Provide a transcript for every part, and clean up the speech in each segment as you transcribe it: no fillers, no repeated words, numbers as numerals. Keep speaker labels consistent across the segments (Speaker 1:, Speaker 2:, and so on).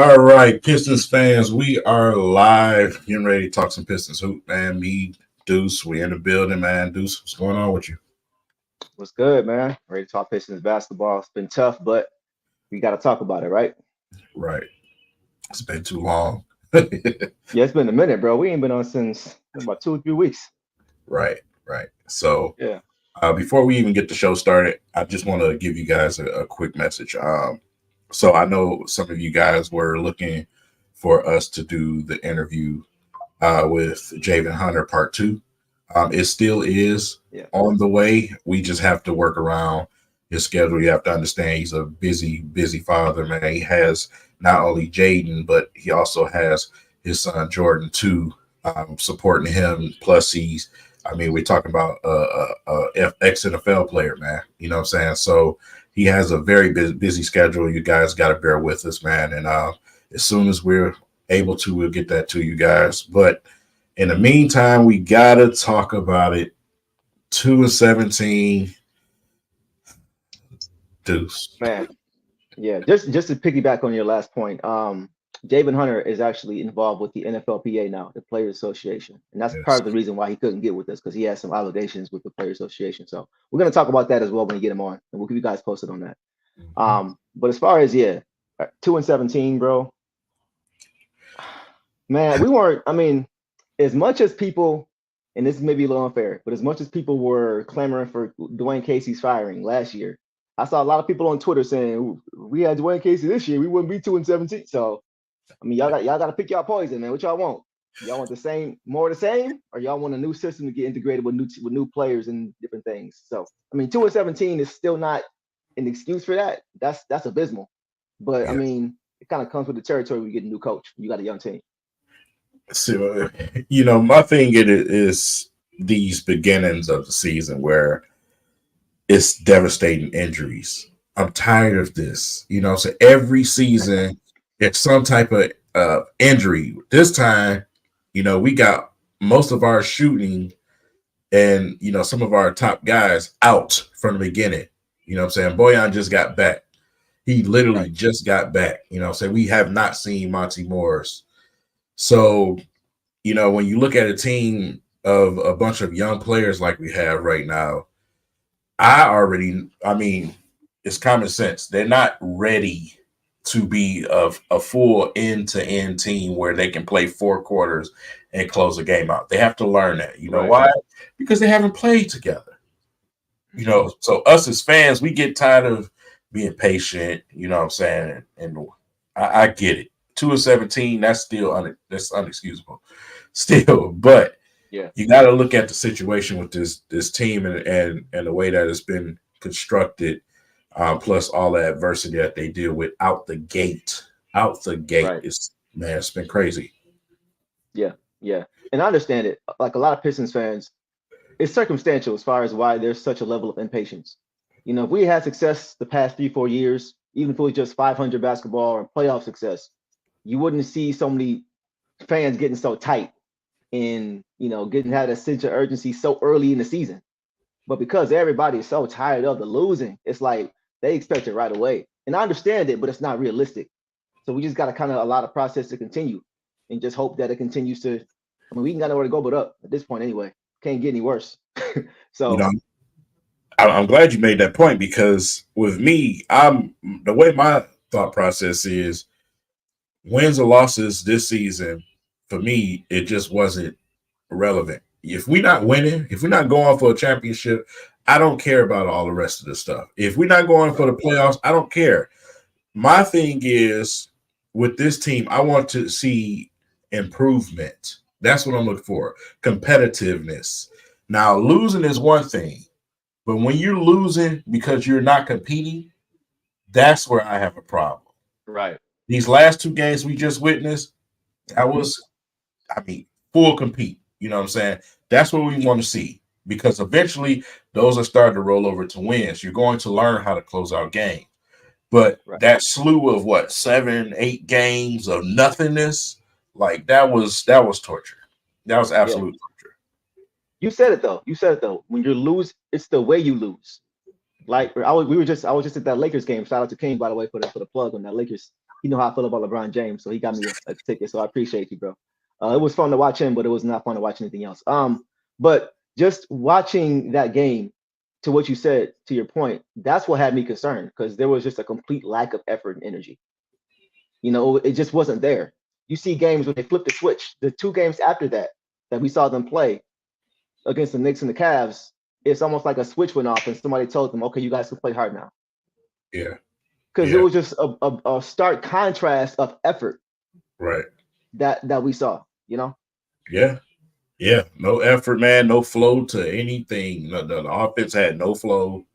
Speaker 1: All right, Pistons fans, we are live, getting ready to talk some Pistons hoop, man. Me, Deuce, we in the building, man. Deuce, what's going on with you?
Speaker 2: What's good, man? Ready to talk Pistons basketball. It's been tough, but we got to talk about it, right?
Speaker 1: Right, it's been too long.
Speaker 2: Yeah, it's been a minute, bro. We ain't been on since about 2 or 3 weeks.
Speaker 1: Right, right. So,
Speaker 2: Yeah.
Speaker 1: before we even get the show started, I just want to give you guys a quick message. So I know some of you guys were looking for us to do the interview with Javen Hunter Part Two. It still is
Speaker 2: Yeah.
Speaker 1: on the way. We just have to work around his schedule. You have to understand he's a busy, busy father, man. He has not only Jaden, but he also has his son Jordan too, supporting him. Plus, I mean, we're talking about ex NFL player, man. You know what I'm saying? So he has a very busy schedule. You guys got to bear with us, man. And as soon as we're able to, we'll get that to you guys. But in the meantime, we gotta talk about it. 2-17, Deuce.
Speaker 2: Man. Yeah. Just to piggyback on your last point, Javen Hunter is actually involved with the NFLPA now, the Players Association. And that's part
Speaker 1: Yes.
Speaker 2: of the reason why he couldn't get with us because he has some obligations with the Players Association. So we're gonna talk about that as well when we get him on, and we'll keep you guys posted on that. But as far as 2-17, bro, man, we weren't. I mean, as much as people, and this is maybe a little unfair, but as much as people were clamoring for Dwayne Casey's firing last year, I saw a lot of people on Twitter saying we had Dwayne Casey this year, we wouldn't be 2-17. So I mean, y'all got to pick y'all poison, man. What y'all want? Y'all want the same, more of the same, or y'all want a new system to get integrated with new players and different things? So I mean, 2-17 is still not an excuse for that. That's abysmal. But I
Speaker 1: Yeah.
Speaker 2: mean, it kind of comes with the territory when you get a new coach. You got a young team.
Speaker 1: So, my thing is these beginnings of the season where it's devastating injuries. I'm tired of this. So every season it's some type of injury. This time, we got most of our shooting and some of our top guys out from the beginning. You know what I'm saying? Boyan just got back. He literally
Speaker 2: Right.
Speaker 1: just got back. So we have not seen Monty Morris. So, when you look at a team of a bunch of young players like we have right now, I mean, it's common sense. They're not ready to be a full end to end team where they can play 4 quarters and close a game out. They have to learn that. You know
Speaker 2: Right.
Speaker 1: why? Because they haven't played together. So us as fans, we get tired of being patient. You know what I'm saying? And I get it. 2-17, that's still that's unexcusable. Still, but
Speaker 2: Yeah.
Speaker 1: you got to look at the situation with this team and the way that it's been constructed, plus all the adversity that they deal with out the gate. Out the gate
Speaker 2: Right.
Speaker 1: is man, it's been crazy.
Speaker 2: Yeah. Yeah. And I understand it. Like a lot of Pistons fans, it's circumstantial as far as why there's such a level of impatience. If we had success the past 3, 4 years, even if it was just 500 basketball or playoff success, you wouldn't see so many fans getting so tight and getting had a sense of urgency so early in the season. But because everybody is so tired of the losing, it's like they expect it right away. And I understand it, but it's not realistic. So we just got to kind of allow the process to continue and just hope that it continues to. I mean, we can got nowhere to go but up at this point anyway. Can't get any worse.
Speaker 1: You know,
Speaker 2: So
Speaker 1: I'm glad you made that point because with me, I'm the way my thought process is wins or losses this season. For me, it just wasn't relevant. If we're not winning, if we're not going for a championship, I don't care about all the rest of the stuff. If we're not going for
Speaker 2: right,
Speaker 1: the playoffs, I don't care. My thing is with this team, I want to see improvement. That's what I'm looking for. Competitiveness. Now, losing is one thing, but when you're losing because you're not competing, that's where I have a problem.
Speaker 2: right.
Speaker 1: These last 2 games we just witnessed, that
Speaker 2: Hmm.
Speaker 1: was, I mean, full compete. You know what I'm saying? That's what we want to see because eventually those are starting to roll over to wins. You're going to learn how to close out games. But
Speaker 2: Right.
Speaker 1: that slew of what 7, 8 games of nothingness, like that was torture. That was
Speaker 2: Yeah.
Speaker 1: absolute torture.
Speaker 2: You said it though. You said it though. When you lose, it's the way you lose. Like I was just at that Lakers game. Shout out to King by the way for the plug on that Lakers. he know how I feel about LeBron James, so he got me a ticket. So I appreciate you, bro. It was fun to watch him, but it was not fun to watch anything else. But just watching that game, to what you said, to your point, that's what had me concerned because there was just a complete lack of effort and energy. It just wasn't there. You see games when they flip the switch. The two games after that we saw them play against the Knicks and the Cavs, it's almost like a switch went off and somebody told them, okay, you guys can play hard now.
Speaker 1: Yeah.
Speaker 2: Because it
Speaker 1: Yeah.
Speaker 2: was just a stark contrast of effort
Speaker 1: Right.
Speaker 2: that we saw.
Speaker 1: Yeah. Yeah. No effort, man. No flow to anything. The offense had no flow.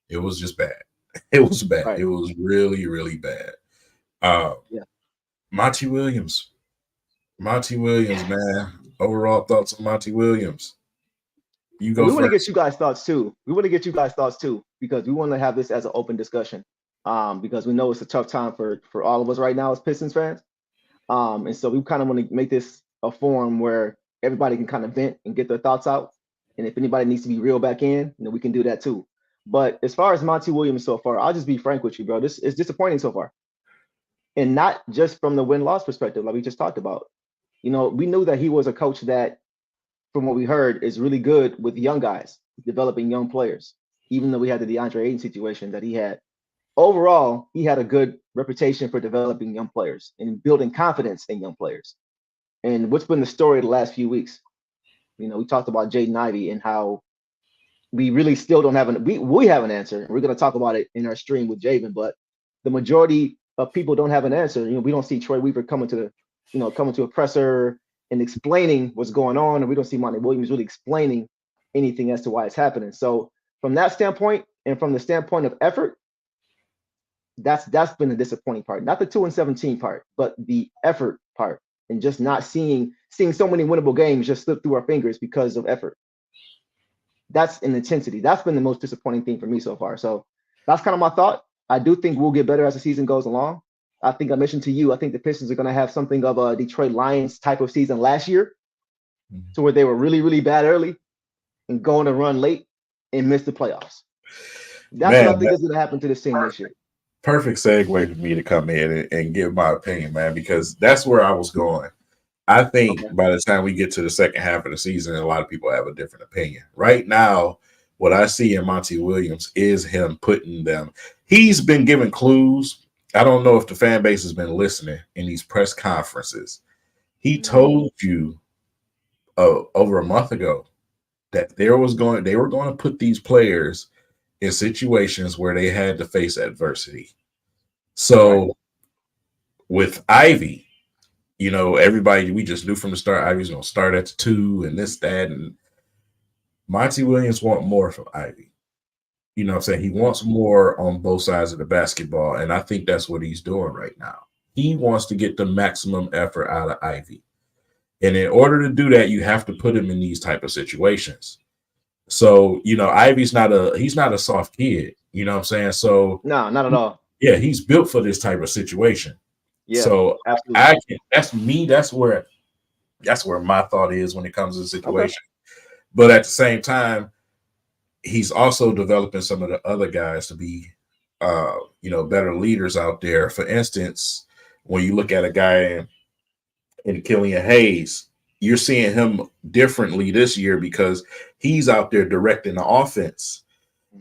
Speaker 1: It was just bad. It was bad.
Speaker 2: Right.
Speaker 1: It was really, really bad. Uh,
Speaker 2: Yeah.
Speaker 1: Monty Williams. Monty Williams, man. Overall thoughts on Monty Williams. You
Speaker 2: And
Speaker 1: go
Speaker 2: we want to get
Speaker 1: first.
Speaker 2: you guys' thoughts too. We want to get you guys' thoughts too, because we want to have this as an open discussion. Because we know it's a tough time for all of us right now as Pistons fans. And so we kind of want to make this a forum where everybody can kind of vent and get their thoughts out. And if anybody needs to be real back in, we can do that too. But as far as Monty Williams so far, I'll just be frank with you, bro. This is disappointing so far. And not just from the win-loss perspective, like we just talked about. We knew that he was a coach that, from what we heard, is really good with young guys, developing young players, even though we had the DeAndre Ayton situation that he had. Overall, he had a good reputation for developing young players and building confidence in young players. And what's been the story of the last few weeks? We talked about Jaden Ivey and how we really still don't have we have an answer. We're going to talk about it in our stream with Javen, but the majority of people don't have an answer. We don't see Troy Weaver coming to a presser and explaining what's going on, and we don't see Monty Williams really explaining anything as to why it's happening. So from that standpoint, and from the standpoint of effort, that's been the disappointing part. Not the 2-17 part, but the effort part, and just not seeing so many winnable games just slip through our fingers because of effort. That's an intensity. That's been the most disappointing thing for me so far. So that's kind of my thought. I do think we'll get better as the season goes along. I think I mentioned to you, I think the Pistons are going to have something of a Detroit Lions type of season last year, to where they were really, really bad early and going to run late and miss the playoffs. That's what
Speaker 1: Man,
Speaker 2: I think is going to happen to this team this year.
Speaker 1: perfect segue for me to come in and give my opinion, man, because that's where I was going. I think
Speaker 2: Okay.
Speaker 1: by the time we get to the second half of the season, a lot of people have a different opinion. Right now, what I see in Monty Williams is him putting them. He's been giving clues. I don't know if the fan base has been listening in these press conferences. He told you over a month ago that they were going to put these players in situations where they had to face adversity. So
Speaker 2: Right.
Speaker 1: with Ivy, everybody, we just knew from the start Ivy's going to start at the 2 and this, that, and Monty Williams want more from Ivy. You know what I'm saying? He wants more on both sides of the basketball, and I think that's what he's doing right now. He wants to get the maximum effort out of Ivy. And in order to do that, you have to put him in these type of situations. So, Ivy's not a soft kid. You know what I'm saying? So,
Speaker 2: No, not at all.
Speaker 1: yeah, he's built for this type of situation.
Speaker 2: Yeah,
Speaker 1: So
Speaker 2: absolutely.
Speaker 1: that's me. That's where my thought is when it comes to the
Speaker 2: Okay.
Speaker 1: situation. But at the same time, he's also developing some of the other guys to be, better leaders out there. For instance, when you look at a guy in Killian Hayes, you're seeing him differently this year because he's out there directing the offense.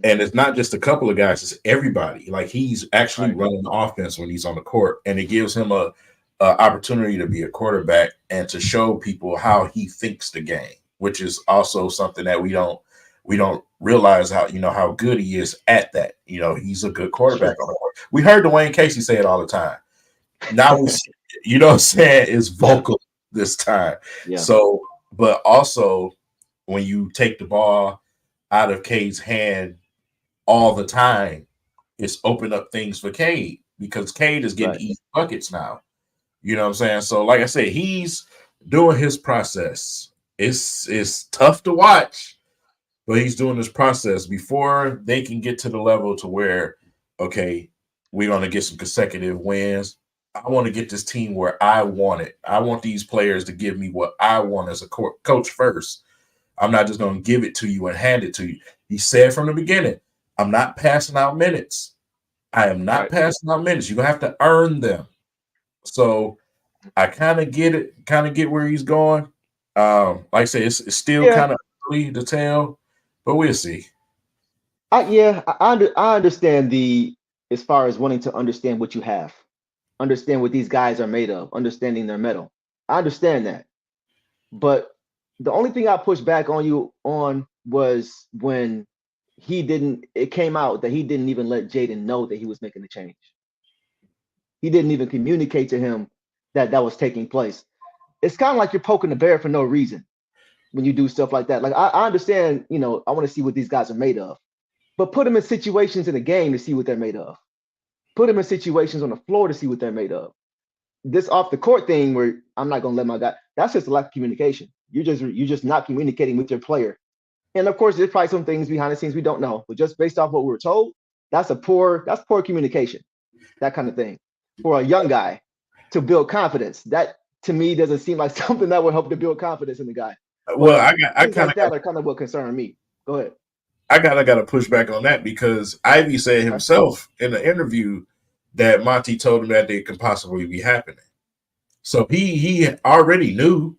Speaker 1: And it's not just a couple of guys, it's everybody. Like he's actually
Speaker 2: Right.
Speaker 1: running the offense when he's on the court. And it gives him a opportunity to be a quarterback and to show people how he thinks the game, which is also something that we don't realize how good he is at that. He's a good quarterback
Speaker 2: Sure.
Speaker 1: on the court. We heard Dwayne Casey say it all the time. Now we see, you know what I'm saying, is
Speaker 2: Yeah.
Speaker 1: vocal this time.
Speaker 2: Yeah.
Speaker 1: So, but also when you take the ball out of Cade's hand all the time, it's opened up things for Cade because Cade is getting
Speaker 2: Right.
Speaker 1: easy buckets now. You know what I'm saying? So, like I said, he's doing his process. It's tough to watch, but he's doing this process before they can get to the level to where, okay, we're going to get some consecutive wins. I want to get this team where I want it. I want these players to give me what I want as a coach first. I'm not just going to give it to you and hand it to you. He said from the beginning, I'm not passing out minutes. I am not
Speaker 2: Right.
Speaker 1: passing out minutes. You're going to have to earn them. So I kind of get it, kind of get where he's going. Like I said, it's still
Speaker 2: Yeah,
Speaker 1: kind of early to tell, but we'll see.
Speaker 2: I understand the as far as wanting to understand what you have, understand what these guys are made of, understanding their metal. I understand that, but the only thing I pushed back on you on was when he didn't. It came out that he didn't even let Jaden know that he was making the change. He didn't even communicate to him that that was taking place. It's kind of like you're poking the bear for no reason when you do stuff like that. Like I understand, I want to see what these guys are made of, but put them in situations in the game to see what they're made of. Put them in situations on the floor to see what they're made of. This off the court thing where I'm not gonna let my guy. That's just a lack of communication. You're just not communicating with your player. And of course, there's probably some things behind the scenes we don't know, but just based off what we were told, that's poor communication. That kind of thing for a young guy to build confidence. That to me doesn't seem like something that would help to build confidence in the guy.
Speaker 1: Well,
Speaker 2: But
Speaker 1: I
Speaker 2: things
Speaker 1: kind
Speaker 2: like
Speaker 1: of got
Speaker 2: that are kind of what concern me. Go ahead.
Speaker 1: I got to push back on that because Ivy said
Speaker 2: Okay.
Speaker 1: himself in the interview that Monty told him that it could possibly be happening. So he already knew.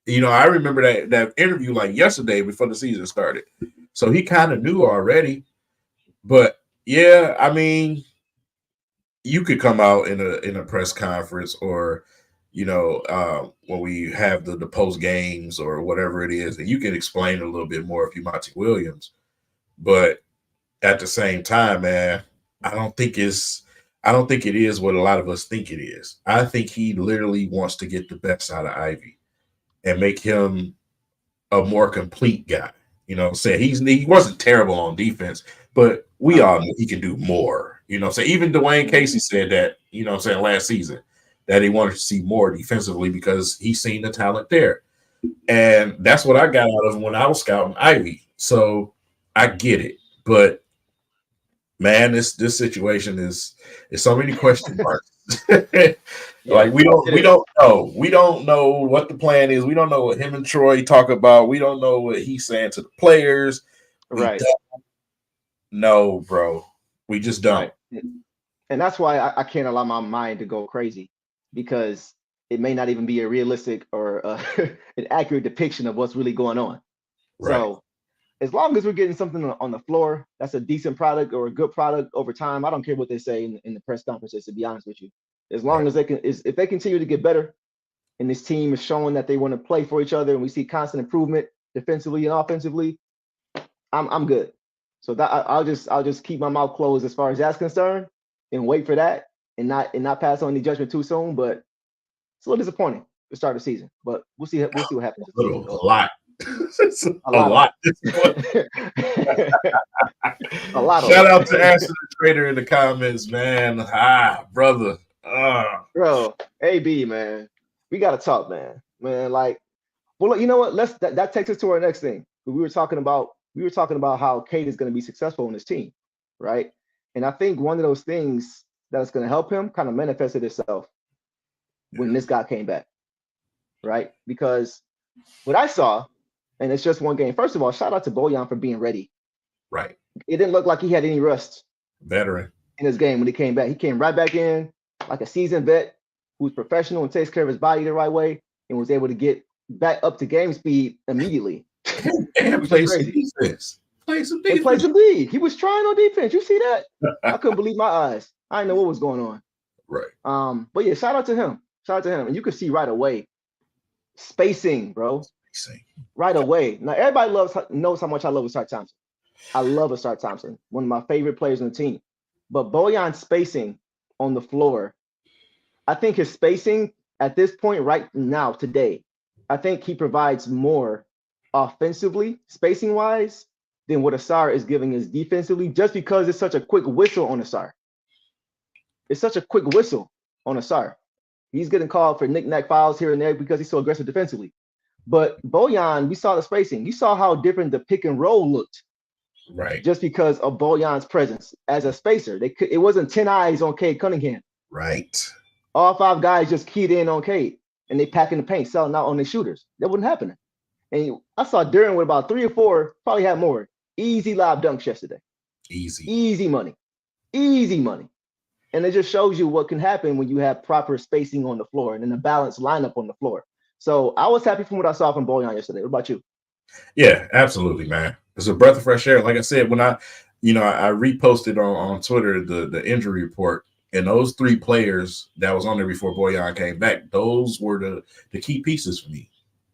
Speaker 1: I remember that interview like yesterday before the season started. So he kind of knew already. But yeah, I mean, you could come out in a press conference or when we have the post games or whatever it is, and you can explain a little bit more if you Monty Williams. But at the same time, man, I don't think it's I don't think it is what a lot of us think it is. I think he literally wants to get the best out of Ivy and make him a more complete guy. Saying he wasn't terrible on defense, but we
Speaker 2: No.
Speaker 1: all know he can do more. So even Dwayne
Speaker 2: Mhm.
Speaker 1: Casey said that, saying last season that he wanted to see more defensively because he's seen the talent there. And that's what I got out of him when I was scouting Ivy. So I get it. But man, this situation is so many question marks.
Speaker 2: Yeah,
Speaker 1: Like we
Speaker 2: it
Speaker 1: don't we
Speaker 2: is.
Speaker 1: don't know. We don't know what the plan is. We don't know what him and Troy talk about. We don't know what he's saying to the players. We
Speaker 2: Right.
Speaker 1: don't know, bro. We just don't.
Speaker 2: Right. And that's why I can't allow my mind to go crazy because it may not even be a realistic or an accurate depiction of what's really going on.
Speaker 1: Right.
Speaker 2: So as long as we're getting something on the floor that's a decent product or a good product over time, I don't care what they say in the press conferences. To be honest with you, as long
Speaker 1: Right.
Speaker 2: as if they continue to get better, and this team is showing that they want to play for each other, and we see constant improvement defensively and offensively, I'm good. So that I'll just keep my mouth closed as far as that's concerned, and wait for that, and not pass on any judgment too soon. But it's a little disappointing to start the season, but we'll see what happens as the season goes
Speaker 1: A
Speaker 2: on.
Speaker 1: lot. It's
Speaker 2: A
Speaker 1: a
Speaker 2: lot of
Speaker 1: lot.
Speaker 2: it. A lot of
Speaker 1: Shout out to
Speaker 2: it.
Speaker 1: Ashton the Trader in the comments, man. Brother.
Speaker 2: Bro, AB, man, we gotta talk, man. Like, well, you know what? That takes us to our next thing. We were talking about how Kate is going to be successful in this team, right? And I think one of those things that's going to help him kind of manifested itself when this guy came back, right? Because what I saw, and it's just one game. First of all, shout out to Bojan for being ready.
Speaker 1: Right.
Speaker 2: It didn't look like he had any rust
Speaker 1: Veteran.
Speaker 2: in his game when he came back. He came right back in like a seasoned vet who's professional and takes care of his body the right way and was able to get back up to game speed immediately,
Speaker 1: And
Speaker 2: which is
Speaker 1: play some
Speaker 2: crazy.
Speaker 1: defense. Play some
Speaker 2: And play
Speaker 1: defense.
Speaker 2: some D. He was trying on defense. You see that? I couldn't believe my eyes. I didn't know what was going on.
Speaker 1: Right.
Speaker 2: But yeah, shout out to him. Shout out to him. And you could see right away spacing, bro. Right away. Now everybody knows how much I love Asar Thompson. I love Asar Thompson, one of my favorite players on the team. But Bojan's spacing on the floor, I think his spacing at this point, right now, today, I think he provides more offensively, spacing wise, than what Asar is giving us defensively, just because it's such a quick whistle on Asar. It's such a quick whistle on Asar. He's getting called for knick-knack fouls here and there because he's so aggressive defensively. But Bojan, we saw the spacing. You saw how different the pick and roll looked
Speaker 1: Right.
Speaker 2: just because of Bojan's presence as a spacer. It wasn't 10 eyes on Cade Cunningham.
Speaker 1: Right.
Speaker 2: All five guys just keyed in on Cade and they packing the paint, selling out on their shooters. That wasn't happening. And I saw Duran with about 3 or 4, probably had more, easy lob dunks yesterday.
Speaker 1: Easy.
Speaker 2: Easy money. Easy money. And it just shows you what can happen when you have proper spacing on the floor and then a balanced lineup on the floor. So I was happy from what I saw from Boyan yesterday. What about you?
Speaker 1: Yeah, absolutely, man. It's a breath of fresh air. Like I said, when I reposted on Twitter the injury report, and those three players that was on there before Boyan came back, those were the key pieces for me.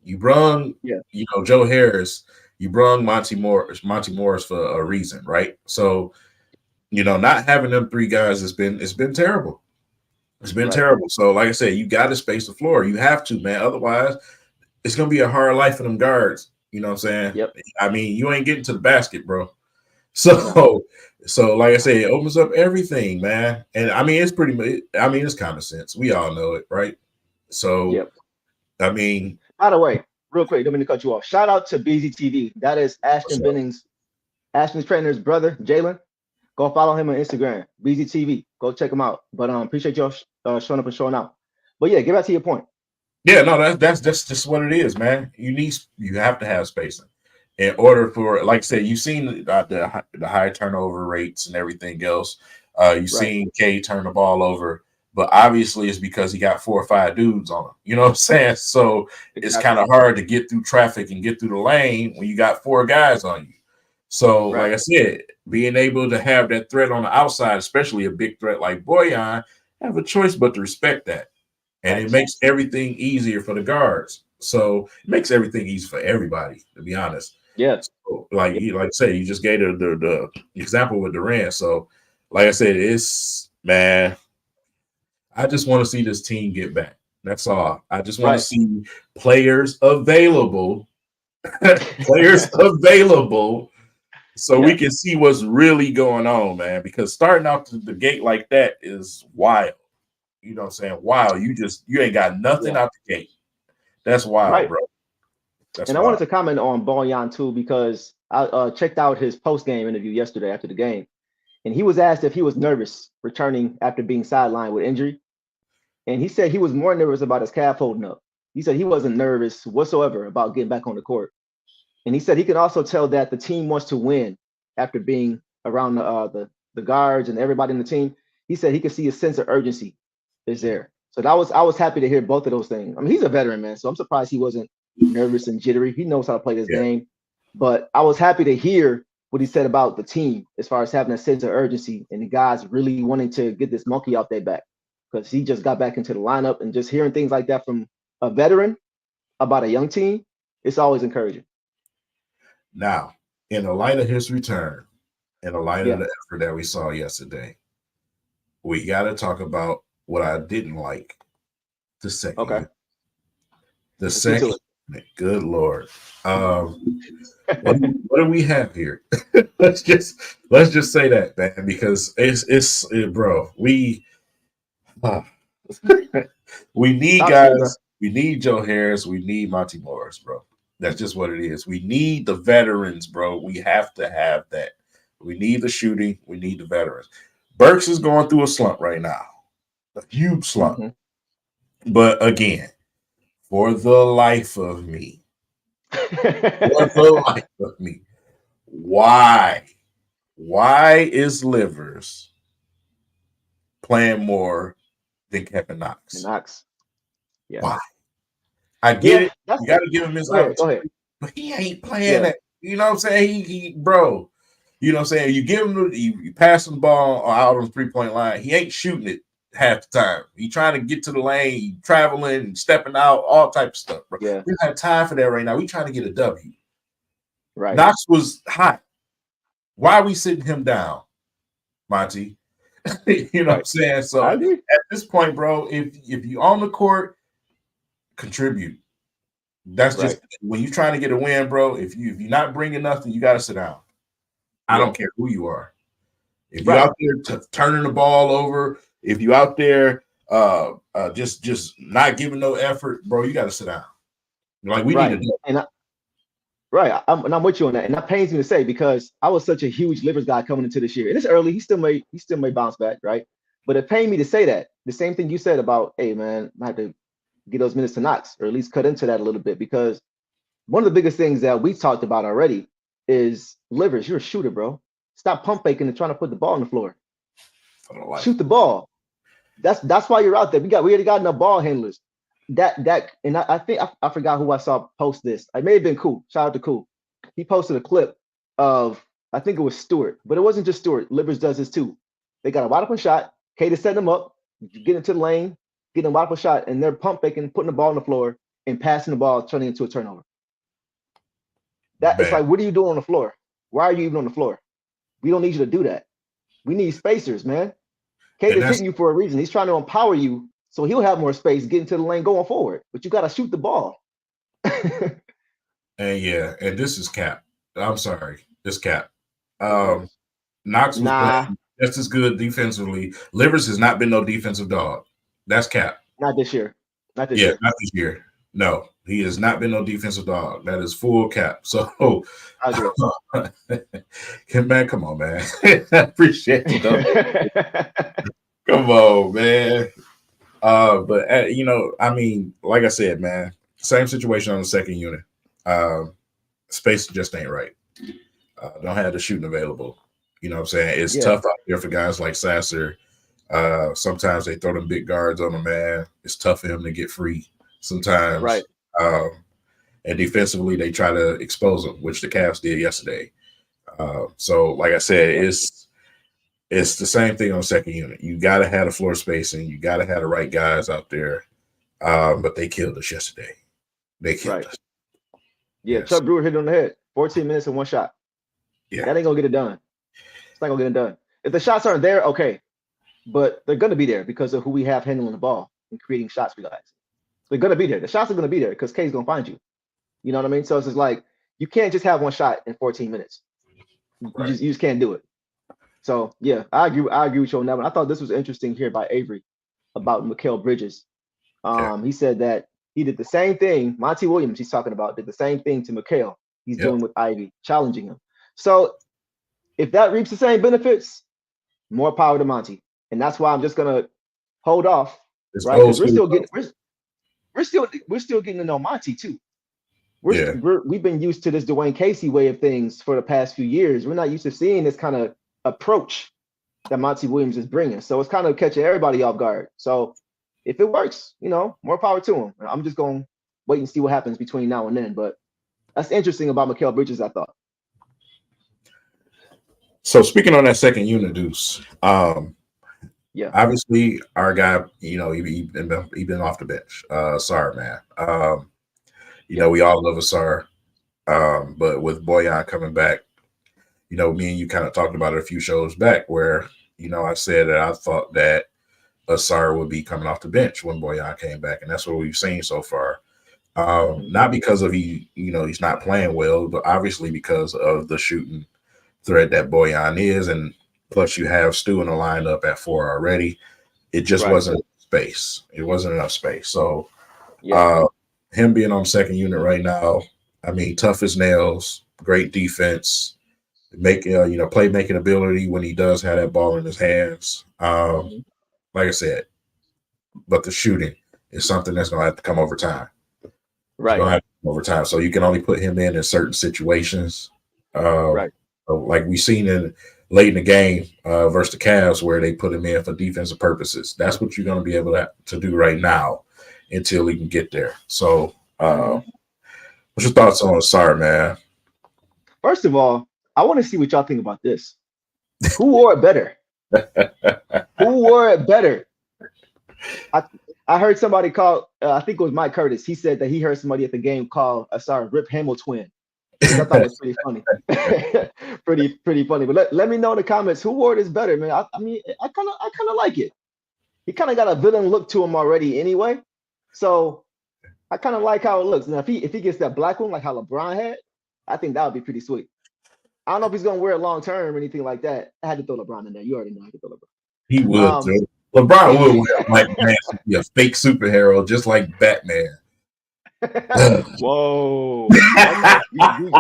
Speaker 1: You brung,
Speaker 2: Yeah,
Speaker 1: Joe Harris, you brung Monty Morris for a reason, right? So, not having them three guys it's been terrible. It's been
Speaker 2: right.
Speaker 1: terrible. So, like I said, you got to space the floor. You have to, man. Otherwise, it's gonna be a hard life for them guards. You know what I'm saying?
Speaker 2: Yep.
Speaker 1: I mean, you ain't getting to the basket, bro.
Speaker 2: No.
Speaker 1: So, so like I said, it opens up everything, man. And I mean, it's pretty much. I mean, it's common sense. We all know it, right? So,
Speaker 2: Yep.
Speaker 1: I mean,
Speaker 2: By the way, real quick, don't mean to cut you off. Shout out to BZTV. That is
Speaker 1: what's
Speaker 2: Ashton
Speaker 1: up?
Speaker 2: Bennings, Ashton's trainer's brother, Jalen. Go follow him on Instagram, BZTV. Go check him out. But appreciate y'all showing up and showing out. But yeah, get back to your point.
Speaker 1: Yeah, no, that's just what it is, man. You have to have spacing in order for, like I said, you've seen the high turnover rates and everything else. You've
Speaker 2: Right.
Speaker 1: seen K turn the ball over, but obviously it's because he got 4 or 5 dudes on him. You know what I'm saying? So it's
Speaker 2: Exactly.
Speaker 1: kind of hard to get through traffic and get through the lane when you got 4 guys on you. So, like
Speaker 2: Right.
Speaker 1: I said, being able to have that threat on the outside, especially a big threat like Boyan, have a choice but to respect that, and it
Speaker 2: Facts.
Speaker 1: makes everything easier for the guards. So it makes everything easy for everybody, to be honest.
Speaker 2: Yeah.
Speaker 1: So, like
Speaker 2: Yeah.
Speaker 1: I say, you just gave the example with Durant. So, like I said, it's man, I just want to see this team get back. That's all. I just want to
Speaker 2: Right.
Speaker 1: see players available, players available, so we
Speaker 2: Yeah.
Speaker 1: can see what's really going on, man. Because starting out the gate like that is wild. You know what I'm saying? Wow, you ain't got nothing
Speaker 2: Yeah.
Speaker 1: out the gate. That's wild,
Speaker 2: Right.
Speaker 1: bro. That's
Speaker 2: And I wanted
Speaker 1: wild.
Speaker 2: to comment on Boyan too because I checked out his post game interview yesterday after the game, and he was asked if he was nervous returning after being sidelined with injury, and he said he was more nervous about his calf holding up. He said he wasn't nervous whatsoever about getting back on the court, and he said he can also tell that the team wants to win after being around the guards and everybody in the team. He said he could see a sense of urgency is
Speaker 1: Yeah.
Speaker 2: there. So I was happy to hear both of those things. I mean, he's a veteran man, so I'm surprised he wasn't nervous and jittery. He knows how to play this
Speaker 1: Yeah.
Speaker 2: game. But I was happy to hear what he said about the team as far as having a sense of urgency and the guys really wanting to get this monkey off their back because he just got back into the lineup and just hearing things like that from a veteran about a young team, it's always encouraging.
Speaker 1: Now, in the light of his return, in the light of
Speaker 2: Yeah.
Speaker 1: the effort that we saw yesterday, we got to talk about what I didn't like the second
Speaker 2: Okay.
Speaker 1: unit. The
Speaker 2: Let's get to
Speaker 1: second
Speaker 2: it.
Speaker 1: unit, good Lord. What do we have here? let's just say that, man, because bro. Uh, we need
Speaker 2: Talk to me, bro.
Speaker 1: guys. We need Joe Harris. We need Monty Morris, bro. That's just what it is. We need the veterans, bro. We have to have that. We need the shooting. We need the veterans. Burks is going through a slump right now, a huge slump.
Speaker 2: Hmm.
Speaker 1: But again, for the life of me, for the life of me, why? Why is Livers playing more than Kevin Knox?
Speaker 2: Knox. Yeah.
Speaker 1: Why? I get
Speaker 2: Yeah.
Speaker 1: it.
Speaker 2: That's
Speaker 1: You got to give him his
Speaker 2: Go ahead. Go ahead.
Speaker 1: opportunity, but he ain't playing
Speaker 2: Yeah.
Speaker 1: it. You know what I'm saying? Bro. You know what I'm saying? You give him you pass him the ball out on the 3-point line. He ain't shooting it half the time. He trying to get to the lane, he traveling, stepping out, all type of stuff, bro.
Speaker 2: Yeah.
Speaker 1: We don't have time for that right now. We trying to get a W.
Speaker 2: Right.
Speaker 1: Knox was hot. Why are we sitting him down, Monty? You know what I'm
Speaker 2: Right.
Speaker 1: saying? So
Speaker 2: I
Speaker 1: at
Speaker 2: agree.
Speaker 1: this point, bro, if you on the court, contribute. That's just
Speaker 2: Right.
Speaker 1: when you're trying to get a win, bro. If you're not bringing nothing, you got to sit down. I
Speaker 2: Yeah.
Speaker 1: don't care who you are. If you're
Speaker 2: Right.
Speaker 1: out there turning the ball over, if you out there just not giving no effort, bro, you got to sit down. Like we need to
Speaker 2: Right.
Speaker 1: do.
Speaker 2: And I'm with you on that. And that pains me to say because I was such a huge Livers guy coming into this year. And it's early. He still may bounce back, right? But it pained me to say that. The same thing you said about, hey man, I have to get those minutes to Knox, or at least cut into that a little bit. Because one of the biggest things that we talked about already is Livers, you're a shooter, bro. Stop pump faking and trying to put the ball on the floor.
Speaker 1: For the life
Speaker 2: Shoot the
Speaker 1: of me.
Speaker 2: ball. That's why you're out there. We already got enough ball handlers. And I think I forgot who I saw post this. I may have been Cool. Shout out to Cool. He posted a clip of I think it was Stewart, but it wasn't just Stewart. Livers does this too. They got a wide open shot. Kate is setting them up, getting into the lane, getting a wide open shot, and they're pump faking, putting the ball on the floor and passing the ball, turning into a turnover. That it's
Speaker 1: Man,
Speaker 2: like, what are you doing on the floor? Why are you even on the floor? We don't need you to do that. We need spacers, man. Kate
Speaker 1: and
Speaker 2: is
Speaker 1: that's
Speaker 2: hitting you for a reason. He's trying to empower you so he'll have more space, get into the lane going forward. But you got to shoot the ball.
Speaker 1: and yeah, and this is Cap. I'm sorry, this Cap.
Speaker 2: It
Speaker 1: Um,
Speaker 2: is.
Speaker 1: Knox was
Speaker 2: Nah,
Speaker 1: playing just as good defensively. Livers has not been no defensive dog. That's Cap.
Speaker 2: not this year. Not this
Speaker 1: Yeah,
Speaker 2: year.
Speaker 1: not this year. No, he has not been no defensive dog. That is full Cap. So,
Speaker 2: I agree.
Speaker 1: man, come on, man. I appreciate you though. Come on, man. But I mean, like I said, man, same situation on the second unit. Um, Space just ain't right. Don't have the shooting available. You know what I'm saying? It's
Speaker 2: Yeah,
Speaker 1: tough out there for guys like Sasser. Sometimes they throw them big guards on the man. It's tough for him to get free
Speaker 2: right.
Speaker 1: sometimes. And defensively, they try to expose him, which the Cavs did yesterday. So, like I said,
Speaker 2: Yep.
Speaker 1: it's the same thing on second unit. You got to have the floor spacing. You got to have the right guys out there. But they killed us yesterday. They killed
Speaker 2: Right.
Speaker 1: us.
Speaker 2: Yeah,
Speaker 1: Yes.
Speaker 2: Chuck Brewer hit it on the head. 14 minutes and one shot.
Speaker 1: Yeah.
Speaker 2: That ain't gonna get it done. It's not gonna get it done. If the shots aren't there, okay. But they're gonna be there because of who we have handling the ball and creating shots for guys. They're gonna be there. The shots are gonna be there because K's gonna find you. You know what I mean? So it's just like you can't just have one shot in 14 minutes.
Speaker 1: Right.
Speaker 2: You just can't do it. So yeah, I agree with you on that one. I thought this was interesting here by Avery about Mikal Bridges.
Speaker 1: Yeah.
Speaker 2: He said that he did the same thing. Monty Williams, he's talking about, did the same thing to Mikal. He's
Speaker 1: Yep.
Speaker 2: doing with Ivy, challenging him. So if that reaps the same benefits, more power to Monty. And that's why I'm just gonna hold off,
Speaker 1: It's
Speaker 2: right?
Speaker 1: old
Speaker 2: Because
Speaker 1: school.
Speaker 2: we're still getting to know Monty too.
Speaker 1: Yeah.
Speaker 2: We've been used to this Dwayne Casey way of things for the past few years. We're not used to seeing this kind of approach that Monty Williams is bringing. So it's kind of catching everybody off guard. So if it works, more power to him. I'm just going to wait and see what happens between now and then. But that's interesting about Mikal Bridges, I thought.
Speaker 1: So speaking on that second unit, Deuce,
Speaker 2: Yeah,
Speaker 1: obviously our guy, he been off the bench. Sorry, man.
Speaker 2: yeah,
Speaker 1: We all love Asar. But with Boyan coming back, me and you kind of talked about it a few shows back where, I said that I thought that Asar would be coming off the bench when Boyan came back. And that's what we've seen so far. Not because of he's not playing well, but obviously because of the shooting threat that Boyan is. And plus you have Stu in the lineup at 4 already. It just
Speaker 2: right.
Speaker 1: wasn't space. It wasn't enough space. So
Speaker 2: Yeah,
Speaker 1: him being on second unit right now, I mean, tough as nails, great defense, playmaking ability when he does have that ball in his hands. Like I said, but the shooting is something that's going to have to come over time. It's going
Speaker 2: right,
Speaker 1: to have to come over time. So you can only put him in certain situations.
Speaker 2: right.
Speaker 1: Like we seen in late in the game versus the Cavs where they put him in for defensive purposes. That's what you're going to be able to do right now until he can get there. So what's your thoughts on Sorry, man?
Speaker 2: First of all, I want to see what y'all think about this. Who wore it better? Who wore it better? I I heard somebody call. I think it was Mike Curtis. He said that he heard somebody at the game call Rip Hamill twin, which I thought was pretty funny. pretty funny. But let me know in the comments who wore this better, man. I mean, I kind of like it. He kind of got a villain look to him already, anyway. So I kind of like how it looks. Now, if he gets that black one like how LeBron had, I think that would be pretty sweet. I don't know if he's gonna wear it long term or anything like that. I had to throw LeBron in there. You already know I could throw
Speaker 1: He
Speaker 2: LeBron.
Speaker 1: would, too. LeBron would wear like man, be a fake superhero, just like Batman.
Speaker 2: Whoa! Okay, you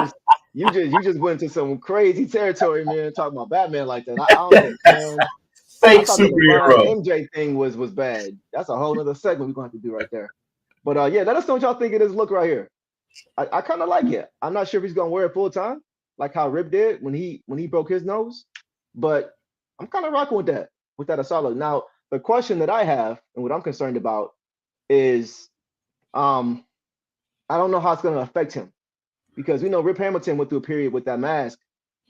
Speaker 2: just went into some crazy territory, man. Talking about Batman like that. I don't know, man. I
Speaker 1: Fake
Speaker 2: thought the LeBron
Speaker 1: superhero.
Speaker 2: MJ thing was bad. That's a whole other segment we're gonna have to do right there. But yeah, let us know what y'all think of this look right here. I kind of like it. I'm not sure if he's gonna wear it full time, like how Rip did when he broke his nose. But I'm kind of rocking with that. without a solid. Now, the question that I have and what I'm concerned about is, um, I don't know how it's going to affect him because we know Rip Hamilton went through a period with that mask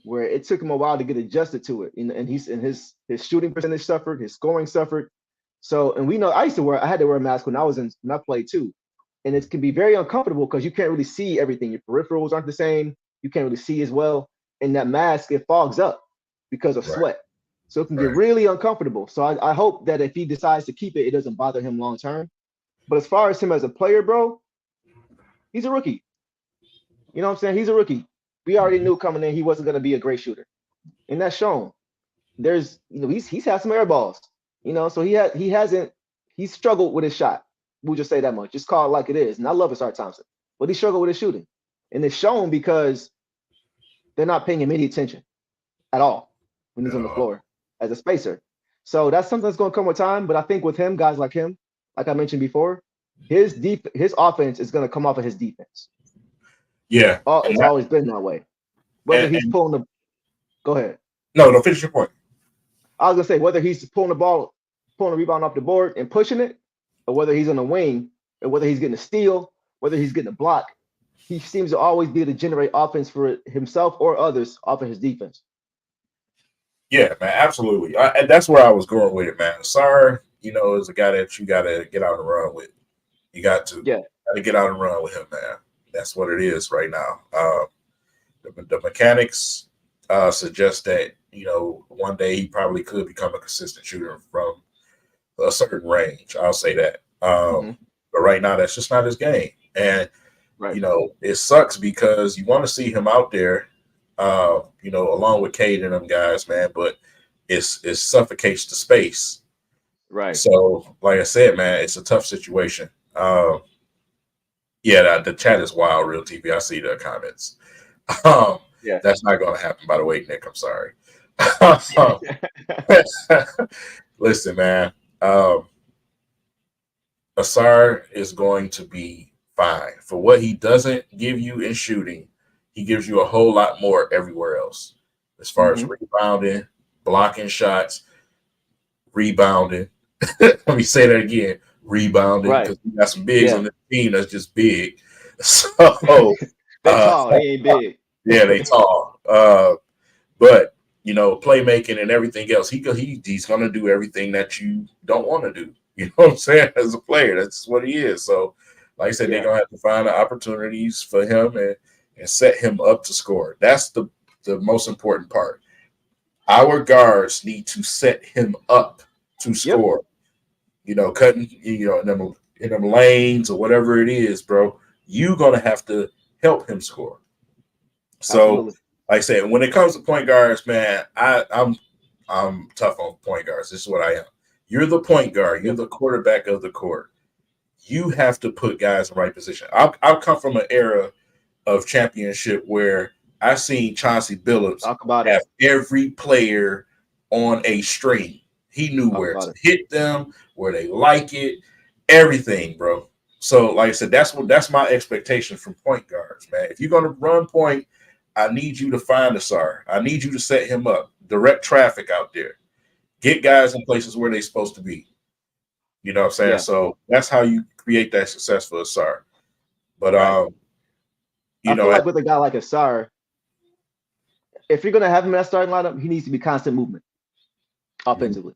Speaker 2: where it took him a while to get adjusted to it, and his shooting percentage suffered, his scoring suffered. So, and we know I had to wear a mask when I played too, and it can be very uncomfortable because you can't really see everything. Your peripherals aren't the same. You can't really see as well, and that mask it fogs up because of
Speaker 1: Right.
Speaker 2: sweat. So it can get
Speaker 1: Right.
Speaker 2: really uncomfortable. So I hope that if he decides to keep it, it doesn't bother him long term. But as far as him as a player, bro, he's a rookie. You know what I'm saying? He's a rookie. We already knew coming in he wasn't going to be a great shooter, and that's shown. He's had some air balls. So he's struggled with his shot. We'll just say that much. Just call it like it is. And I love Asar Thompson, but he struggled with his shooting, and it's shown because they're not paying him any attention at all when he's on the floor as a spacer. So that's something that's going to come with time. But I think with him, guys like him, like I mentioned before, his offense is going to come off of his defense.
Speaker 1: Yeah.
Speaker 2: It's always been that way. Whether he's pulling the go ahead.
Speaker 1: No, finish your point.
Speaker 2: I was gonna say whether he's pulling the rebound off the board and pushing it, or whether he's on the wing, or whether he's getting a steal, whether he's getting a block, he seems to always be able to generate offense for himself or others off of his defense.
Speaker 1: Yeah, man, absolutely. And that's where I was going with it, man. Sarr, is a guy that you got to get out and run with. You got to.
Speaker 2: Yeah.
Speaker 1: Got to get out and run with him, man. That's what it is right now. The mechanics suggest that, one day he probably could become a consistent shooter from a certain range. I'll say that. But right now, that's just not his game. And, it sucks because you want to see him out there, along with Cade and them guys, man, but it suffocates the space.
Speaker 2: Right.
Speaker 1: So, like I said, man, it's a tough situation. Yeah, the chat is wild, Real TV. I see the comments.
Speaker 2: Yeah.
Speaker 1: That's not going to happen, by the way, Nick. I'm sorry. Listen, man. Asar is going to be fine. For what he doesn't give you in shooting, he gives you a whole lot more everywhere else. As far as rebounding, blocking shots, rebounding. Let me say that again. Rebounding. Because we got some bigs on the team that's just big. So
Speaker 2: they're tall. They ain't big.
Speaker 1: Yeah, they tall. But playmaking and everything else, he's going to do everything that you don't want to do. You know what I'm saying? As a player, that's what he is. So, like I said, they're going to have to find the opportunities for him and set him up to score. That's the most important part. Our guards need to set him up to score. Cutting, in them lanes or whatever it is, bro. You're going to have to help him score. So, Absolutely. Like I said, when it comes to point guards, man, I'm tough on point guards. This is what I am. You're the point guard. You're the quarterback of the court. You have to put guys in the right position. I've come from an era of championship where I've seen Chauncey Billups have every player on a string. He knew where to hit them, where they like it, everything, bro. So, like I said, that's my expectation from point guards, man. If you're going to run point, I need you to find Asar. I need you to set him up, direct traffic out there, get guys in places where they're supposed to be. You know what I'm saying? Yeah. So that's how you create that success for Asar. But
Speaker 2: I feel like with a guy like Asar, if you're going to have him in that starting lineup, he needs to be constant movement offensively.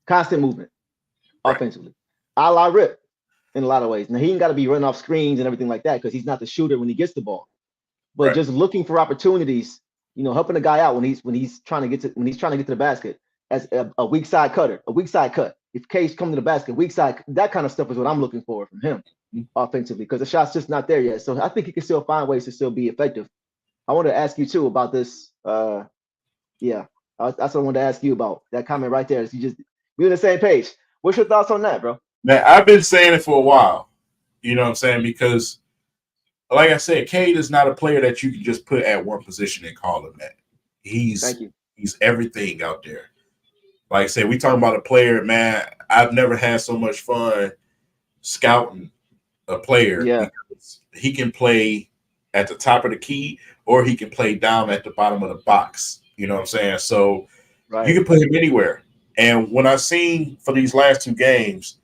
Speaker 2: Constant movement offensively. A la Rip in a lot of ways. Now, he ain't got to be running off screens and everything like that because he's not the shooter when he gets the ball. But just looking for opportunities, helping the guy out when he's trying to get to the basket as a weak side cutter, a weak side cut. If Case come to the basket, weak side, that kind of stuff is what I'm looking for from him offensively because the shot's just not there yet. So I think he can still find ways to still be effective. I want to ask you too about this. That's what I wanted to ask you about. That comment right there. Is we're on the same page. What's your thoughts on that, bro?
Speaker 1: Man, I've been saying it for a while. You know what I'm saying? Because like I said, Cade is not a player that you can just put at one position and call him that. He's everything out there. Like I said, we talking about a player, man. I've never had so much fun scouting a player.
Speaker 2: Yeah.
Speaker 1: Because he can play at the top of the key or he can play down at the bottom of the box. You know what I'm saying? So you can put him anywhere. And when I seen for these last two games,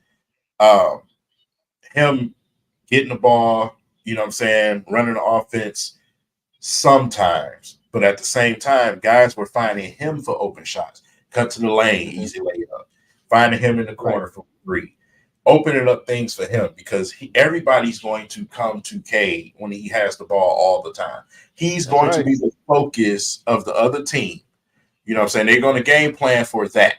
Speaker 1: um, him getting the ball, you know what I'm saying, running the offense sometimes, but at the same time, guys were finding him for open shots, cut to the lane,
Speaker 2: Hmm.
Speaker 1: easy layup, finding him in the
Speaker 2: Right.
Speaker 1: corner for three, opening up things for him because everybody's going to come to Cade when he has the ball all the time. He's
Speaker 2: That's
Speaker 1: going to
Speaker 2: right.
Speaker 1: be the focus of the other team. You know what I'm saying? They're going to game plan for that.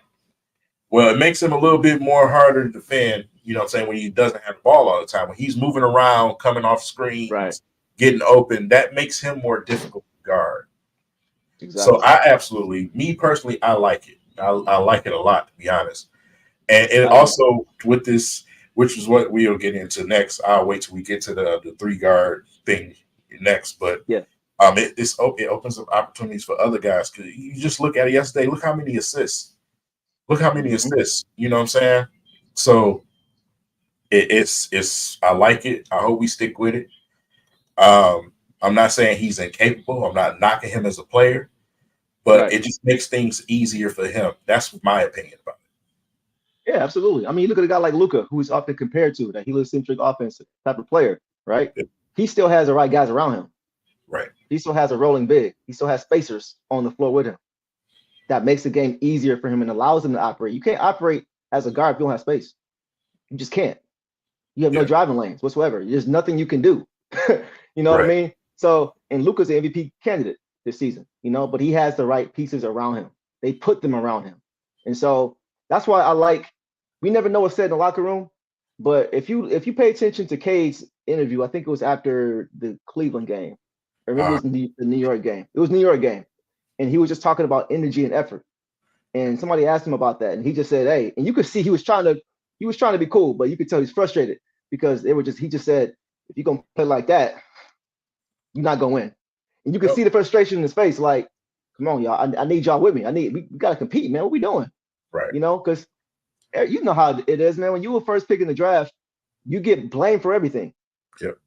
Speaker 1: Well, it makes him a little bit more harder to defend, you know what I'm saying, when he doesn't have the ball all the time. When he's moving around, coming off
Speaker 2: Right.
Speaker 1: screens, getting open, that makes him more difficult to guard. So
Speaker 2: Exactly.
Speaker 1: I absolutely, me personally, I like it. I like it a lot, to be honest. And
Speaker 2: I do.
Speaker 1: also with this, which is what we'll get into next. I'll wait till we get to the three guard thing next. But
Speaker 2: Yeah.
Speaker 1: it opens up opportunities for other guys. Because you just look at it yesterday. Look how many assists. Look how many
Speaker 2: Hmm.
Speaker 1: assists. You know what I'm saying? So it's I like it. I hope we stick with it. I'm not saying he's incapable. I'm not knocking him as a player, but
Speaker 2: Right.
Speaker 1: it just makes things easier for him. That's my opinion about
Speaker 2: Yeah, absolutely. I mean, you look at a guy like Luca, who is often compared to that heliocentric offensive type of player, right?
Speaker 1: it.
Speaker 2: He still has the right guys around him.
Speaker 1: Right.
Speaker 2: He still has a rolling big. He still has spacers on the floor with him. That makes the game easier for him and allows him to operate. You can't operate as a guard if you don't have space. You just can't. You have no
Speaker 1: Yeah.
Speaker 2: driving lanes whatsoever. There's nothing you can do. You know what I
Speaker 1: Right.
Speaker 2: mean? So, and Luca's the MVP candidate this season, but he has the right pieces around him. They put them around him. And so that's why I like, we never know what's said in the locker room. But if you pay attention to Cade's interview, I think it was after the Cleveland game, or maybe it
Speaker 1: Uh,
Speaker 2: was the New York game. It was New York game. And he was just talking about energy and effort. And somebody asked him about that. And he just said, hey, and you could see he was trying to be cool, but you could tell he's frustrated because he just said, if you're gonna play like that, you're not gonna win. And you can
Speaker 1: yep.
Speaker 2: see the frustration in his face, like, come on, y'all, I need y'all with me. We gotta compete, man. What we doing?
Speaker 1: Right.
Speaker 2: Because you know how it is, man. When you were first picking the draft, you get blamed for everything.
Speaker 1: Yep.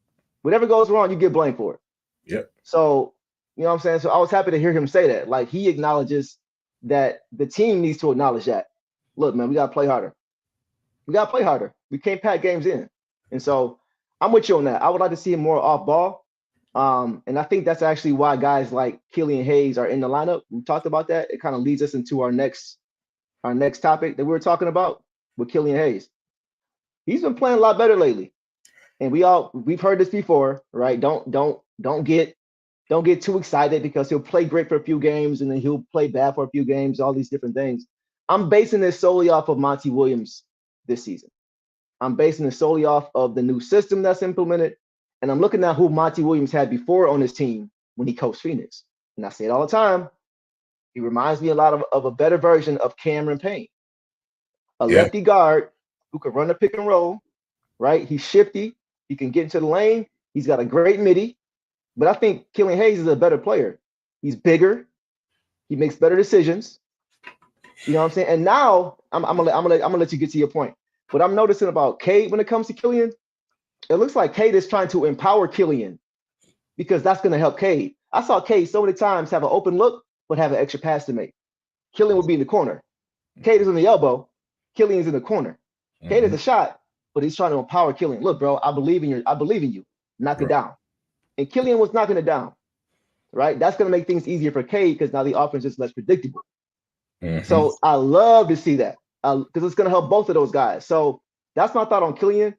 Speaker 2: Whatever goes wrong, you get blamed for it.
Speaker 1: Yep.
Speaker 2: So, you know what I'm saying? So I was happy to hear him say that. Like he acknowledges that the team needs to acknowledge that. Look, man, we gotta play harder. We gotta play harder. We can't pack games in. And so I'm with you on that. I would like to see him more off ball. And I think that's actually why guys like Killian Hayes are in the lineup. We talked about that. It kind of leads us into our next topic that we were talking about with Killian Hayes. He's been playing a lot better lately. And we've heard this before, right? Don't get too excited because he'll play great for a few games and then he'll play bad for a few games, all these different things. I'm basing this solely off of Monty Williams this season. I'm basing it solely off of the new system that's implemented. And I'm looking at who Monty Williams had before on his team when he coached Phoenix. And I say it all the time. He reminds me a lot of a better version of Cameron Payne, a
Speaker 1: Yeah.
Speaker 2: lefty guard who can run the pick and roll, right? He's shifty. He can get into the lane. He's got a great midi. But I think Killian Hayes is a better player. He's bigger. He makes better decisions. You know what I'm saying? And now I'm gonna let you get to your point. What I'm noticing about Cade when it comes to Killian, it looks like Cade is trying to empower Killian because that's going to help Cade. I saw Cade so many times have an open look, but have an extra pass to make. Killian would be in the corner. Cade is in the elbow. Killian's in the corner. Cade has
Speaker 1: Mm-hmm.
Speaker 2: a shot, but he's trying to empower Killian. Look, bro, I believe in you. I believe in you. Knock it
Speaker 1: Right.
Speaker 2: down. And Killian was knocking it down. Right? That's going to make things easier for Cade because now the offense is less predictable.
Speaker 1: Mm-hmm.
Speaker 2: So I love to see that because it's going to help both of those guys. So that's my thought on Killian.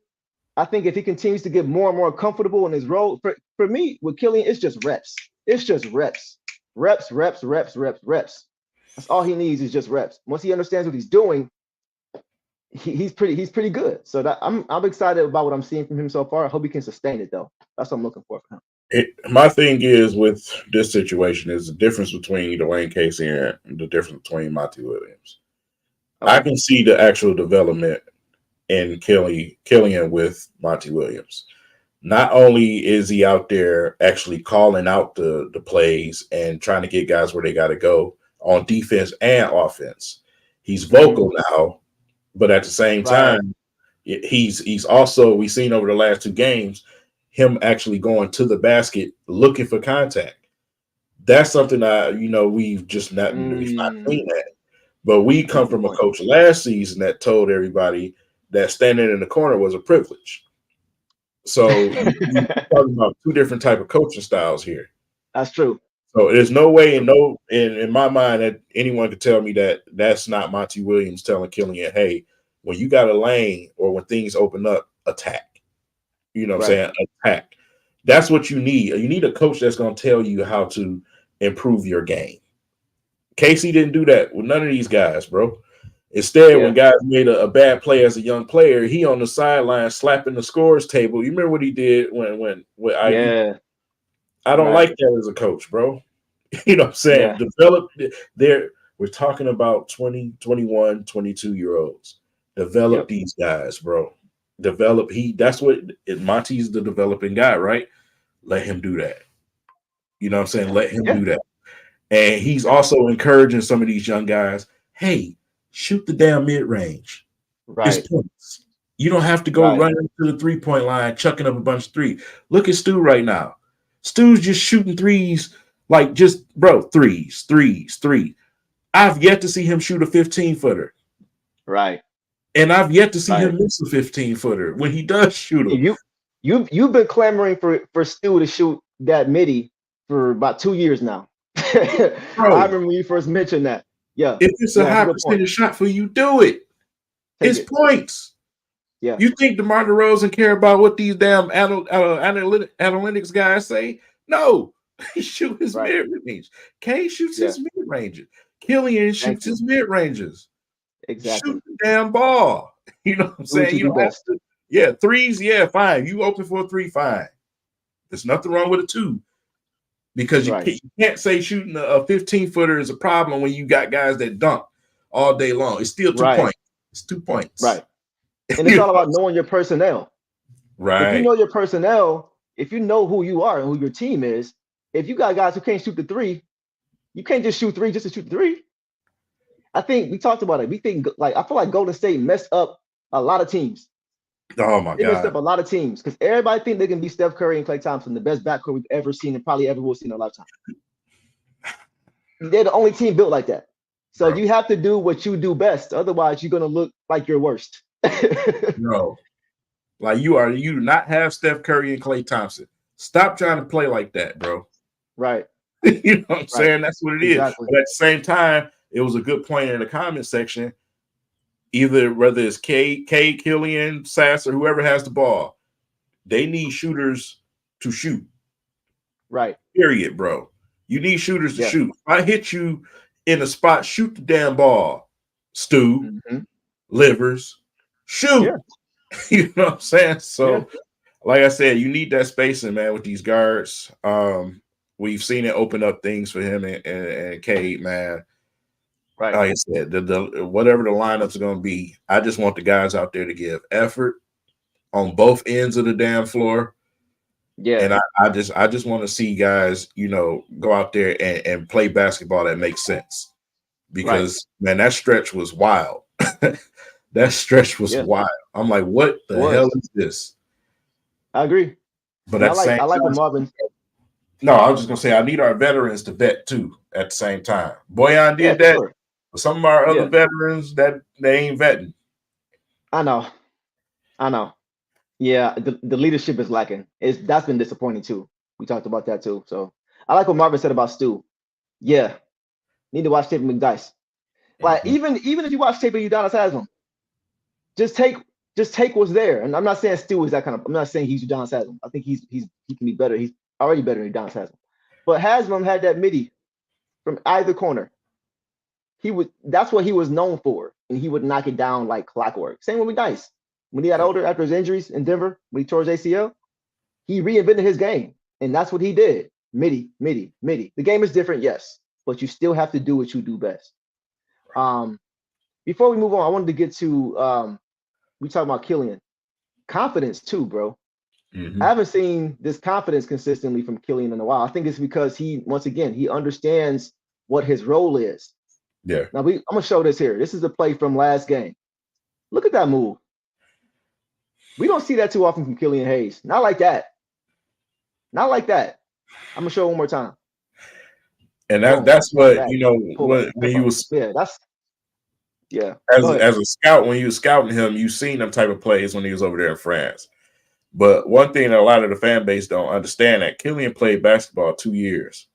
Speaker 2: I think if he continues to get more and more comfortable in his role, for me with Killian, it's just reps. It's just reps. Reps, reps, reps, reps, reps. That's all he needs is just reps. Once he understands what he's doing, he's pretty good. So that I'm excited about what I'm seeing from him so far. I hope he can sustain it though. That's what I'm looking for him.
Speaker 1: My thing is with this situation is the difference between Dwayne Casey and the difference between Monty Williams. I
Speaker 2: Okay.
Speaker 1: can see the actual development in Killian with Monty Williams. Not only is he out there actually calling out the plays and trying to get guys where they got to go on defense and offense, he's
Speaker 2: Mm-hmm.
Speaker 1: vocal now, but at the same
Speaker 2: Right.
Speaker 1: time, he's also we've seen over the last two games him actually going to the basket looking for contact. That's something we've just not we've not
Speaker 2: Mm,
Speaker 1: seen that. But we
Speaker 2: That's
Speaker 1: come
Speaker 2: a good
Speaker 1: from a
Speaker 2: point.
Speaker 1: coach last season that told everybody that standing in the corner was a privilege. So you talking about two different type of coaching styles here.
Speaker 2: That's true.
Speaker 1: So there's no way
Speaker 2: True.
Speaker 1: in my mind that anyone could tell me that that's not Monty Williams telling Killian, hey, when you got a lane or when things open up, attack. You know what I'm
Speaker 2: Right.
Speaker 1: saying? Attack. That's what you need. You need a coach that's going to tell you how to improve your game. Casey didn't do that with none of these guys, bro. Instead, when
Speaker 2: Yeah.
Speaker 1: guys made a bad play as a young player, he on the sideline slapping the scores table. You remember what he did when with IU?
Speaker 2: Yeah.
Speaker 1: I don't
Speaker 2: Right.
Speaker 1: like that as a coach, bro. You know what I'm saying?
Speaker 2: Yeah.
Speaker 1: Develop there. We're talking about 20, 21, 22-year-olds. Develop
Speaker 2: Yep.
Speaker 1: these guys, bro. Develop. That's what Monty's the developing guy, right? Let him do that. You know what I'm saying? Let him
Speaker 2: Yeah.
Speaker 1: do that. And he's also encouraging some of these young guys, hey, shoot the damn mid range. It's
Speaker 2: Right.
Speaker 1: points. You don't have to go
Speaker 2: Right.
Speaker 1: running to the 3-point line, chucking up a bunch of threes. Look at Stu right now. Stu's just shooting threes, like just, bro, threes. I've yet to see him shoot a 15-footer.
Speaker 2: Right.
Speaker 1: And I've yet to see
Speaker 2: Right.
Speaker 1: him miss a 15-footer when he does shoot them.
Speaker 2: You've been clamoring for Stu to shoot that midi for about 2 years now. I
Speaker 1: Bro,
Speaker 2: remember when you first mentioned that. Yeah.
Speaker 1: if it's a
Speaker 2: Yeah, that's a
Speaker 1: high
Speaker 2: good point.
Speaker 1: percentage shot for you, do it.
Speaker 2: Take
Speaker 1: It's
Speaker 2: it.
Speaker 1: points.
Speaker 2: Yeah.
Speaker 1: You think DeMar DeRozan care about what these damn analytics guys say? No. He shoots his
Speaker 2: Right.
Speaker 1: mid-range. Kay shoots
Speaker 2: Yeah.
Speaker 1: his mid-ranges. Killian
Speaker 2: Thank
Speaker 1: shoots
Speaker 2: you.
Speaker 1: his mid-ranges.
Speaker 2: Exactly.
Speaker 1: Shoot the damn ball. You know what I'm
Speaker 2: Do what
Speaker 1: saying?
Speaker 2: you
Speaker 1: You
Speaker 2: do
Speaker 1: don't have
Speaker 2: best.
Speaker 1: to. Yeah, threes, yeah, fine. You open for a 3, fine. There's nothing wrong with a 2 because
Speaker 2: Right.
Speaker 1: you can't say shooting a 15-footer is a problem when you got guys that dunk all day long. It's still 2
Speaker 2: Right.
Speaker 1: points. It's 2 points.
Speaker 2: Right. And it's
Speaker 1: You
Speaker 2: all
Speaker 1: know?
Speaker 2: about knowing your personnel. If you
Speaker 1: Right.
Speaker 2: know your personnel, if you know who you are and who your team is, if you got guys who can't shoot the three, you can't just shoot three just to shoot the three. I think we talked about it. We think like I feel like Golden State messed up a lot of teams.
Speaker 1: Oh my
Speaker 2: They messed up
Speaker 1: God.
Speaker 2: a lot of teams because everybody think they can be Steph Curry and Klay Thompson, the best backcourt we've ever seen and probably ever will see in our lifetime. They're the only team built like that. So
Speaker 1: Bro.
Speaker 2: you have to do what you do best. Otherwise, you're gonna look like you're worst.
Speaker 1: No. Like you do not have Steph Curry and Klay Thompson. Stop trying to play like that, bro.
Speaker 2: Right.
Speaker 1: You know what I'm
Speaker 2: Right.
Speaker 1: saying? That's what it is.
Speaker 2: Exactly.
Speaker 1: But at the same time, it was a good point in the comment section. Whether it's K, Killian, Sass, or whoever has the ball, they need shooters to shoot.
Speaker 2: Right.
Speaker 1: Period, bro. You need shooters to
Speaker 2: Yeah.
Speaker 1: shoot. If I hit you in a spot, shoot the damn ball. Stu,
Speaker 2: Mm-hmm.
Speaker 1: Livers, shoot.
Speaker 2: Yeah.
Speaker 1: You know what I'm saying?
Speaker 2: Yeah.
Speaker 1: So, like I said, you need that spacing, man, with these guards. We've seen it open up things for him and Cade, man.
Speaker 2: Right.
Speaker 1: Like I said, the whatever the lineups are going to be, I just want the guys out there to give effort on both ends of the damn floor.
Speaker 2: Yeah.
Speaker 1: And I just want to see guys, go out there and play basketball that makes sense. Because man, that stretch was wild. That stretch was wild. I'm like, what
Speaker 2: It
Speaker 1: the hell
Speaker 2: was.
Speaker 1: is this?
Speaker 2: I agree.
Speaker 1: But
Speaker 2: And
Speaker 1: at the same
Speaker 2: I like what
Speaker 1: time,
Speaker 2: Marvin.
Speaker 1: no, I was just gonna say I need our veterans to vet too at the same time. Boyan
Speaker 2: Yeah,
Speaker 1: did
Speaker 2: for
Speaker 1: that,
Speaker 2: sure.
Speaker 1: but some of our other
Speaker 2: Yeah.
Speaker 1: veterans that they ain't vetting.
Speaker 2: I know. I know. Yeah, the leadership is lacking. That's been disappointing too. We talked about that too. So I like what Marvin said about Stu. Yeah, need to watch tape of McDice. Like
Speaker 1: Mhm.
Speaker 2: even if you watch tape of Udonis Haslam, just take what's there. And I'm not saying Stu is that kind of. I'm not saying he's Udonis Haslam. I think he can be better. He's already better than Udonis Haslam. But Haslam had that midi from either corner. That's what he was known for, and he would knock it down like clockwork. Same with McDice. When he got older after his injuries in Denver, when he tore his ACL, he reinvented his game, and that's what he did. Midi, midi, midi. The game is different, yes, but you still have to do what you do best. Before we move on, I wanted to get to we talking about Killian. Confidence too, bro. I
Speaker 1: Mhm.
Speaker 2: haven't seen this confidence consistently from Killian in a while. I think it's because once again, he understands what his role is.
Speaker 1: Yeah.
Speaker 2: Now I'm gonna show this here. This is a play from last game. Look at that move. We don't see that too often from Killian Hayes. Not like that. Not like that. I'm gonna show it one more time.
Speaker 1: And
Speaker 2: Boom.
Speaker 1: that's
Speaker 2: Step
Speaker 1: what
Speaker 2: back. Pull up.
Speaker 1: when
Speaker 2: Step
Speaker 1: you
Speaker 2: up.
Speaker 1: was
Speaker 2: Yeah, Yeah. Go
Speaker 1: As
Speaker 2: ahead.
Speaker 1: a scout, when you were scouting him, you seen them type of plays when he was over there in France. But one thing that a lot of the fan base don't understand that Killian played basketball 2 years.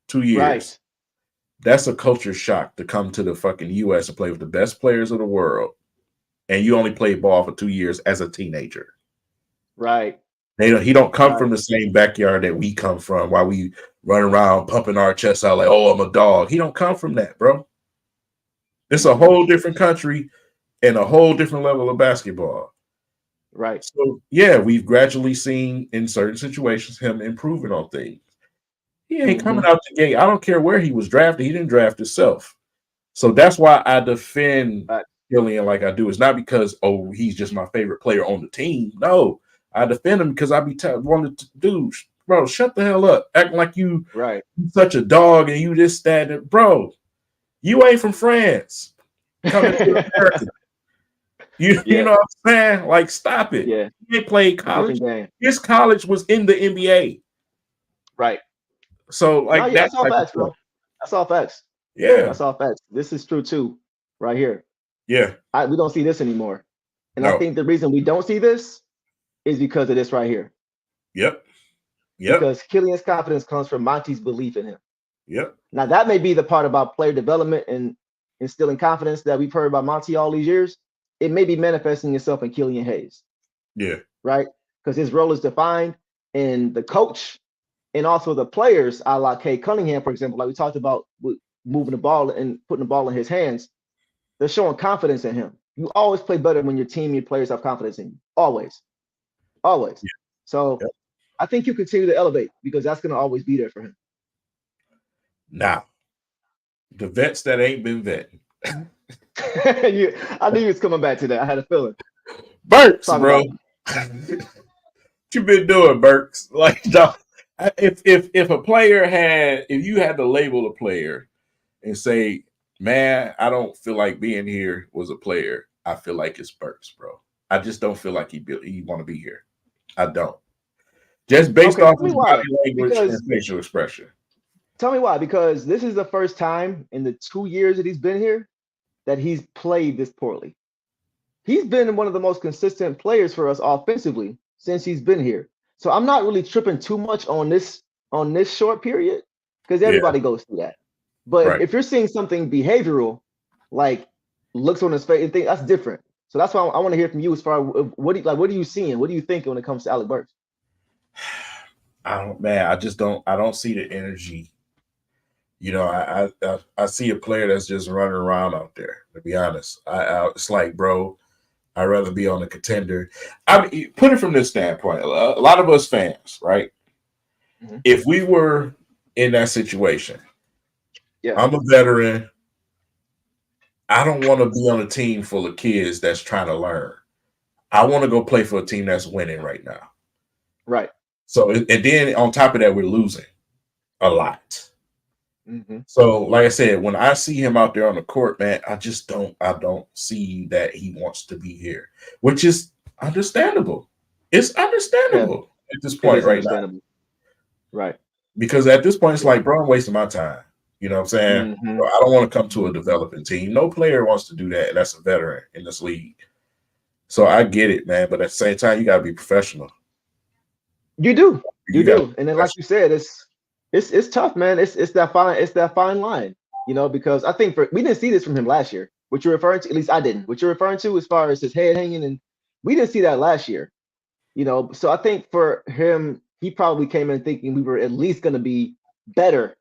Speaker 1: 2 years.
Speaker 2: Right.
Speaker 1: That's a culture shock to come to the fucking US and play with the best players of the world, and you only played ball for 2 years as a teenager.
Speaker 2: Right.
Speaker 1: He don't come
Speaker 2: Right.
Speaker 1: from the same backyard that we come from, while we run around pumping our chests out like, oh, I'm a dog. He don't come from that, bro. It's a
Speaker 2: Mm-hmm.
Speaker 1: whole different country and a whole different level of basketball.
Speaker 2: Right.
Speaker 1: So yeah, we've gradually seen in certain situations him improving on things. He ain't
Speaker 2: Mm-hmm.
Speaker 1: coming out the gate. I don't care where he was drafted. He didn't draft himself. So that's why I defend
Speaker 2: Right.
Speaker 1: Killian like I do. It's not because, oh, he's just my favorite player on the team. No, I defend him because I be wanted to do, bro, shut the hell up. Acting like you
Speaker 2: Right.
Speaker 1: such a dog and you this, that, and bro, you ain't from France. Coming to America. You
Speaker 2: Yeah.
Speaker 1: know what I'm saying? Like, stop it.
Speaker 2: Yeah.
Speaker 1: He ain't played
Speaker 2: It's a different
Speaker 1: college.
Speaker 2: game.
Speaker 1: His college was in the NBA.
Speaker 2: Right.
Speaker 1: So,
Speaker 2: No,
Speaker 1: like
Speaker 2: yeah,
Speaker 1: that
Speaker 2: that's all
Speaker 1: type of
Speaker 2: facts,
Speaker 1: stuff.
Speaker 2: bro. That's all facts.
Speaker 1: Yeah.
Speaker 2: That's all facts. This is true too, right here.
Speaker 1: Yeah.
Speaker 2: We don't see this anymore. And I
Speaker 1: No.
Speaker 2: think the reason we don't see this is because of this right here.
Speaker 1: Yep. Yep.
Speaker 2: Because Killian's confidence comes from Monty's belief in him.
Speaker 1: Yep.
Speaker 2: Now, that may be the part about player development and instilling confidence that we've heard about Monty all these years. It may be manifesting itself in Killian Hayes,
Speaker 1: Yeah.
Speaker 2: right? Because his role is defined, and the coach and also the players, a la Kay Cunningham, for example, like we talked about with moving the ball and putting the ball in his hands, they're showing confidence in him. You always play better when your team, your players have confidence in you. Always. Always.
Speaker 1: Yeah.
Speaker 2: So
Speaker 1: Yep.
Speaker 2: I think you continue to elevate because that's going to always be there for him.
Speaker 1: Now, the vets that ain't been vetting.
Speaker 2: I knew you was coming back to that. I had a feeling.
Speaker 1: Burks,
Speaker 2: Talk
Speaker 1: bro.
Speaker 2: about
Speaker 1: What you been doing, Burks? Like, if a player if you had to label a player and say, man, I don't feel like being here was a player, I feel like it's Burks, bro. I just don't feel like he want to be here. I don't. Just based
Speaker 2: okay,
Speaker 1: off
Speaker 2: tell me
Speaker 1: his
Speaker 2: why.
Speaker 1: body language and
Speaker 2: Because
Speaker 1: facial expression.
Speaker 2: tell me why. Because this is the first time in the 2 years that he's been here that he's played this poorly. He's been one of the most consistent players for us offensively since he's been here. So I'm not really tripping too much on this short period because
Speaker 1: Yeah,
Speaker 2: everybody goes through that. But
Speaker 1: right.
Speaker 2: if you're seeing something behavioral, like looks on his face, and that's different. So that's why I want to hear from you as far as what are you seeing? What are you thinking when it comes to Alec Burks?
Speaker 1: I don't see the energy. You know, I see a player that's just running around out there. To be honest, it's like, bro, I'd rather be on a contender. I mean, put it from this standpoint. A lot of us fans, right?
Speaker 2: Mhm.
Speaker 1: If we were in that situation,
Speaker 2: Yeah.
Speaker 1: I'm a veteran. I don't want to be on a team full of kids that's trying to learn. I want to go play for a team that's winning right now.
Speaker 2: Right.
Speaker 1: So, and then on top of that, we're losing a lot.
Speaker 2: Hmm.
Speaker 1: So, like I said, when I see him out there on the court, man, I don't see that he wants to be here, which is understandable. It's
Speaker 2: Yeah.
Speaker 1: understandable at this
Speaker 2: It
Speaker 1: point
Speaker 2: is
Speaker 1: right now,
Speaker 2: understandable. Right.
Speaker 1: because at this point, it's
Speaker 2: Yeah.
Speaker 1: like, bro, I'm wasting my time. You know what I'm saying?
Speaker 2: Hmm.
Speaker 1: So I don't want to come to a
Speaker 2: Hmm.
Speaker 1: developing team. No player wants to do that. That's a veteran in this league. So I get it, man. But at the same time, you got to be professional.
Speaker 2: You do. You
Speaker 1: You got to be
Speaker 2: do. And then like
Speaker 1: professional.
Speaker 2: you said, it's tough, man. It's that fine line, because I think we didn't see this from him last year. What you're referring to, at least I didn't. What you're referring to as far as his head hanging, and we didn't see that last year. So I think for him, he probably came in thinking we were at least going to be better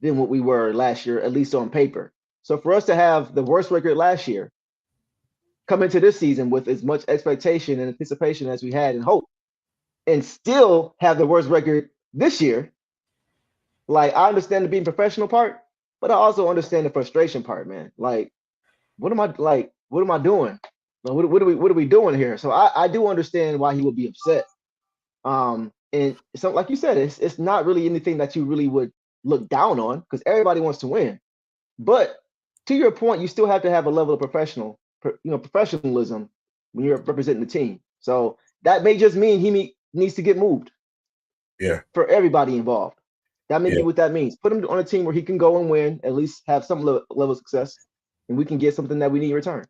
Speaker 2: than what we were last year, at least on paper. So for us to have the worst record last year, come into this season with as much expectation and anticipation as we had and hope, and still have the worst record this year, like I understand the being professional part, but I also understand the frustration part, man. Like, what am I doing? Like, what are we doing here? So I do understand why he would be upset. And so like you said, it's not really anything that you really would look down on because everybody wants to win. But to your point, you still have to have a level of professionalism when you're representing the team. So that may just mean needs to get moved
Speaker 1: Yeah,
Speaker 2: for everybody involved. That may
Speaker 1: yeah,
Speaker 2: be what that means. Put him on a team where he can go and win, at least have some level of success. and we can get something that we need in return.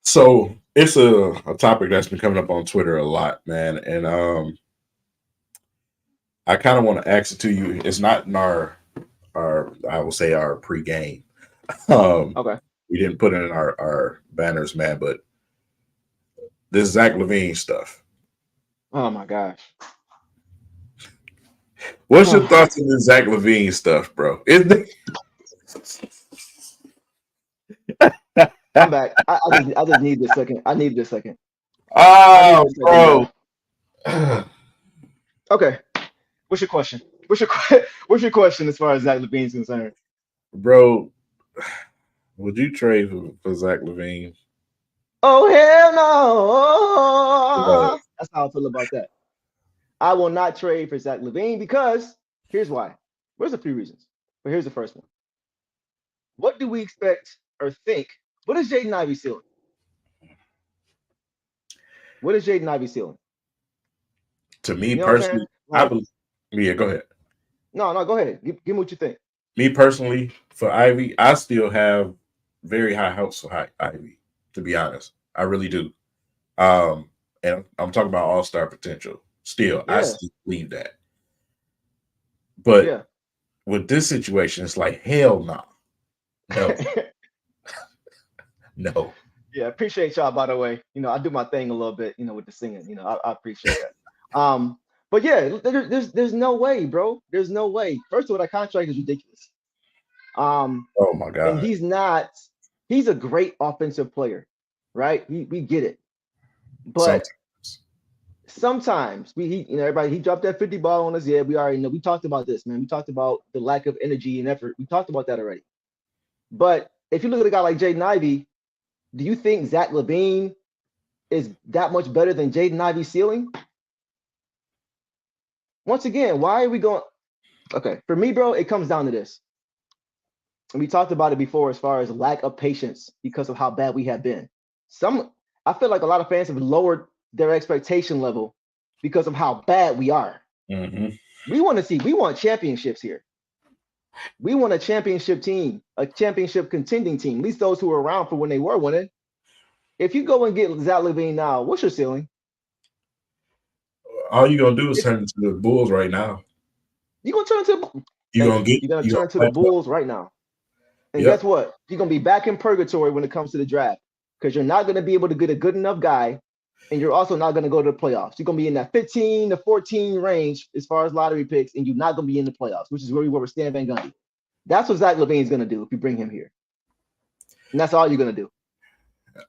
Speaker 1: So it's a topic that's been coming up on Twitter a lot, man. And I kind of want to ask it to you. It's not in our I will say our pregame. Um
Speaker 2: Okay.
Speaker 1: we didn't put it in our banners, man, but this Zach Levine stuff.
Speaker 2: Oh my gosh.
Speaker 1: What's your thoughts on this Zach Levine stuff, bro?
Speaker 2: I'm back. I just need this second. I need this second. I need
Speaker 1: Oh,
Speaker 2: this second,
Speaker 1: bro.
Speaker 2: Okay. What's your question? What's your question as far as Zach Levine's concerned?
Speaker 1: Bro, would you trade for Zach Levine?
Speaker 2: Oh hell
Speaker 1: Right.
Speaker 2: no! That's how I feel about that. I will not trade for Zach Levine because here's why. There's a few reasons, but here's the first one. What do we expect or think? What is Jaden Ivey ceiling? What is Jaden Ivey ceiling?
Speaker 1: To me
Speaker 2: You know what I'm saying?
Speaker 1: personally, I
Speaker 2: Like,
Speaker 1: believe. Yeah, go ahead.
Speaker 2: no, go ahead. Give me what you think.
Speaker 1: Me personally, for Ivy, I still have very high hopes for Ivy. To be honest, I really do. And I'm talking about all-star potential. Still, I
Speaker 2: Yeah,
Speaker 1: still believe that. But
Speaker 2: yeah.
Speaker 1: with this situation, it's like hell no, no, no.
Speaker 2: Yeah, appreciate y'all, by the way. I do my thing a little bit, with the singing. I appreciate that. But yeah, there's no way, bro. There's no way. First of all, that contract is ridiculous.
Speaker 1: Oh my
Speaker 2: And
Speaker 1: god.
Speaker 2: he's a great offensive player, right? We get it. But
Speaker 1: Sometimes.
Speaker 2: sometimes everybody, he dropped that 50 ball on us. Yeah, we already know. We talked about this, man. We talked about the lack of energy and effort. We talked about that already. But if you look at a guy like Jaden Ivey, do you think Zach Levine is that much better than Jaden Ivey's ceiling? Once again, why are we going? Okay, for me, bro, it comes down to this. And we talked about it before as far as lack of patience because of how bad we have been. I feel like a lot of fans have lowered their expectation level because of how bad we are.
Speaker 1: Mm-hmm.
Speaker 2: We want championships here. We want a championship team, a championship contending team, at least those who were around for when they were winning. If you go and get Zach Levine now, what's your ceiling?
Speaker 1: All you're gonna do is
Speaker 2: If
Speaker 1: turn into the Bulls right now.
Speaker 2: you're gonna turn to
Speaker 1: You're
Speaker 2: Thank
Speaker 1: gonna
Speaker 2: you.
Speaker 1: get
Speaker 2: You're gonna
Speaker 1: you
Speaker 2: turn to the
Speaker 1: gonna play.
Speaker 2: Bulls right now. And guess
Speaker 1: Yep.
Speaker 2: what? You're gonna be back in purgatory when it comes to the draft because you're not gonna be able to get a good enough guy, and you're also not gonna go to the playoffs. You're gonna be in that 15 to 14 range as far as lottery picks, and you're not gonna be in the playoffs, which is where we were with Stan Van Gundy. That's what Zach Levine's gonna do if you bring him here, and that's all you're gonna do.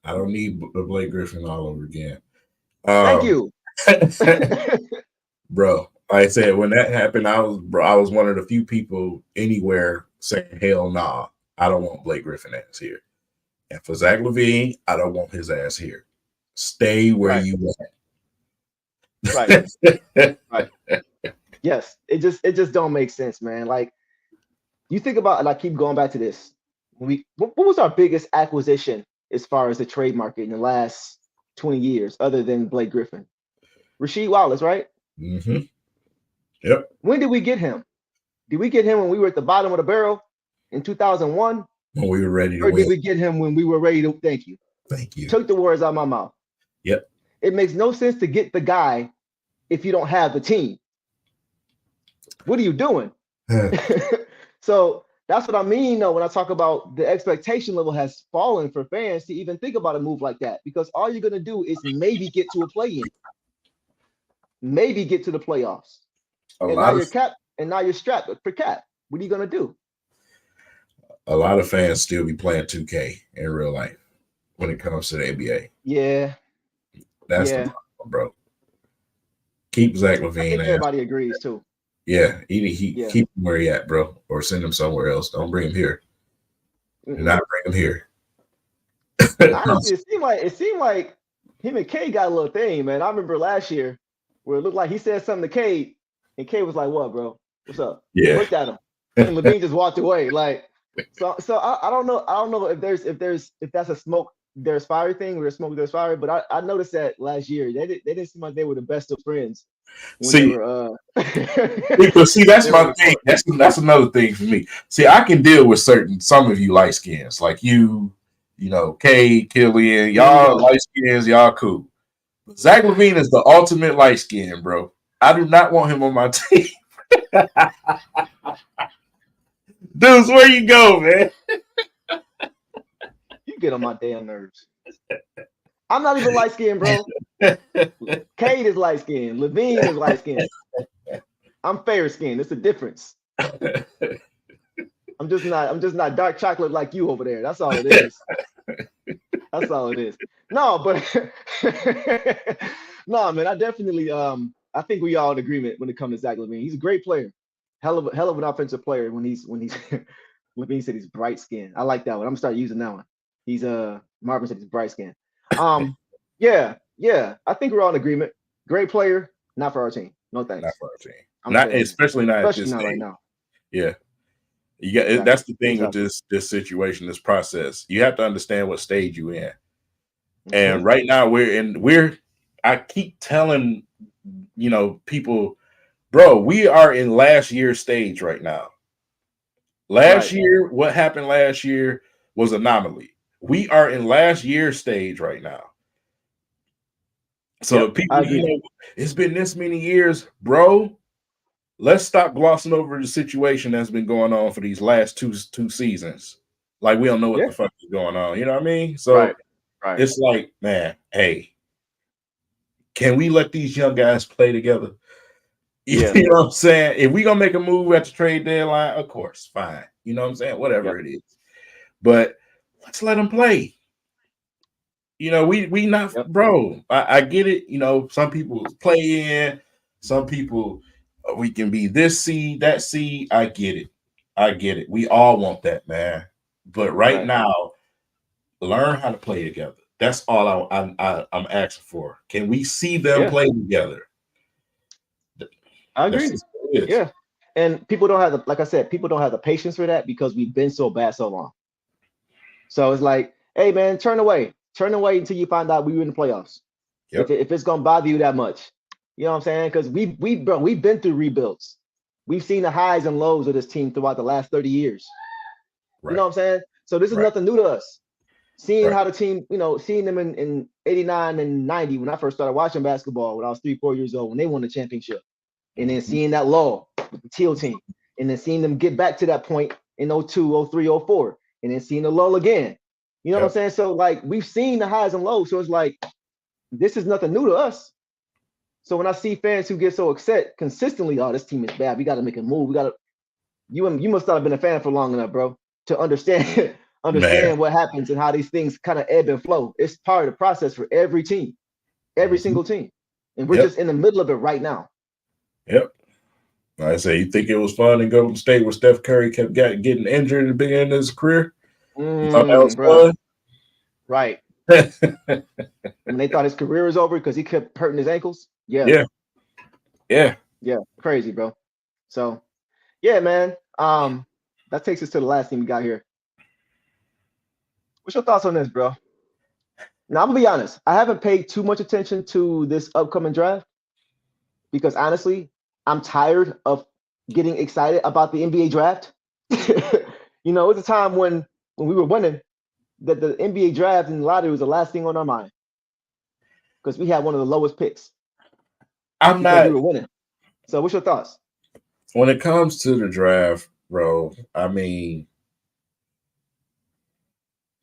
Speaker 1: I don't need the Blake Griffin all over again.
Speaker 2: Thank you.
Speaker 1: Bro, like I said, when that happened, I was one of the few people anywhere saying, hell nah, I don't want Blake Griffin ass here. And for Zach Levine, I don't want his ass here. Stay where
Speaker 2: Right,
Speaker 1: you
Speaker 2: right,
Speaker 1: at.
Speaker 2: right. Yes, it just don't make sense, man. Like you think about, and I keep going back to this. What was our biggest acquisition as far as the trade market in the last 20 years, other than Blake Griffin? Rasheed Wallace, right?
Speaker 1: Mm-hmm. Yep.
Speaker 2: When did we get him? Did we get him when we were at the bottom of the barrel in 2001?
Speaker 1: When we were ready to
Speaker 2: Or did
Speaker 1: win.
Speaker 2: we get him when we were ready to? Thank you.
Speaker 1: Thank you.
Speaker 2: Took the words out of my mouth.
Speaker 1: Yep.
Speaker 2: It makes no sense to get the guy if you don't have the team. What are you doing? So that's what I mean, though, when I talk about the expectation level has fallen for fans to even think about a move like that, because all you're going to do is maybe get to a play-in, maybe get to the playoffs.
Speaker 1: a
Speaker 2: And now
Speaker 1: lot
Speaker 2: you're
Speaker 1: of
Speaker 2: capped, and now you're strapped for cap. What are you going to do?
Speaker 1: a lot of fans still be playing 2K in real life when it comes to the NBA.
Speaker 2: Yeah,
Speaker 1: That's the
Speaker 2: yeah.
Speaker 1: problem, bro. Keep Zach
Speaker 2: I
Speaker 1: Levine
Speaker 2: think
Speaker 1: ass.
Speaker 2: everybody agrees too.
Speaker 1: Yeah, he
Speaker 2: Yeah.
Speaker 1: keep him where he at, bro, or send him somewhere else. Don't bring him here. Do not bring him here.
Speaker 2: And honestly, it seemed like him and K got a little thing, man. I remember last year where it looked like he said something to K, and K was like, "What, bro? What's up?"
Speaker 1: Yeah.
Speaker 2: Looked at him, and Levine just walked away. Like, so I don't know. I don't know if that's a smoke there's fire thing, there's smoke, there's fire. But I noticed that last year they didn't seem like they were the best of friends when they
Speaker 1: See,
Speaker 2: were
Speaker 1: because see, that's
Speaker 2: they were on
Speaker 1: my
Speaker 2: the
Speaker 1: thing.
Speaker 2: court.
Speaker 1: That's another thing for me. See, I can deal with some of you light skins, like you know, Kay, Killian,
Speaker 2: There you
Speaker 1: y'all
Speaker 2: go.
Speaker 1: light skins, y'all cool. But Zach LaVine is the ultimate light skin, bro. I do not want him on my team. Deuce, where you go, man?
Speaker 2: You get on my damn nerves. I'm not even light skinned, bro. Cade is light skinned. Levine is light skinned. I'm fair skinned. It's a difference. I'm just not dark chocolate like you over there. That's all it is. That's all it is. No, but no, man. I definitely I think we all in agreement when it comes to Zach LaVine. He's a great player. Hell of an offensive player when he's Levine said he's bright skinned. I like that one. I'm gonna start using that one. He's Marvin said he's bright skinned. Yeah. I think we're all in agreement. Great player, not for our team. No thanks.
Speaker 1: Not for our team.
Speaker 2: I'm
Speaker 1: Not
Speaker 2: saying,
Speaker 1: especially not at
Speaker 2: especially
Speaker 1: this
Speaker 2: not
Speaker 1: stage.
Speaker 2: right now.
Speaker 1: Yeah. You got
Speaker 2: Exactly.
Speaker 1: that's the thing with
Speaker 2: Exactly.
Speaker 1: this situation, this process. You have to understand what stage you in. And
Speaker 2: Mhm.
Speaker 1: right now I keep telling people, bro, we are in last year's stage right now. Last
Speaker 2: Right.
Speaker 1: year, what happened last year was anomaly. We are in last year's stage right now. So
Speaker 2: Yep, I
Speaker 1: people,
Speaker 2: agree.
Speaker 1: it's been this many years, bro. Let's stop glossing over the situation that's been going on for these last two seasons. Like we don't know what
Speaker 2: Yeah.
Speaker 1: the fuck is going on. You know what I mean?
Speaker 2: Right.
Speaker 1: So
Speaker 2: Right.
Speaker 1: it's like, man, hey, can we let these young guys play together?
Speaker 2: Yeah.
Speaker 1: You know what I'm saying? If we gonna make a move at the trade deadline, of course, fine. You know what I'm saying?
Speaker 2: Yep.
Speaker 1: Whatever it is. But let's let them play. We not,
Speaker 2: Yep.
Speaker 1: bro. I get it. Some people play in, some people we can be this seed, that seed. I get it. I get it. We all want that, man. But right
Speaker 2: Right.
Speaker 1: now, learn how to play together. That's all I'm asking for. Can we see them
Speaker 2: Yeah.
Speaker 1: play together?
Speaker 2: I
Speaker 1: That's
Speaker 2: agree.
Speaker 1: just what it is.
Speaker 2: Yeah. And people don't have like I said, people don't have the patience for that because we've been so bad so long. So it's like, hey man, turn away. Turn away until you find out we were in the playoffs.
Speaker 1: Yep.
Speaker 2: If it's gonna bother you that much. You know what I'm saying? Because we've been through rebuilds. We've seen the highs and lows of this team throughout the last 30 years. You know
Speaker 1: Right.
Speaker 2: what I'm saying? So this is
Speaker 1: Right.
Speaker 2: nothing new to us. Seeing
Speaker 1: Right.
Speaker 2: how the team, seeing them in 89 and 90 when I first started watching basketball when I was 3, 4 years old when they won the championship. And then
Speaker 1: Mhm.
Speaker 2: seeing that lull with the teal team. And then seeing them get back to that point in 02, 03, 04. And then seeing the lull again. You know what I'm
Speaker 1: Yep.
Speaker 2: saying? So like we've seen the highs and lows. So it's like this is nothing new to us. So when I see fans who get so upset consistently, oh, this team is bad. We got to make a move. We got to. You must not have been a fan for long enough, bro, to understand
Speaker 1: Man.
Speaker 2: understand what happens and how these things kind of ebb and flow. It's part of the process for every team, every
Speaker 1: Mhm.
Speaker 2: single team, and we're
Speaker 1: Yep.
Speaker 2: just in the middle of it right now.
Speaker 1: Yep. Like I say, you think it was fun in Golden State where Steph Curry kept getting injured at the beginning of his career? You thought that
Speaker 2: Bro,
Speaker 1: was
Speaker 2: right.
Speaker 1: fun?
Speaker 2: When they thought his career was over because he kept hurting his ankles. Yeah,
Speaker 1: Yeah. Yeah.
Speaker 2: yeah, crazy, bro. So yeah, man. That takes us to the last thing we got here. What's your thoughts on this, bro? Now I'm gonna be honest. I haven't paid too much attention to this upcoming draft because honestly, I'm tired of getting excited about the NBA draft. It was a time when we were winning that the NBA draft and lottery was the last thing on our mind because we had one of the lowest picks
Speaker 1: I'm
Speaker 2: because we
Speaker 1: not
Speaker 2: were winning. So, what's your thoughts?
Speaker 1: when it comes to the draft, bro. I mean,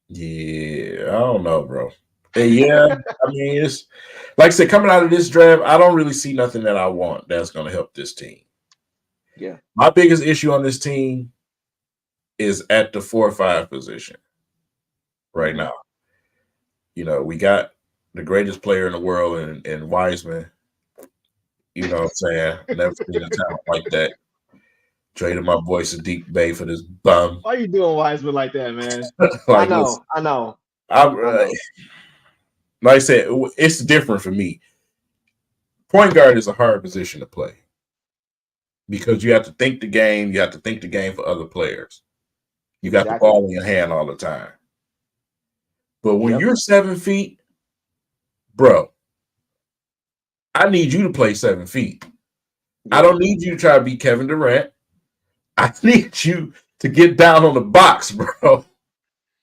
Speaker 1: yeah, I don't know, bro. Yeah, I mean, it's like I said, coming out of this draft, I don't really see nothing that I want that's going to help this team.
Speaker 2: Yeah.
Speaker 1: My biggest issue on this team is at the 4 or 5 position right
Speaker 2: Mm-hmm.
Speaker 1: now. We got the greatest player in the world in Wiseman. You know what I'm saying? Never seen a talent like that. Traded my boy Sadiq Bey for this bum.
Speaker 2: Why are you doing Wiseman like that, man? I
Speaker 1: Like, listen,
Speaker 2: know, I know,
Speaker 1: I
Speaker 2: I know.
Speaker 1: like I said, it's different for me. Point guard is a hard position to play because you have to think the game. You have to think the game for other players. You got the
Speaker 2: Exactly.
Speaker 1: ball in your hand all the time. But when
Speaker 2: Yep.
Speaker 1: you're 7 feet, bro, I need you to play 7 feet. I
Speaker 2: Yeah.
Speaker 1: don't need you to try to be Kevin Durant. I need you to get down on the box, bro.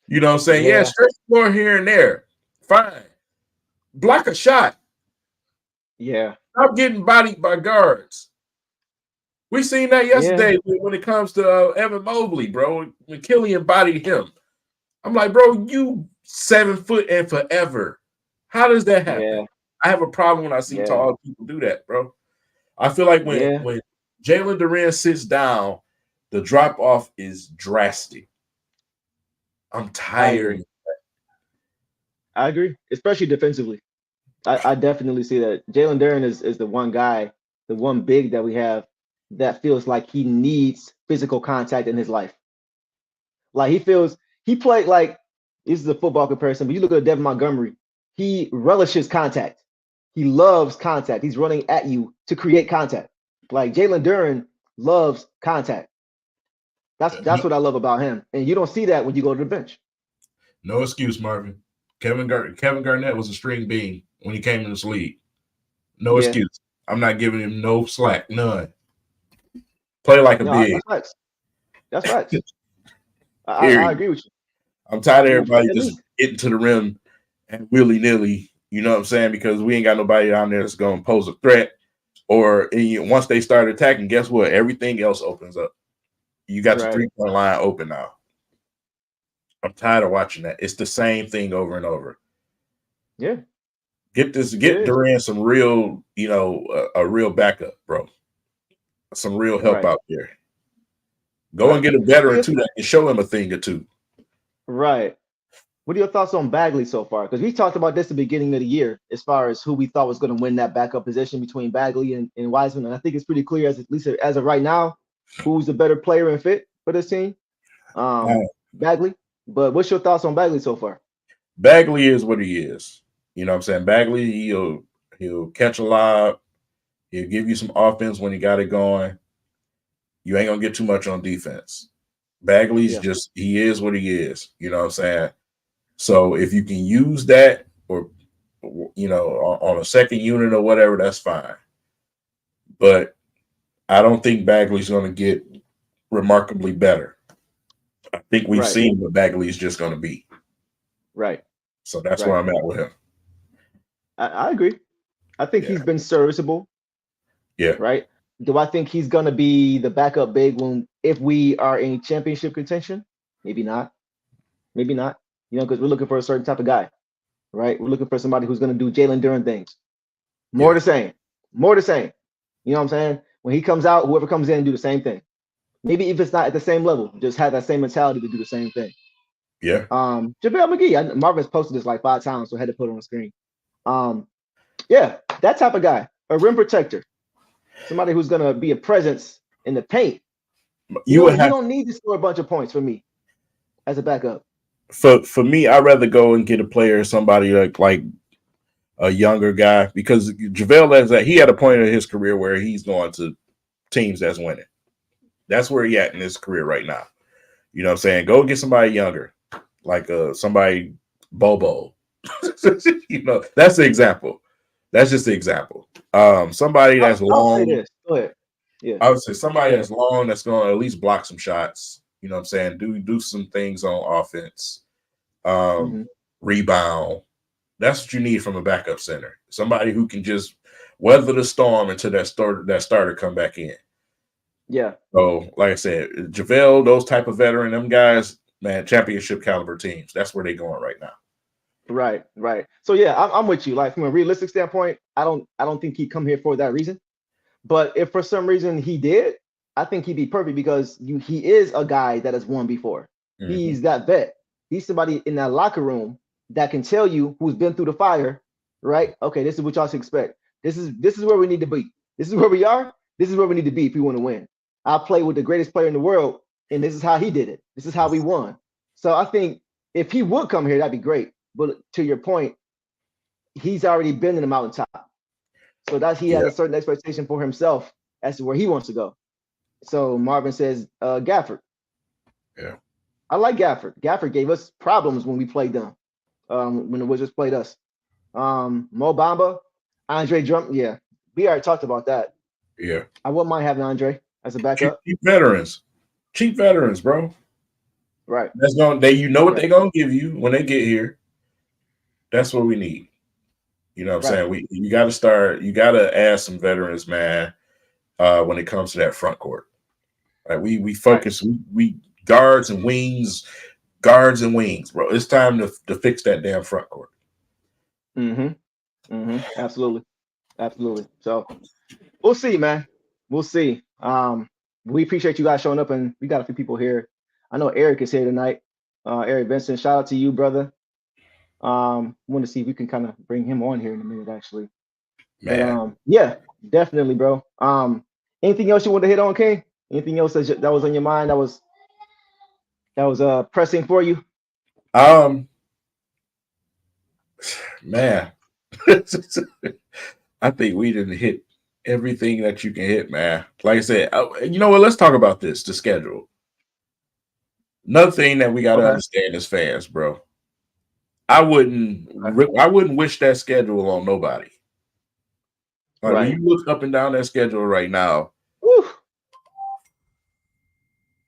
Speaker 1: You know what I'm saying? Yeah,
Speaker 2: Yeah.
Speaker 1: stretch the floor here and there. Fine. Block a shot.
Speaker 2: Yeah.
Speaker 1: Stop getting bodied by guards. We seen that
Speaker 2: Yeah.
Speaker 1: yesterday when it comes to Evan Mobley, bro. When Killian bodied him, I'm like, bro, you 7 foot and forever. How does that happen?
Speaker 2: Yeah.
Speaker 1: I have a problem when I see
Speaker 2: Yeah.
Speaker 1: tall people do that, bro. I feel like when
Speaker 2: Yeah.
Speaker 1: when Jalen Duran sits down, the drop off is drastic. I'm
Speaker 2: I agree.
Speaker 1: tired.
Speaker 2: I agree, especially defensively. I definitely see that. Jalen Duren is the one guy, the one big that we have that feels like he needs physical contact in his life. Like he feels he played like this is a football comparison, but you look at Devin Montgomery, he relishes contact. He loves contact. He's running at you to create contact. Like Jalen Duren loves contact. That's
Speaker 1: No,
Speaker 2: what I love about him. And you don't see that when you go to the bench.
Speaker 1: no excuse, Marvin. Kevin Garnett was a string bean when he came in this league. No
Speaker 2: Yeah.
Speaker 1: excuse. I'm not giving him no slack. None. Play like a
Speaker 2: No,
Speaker 1: big.
Speaker 2: that's facts. That's facts. I
Speaker 1: Period.
Speaker 2: agree with you.
Speaker 1: I'm tired
Speaker 2: I
Speaker 1: of
Speaker 2: agree with you.
Speaker 1: everybody
Speaker 2: At
Speaker 1: just
Speaker 2: least.
Speaker 1: getting to the rim and willy nilly. You know what I'm saying? Because we ain't got nobody down there that's going to pose a threat. Or once they start attacking, guess what? Everything else opens up. You got your
Speaker 2: Right.
Speaker 1: 3-point line open now. I'm tired of watching that. It's the same thing over and over.
Speaker 2: Yeah, it
Speaker 1: Get
Speaker 2: is.
Speaker 1: Durant some real, a real backup, bro. Some real help
Speaker 2: Right.
Speaker 1: out there. Go and
Speaker 2: Right.
Speaker 1: get a
Speaker 2: What are
Speaker 1: veteran
Speaker 2: your
Speaker 1: too that can show him a thing or two.
Speaker 2: right? What are your thoughts on Bagley so far? Because we talked about this at the beginning of the year, as far as who we thought was going to win that backup position between Bagley and Wiseman, and I think it's pretty clear as at least as of right now, who's the better player and fit for this team.
Speaker 1: Uh,
Speaker 2: Bagley. But what's your thoughts on Bagley so far?
Speaker 1: Bagley is what he is. You know what I'm saying? Bagley, he'll catch a lob. He'll give you some offense when he got it going. You ain't gonna get too much on defense. Bagley's
Speaker 2: Yeah.
Speaker 1: just he is what he is. You know what I'm saying? So if you can use that or on a second unit or whatever, that's fine. But I don't think Bagley's gonna get remarkably better. I think we've
Speaker 2: Right.
Speaker 1: seen what Bagley's just gonna be.
Speaker 2: Right.
Speaker 1: So that's where
Speaker 2: Right.
Speaker 1: I'm at with him.
Speaker 2: I agree. I think
Speaker 1: Yeah.
Speaker 2: he's been serviceable.
Speaker 1: Yeah.
Speaker 2: Right. Do I think he's going to be the backup big when if we are in championship contention? Maybe not. Maybe not. Because we're looking for a certain type of guy. Right. We're looking for somebody who's going to do Jalen Duren things. More
Speaker 1: Yeah.
Speaker 2: the same. More the same. You know what I'm saying? When he comes out, whoever comes in do the same thing. Maybe if it's not at the same level, just have that same mentality to do the same thing.
Speaker 1: Yeah.
Speaker 2: JaVale McGee. Marvin's posted this like 5 times, so I had to put it on the screen. Yeah, that type of guy, a rim protector, somebody who's gonna be a presence in the paint. He
Speaker 1: You would
Speaker 2: don't he
Speaker 1: have
Speaker 2: don't need to score a bunch of points for me as a backup.
Speaker 1: for me, I'd rather go and get a player, somebody like a younger guy, because JaVale has that he had a point in his career where he's going to teams that's winning. That's where he at in his career right now. You know what I'm saying? Go get somebody younger, like somebody Bobo. That's the example. That's just the example. Somebody
Speaker 2: I'll,
Speaker 1: that's
Speaker 2: I'll say
Speaker 1: long.
Speaker 2: this. Go ahead. Yeah,
Speaker 1: I would say somebody
Speaker 2: go ahead.
Speaker 1: that's long that's going to at least block some shots. You know what I'm saying? Do some things on offense. Um,
Speaker 2: Hmm.
Speaker 1: Rebound. That's what you need from a backup center. Somebody who can just weather the storm until that starter come back in.
Speaker 2: Yeah,
Speaker 1: So, like I said, JaVale, those type of veteran, them guys, man, championship caliber teams. That's where they going right now.
Speaker 2: right, right. So yeah, I'm with you. Like from a realistic standpoint, I don't think he'd come here for that reason. But if for some reason he did, I think he'd be perfect because he is a guy that has won before.
Speaker 1: Mm-hmm.
Speaker 2: He's that vet. He's somebody in that locker room that can tell you who's been through the fire, right? Okay, this is what y'all should expect. This is where we need to be. This is where we are. This is where we need to be if we want to win. I play with the greatest player in the world, and this is how he did it. This is how we won. So I think if he would come here, that'd be great. But to your point, he's already been in the mountaintop. So that he has
Speaker 1: Yeah,
Speaker 2: a certain expectation for himself as to where he wants to go. So Marvin says, Gafford.
Speaker 1: yeah,
Speaker 2: I like Gafford. Gafford gave us problems when we played them. when the Wizards played us. Mo Bamba, Andre Drummond. Yeah, we already talked about that.
Speaker 1: Yeah.
Speaker 2: I wouldn't mind having Andre as a backup.
Speaker 1: Cheap veterans. Cheap veterans, bro.
Speaker 2: Right.
Speaker 1: That's going they you know what
Speaker 2: Yeah.
Speaker 1: they're gonna give you when they get here. That's what we need. You know what I'm
Speaker 2: Right.
Speaker 1: saying? You gotta start, you gotta add some veterans, man, when it comes to that front court. Like we
Speaker 2: Right.
Speaker 1: focus, we guards and wings, bro. It's time to fix that damn front court.
Speaker 2: Absolutely. Absolutely. So we'll see, man. We'll see. We appreciate you guys showing up, and we got a few people here. I know Eric is here tonight. Eric Benson, shout out to you, brother. Want to see if we can kind of bring him on here in a minute, actually. But
Speaker 1: Man.
Speaker 2: yeah, definitely, bro. Anything else you want to hit on, King? Anything else that was on your mind that was pressing for you?
Speaker 1: Man. I think we didn't hit everything that you can hit, man. Like I said, you know what? Let's talk about this, the schedule. Another thing that we got to
Speaker 2: Okay.
Speaker 1: understand as fans, bro. I wouldn't wish that schedule on nobody. Like when
Speaker 2: Right.
Speaker 1: you look up and down that schedule right now,
Speaker 2: Woo.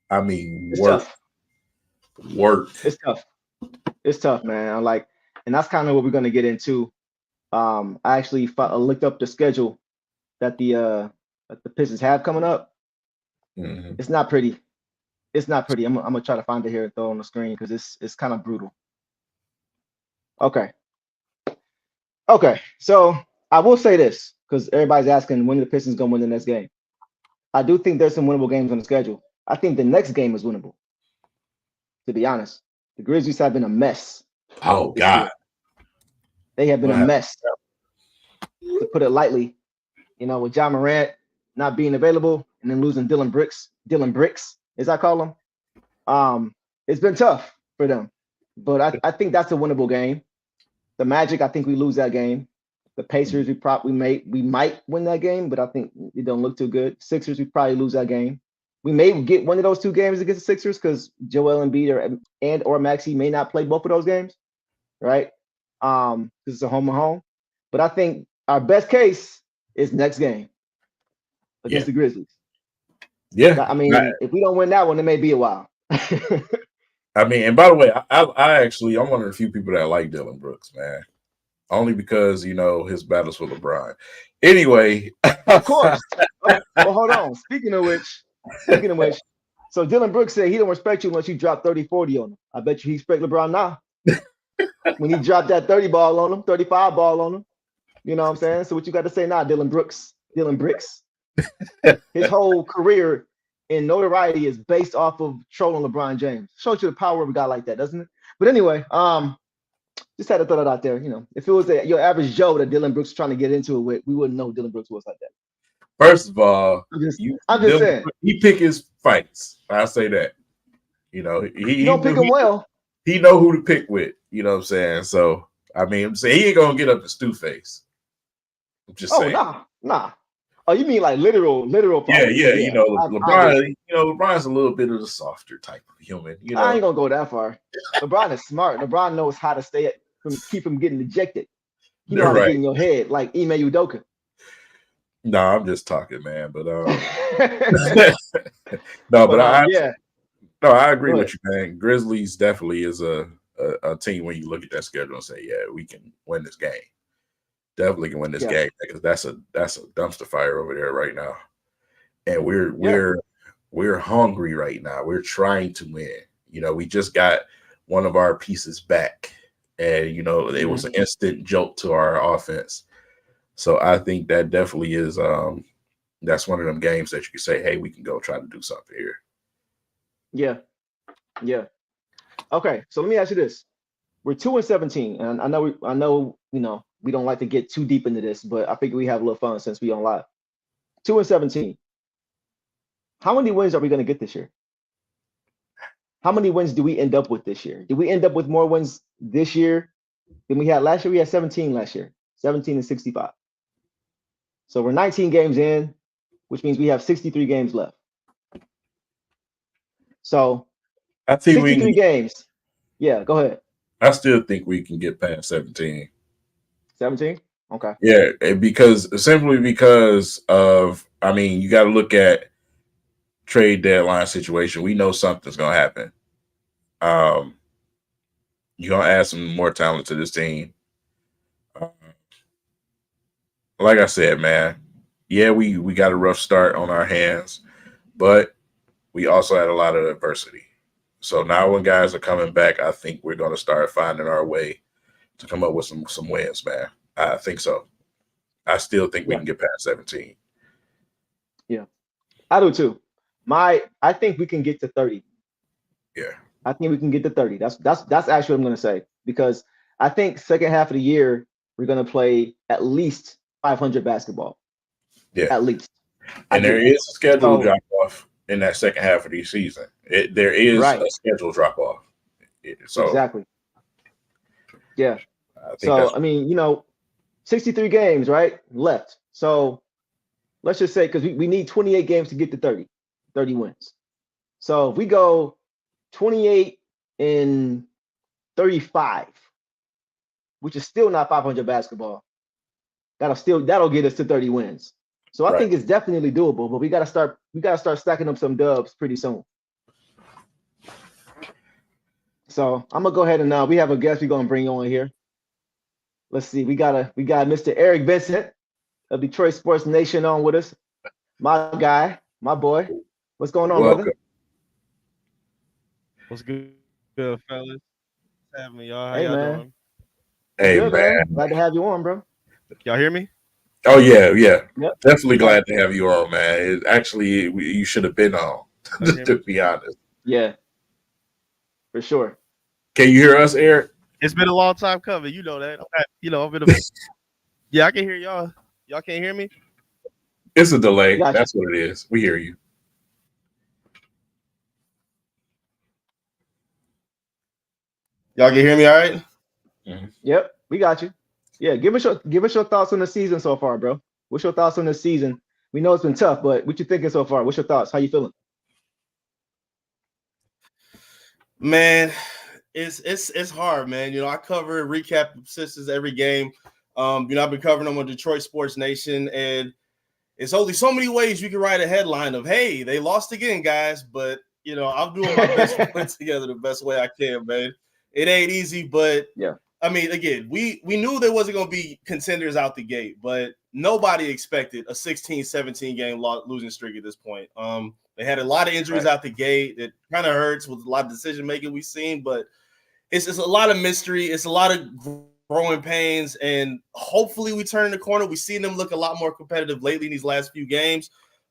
Speaker 1: I mean,
Speaker 2: It's tough.
Speaker 1: work.
Speaker 2: It's tough. It's tough, man. And that's kind of what we're gonna get into. I actually looked up the schedule that the Pistons have coming up.
Speaker 1: Mm-hmm.
Speaker 2: It's not pretty. It's not pretty. I'm gonna try to find it here and throw it on the screen because it's kind of brutal. Okay. Okay. So I will say this because everybody's asking when the Pistons gonna win the next game. I do think there's some winnable games on the schedule. I think the next game is winnable. To be honest, the Grizzlies have been a mess.
Speaker 1: Oh
Speaker 2: this year.
Speaker 1: God,
Speaker 2: They have been
Speaker 1: what
Speaker 2: a
Speaker 1: happened?
Speaker 2: mess, to put it lightly. You know, with John Morant not being available and then losing Dylan Bricks, as I call him. It's been tough for them, but I think that's a winnable game. The Magic, I think we lose that game. The Pacers, we might win that game, but I think it don't look too good. Sixers, we probably lose that game. We may get one of those two games against the Sixers because Joel Embiid or Maxey may not play both of those games, right? Because it's a home and home. But I think our best case is next game against
Speaker 1: Yeah,
Speaker 2: the Grizzlies.
Speaker 1: yeah.
Speaker 2: I mean, if we don't win that one, it may be a while.
Speaker 1: I mean, and by the way, I actually I'm one of the few people that like Dylan Brooks, man. Only because you know his battles with LeBron. Anyway,
Speaker 2: Of course. Well, hold on. Speaking of which, so Dylan Brooks said he don't respect you unless you drop 30, 40 on him. I bet you he respect LeBron now. When he dropped that 30 ball on him, 35 ball on him. You know what I'm saying? So what you got to say now, Dylan Bricks? His whole career in notoriety is based off of trolling LeBron James. Shows you the power of a guy like that, doesn't it? But anyway, just had to throw that out there. You know, if it was your average Joe that Dylan Brooks trying to get into it with, we wouldn't know who Dylan Brooks was like that.
Speaker 1: First of all,
Speaker 2: I'm just saying
Speaker 1: he pick his fights. I say that. You know,
Speaker 2: he don't pick him well.
Speaker 1: He know who to pick with. You know what I'm saying? So I mean, I'm saying he ain't gonna get up to Stu face. I'm just saying.
Speaker 2: Nah. Oh, you mean like literal
Speaker 1: Yeah.
Speaker 2: fight?
Speaker 1: You know, LeBron. You know, LeBron's a little bit of the softer type of human. You know,
Speaker 2: I ain't gonna go that far. LeBron is smart. LeBron knows how to keep him getting ejected. He knows how to get in your head, like Ime Udoka.
Speaker 1: No, I'm just talking, man. But I agree with you, man. Grizzlies definitely is a team when you look at that schedule and say, yeah, we can win this game. Definitely can win this game because that's a dumpster fire over there right now, and we're hungry right now. We're trying to win. You know, we just got one of our pieces back, and you know it was an instant jolt to our offense. So I think that definitely is that's one of them games that you can say, hey, we can go try to do something here.
Speaker 2: Yeah. Okay, so let me ask you this: we're 2-17, and I know you know we don't like to get too deep into this, but I figure we have a little fun since we on live. 2-17. How many wins are we going to get this year? How many wins do we end up with this year? Do we end up with more wins this year than we had last year? We had 17 last year, 17-65. So we're 19 games in, which means we have 63 games left. So
Speaker 1: I think
Speaker 2: 63 games. Yeah, go ahead.
Speaker 1: I still think we can get past 17.
Speaker 2: 17? Okay.
Speaker 1: Yeah, because simply because of, I mean, you got to look at trade deadline situation. We know something's gonna happen. Um, you're gonna add some more talent to this team. Uh, like I said, man, yeah, we got a rough start on our hands, but we also had a lot of adversity. So now when guys are coming back, I think we're gonna start finding our way to come up with some wins, man. I think so. I still think we
Speaker 2: Yeah.
Speaker 1: can get past 17.
Speaker 2: Yeah. I do too. I think we can get to 30.
Speaker 1: Yeah.
Speaker 2: I think we can get to 30. That's actually what I'm gonna say. Because I think second half of the year we're gonna play at least 500 basketball.
Speaker 1: Yeah.
Speaker 2: At least. I
Speaker 1: And there
Speaker 2: do.
Speaker 1: is a schedule
Speaker 2: So
Speaker 1: drop off in that second half of the season. There is
Speaker 2: right.
Speaker 1: a schedule drop off. So
Speaker 2: Exactly. Yeah.
Speaker 1: I think
Speaker 2: So
Speaker 1: that's
Speaker 2: I mean, 63 games, right? Left. So let's just say because we need 28 games to get to 30 wins. So if we go 28 and 35, which is still not 500 basketball, that'll get us to 30 wins. So I
Speaker 1: right.
Speaker 2: think it's definitely doable, but we gotta start stacking up some dubs pretty soon. So I'm gonna go ahead and we have a guest we're gonna bring on here. Let's see, we got Mr. Eric Vincent of Detroit Sports Nation on with us. My guy, my boy. What's going on,
Speaker 1: Welcome.
Speaker 2: brother?
Speaker 3: What's good, fellas? What's happening, y'all? How
Speaker 2: Hey
Speaker 3: y'all
Speaker 2: man.
Speaker 3: doing?
Speaker 1: Hey
Speaker 2: Good, man.
Speaker 1: man.
Speaker 2: Glad to have you on, bro.
Speaker 3: Y'all hear me?
Speaker 1: Oh yeah.
Speaker 2: Yep.
Speaker 1: Definitely glad to have you on, man. You should have been on, to be honest.
Speaker 2: Yeah, for sure.
Speaker 1: Can you hear us, Eric?
Speaker 3: It's been a long time coming. You know that. I'm been yeah, I can hear y'all. Y'all can't hear me?
Speaker 1: It's a delay.
Speaker 2: Gotcha.
Speaker 1: That's what it is. We hear you.
Speaker 3: Y'all can hear me all right?
Speaker 2: Yep, we got you. Yeah, give us your thoughts on the season so far, bro. What's your thoughts on the season? We know it's been tough, but what you thinking so far? What's your thoughts? How you feeling?
Speaker 4: Man, it's hard, man. I cover recap Pistons every game. I've been covering them on Detroit Sports Nation, and it's only so many ways you can write a headline of, hey, they lost again, guys. But I'm doing my best to put together the best way I can, man. It ain't easy, but
Speaker 2: yeah.
Speaker 4: I mean, again, we knew there wasn't going to be contenders out the gate, but nobody expected a 16, 17 game losing streak at this point. They had a lot of injuries out the gate. It kind of hurts with a lot of decision making we've seen, but it's a lot of mystery. It's a lot of growing pains, and hopefully we turn the corner. We've seen them look a lot more competitive lately in these last few games,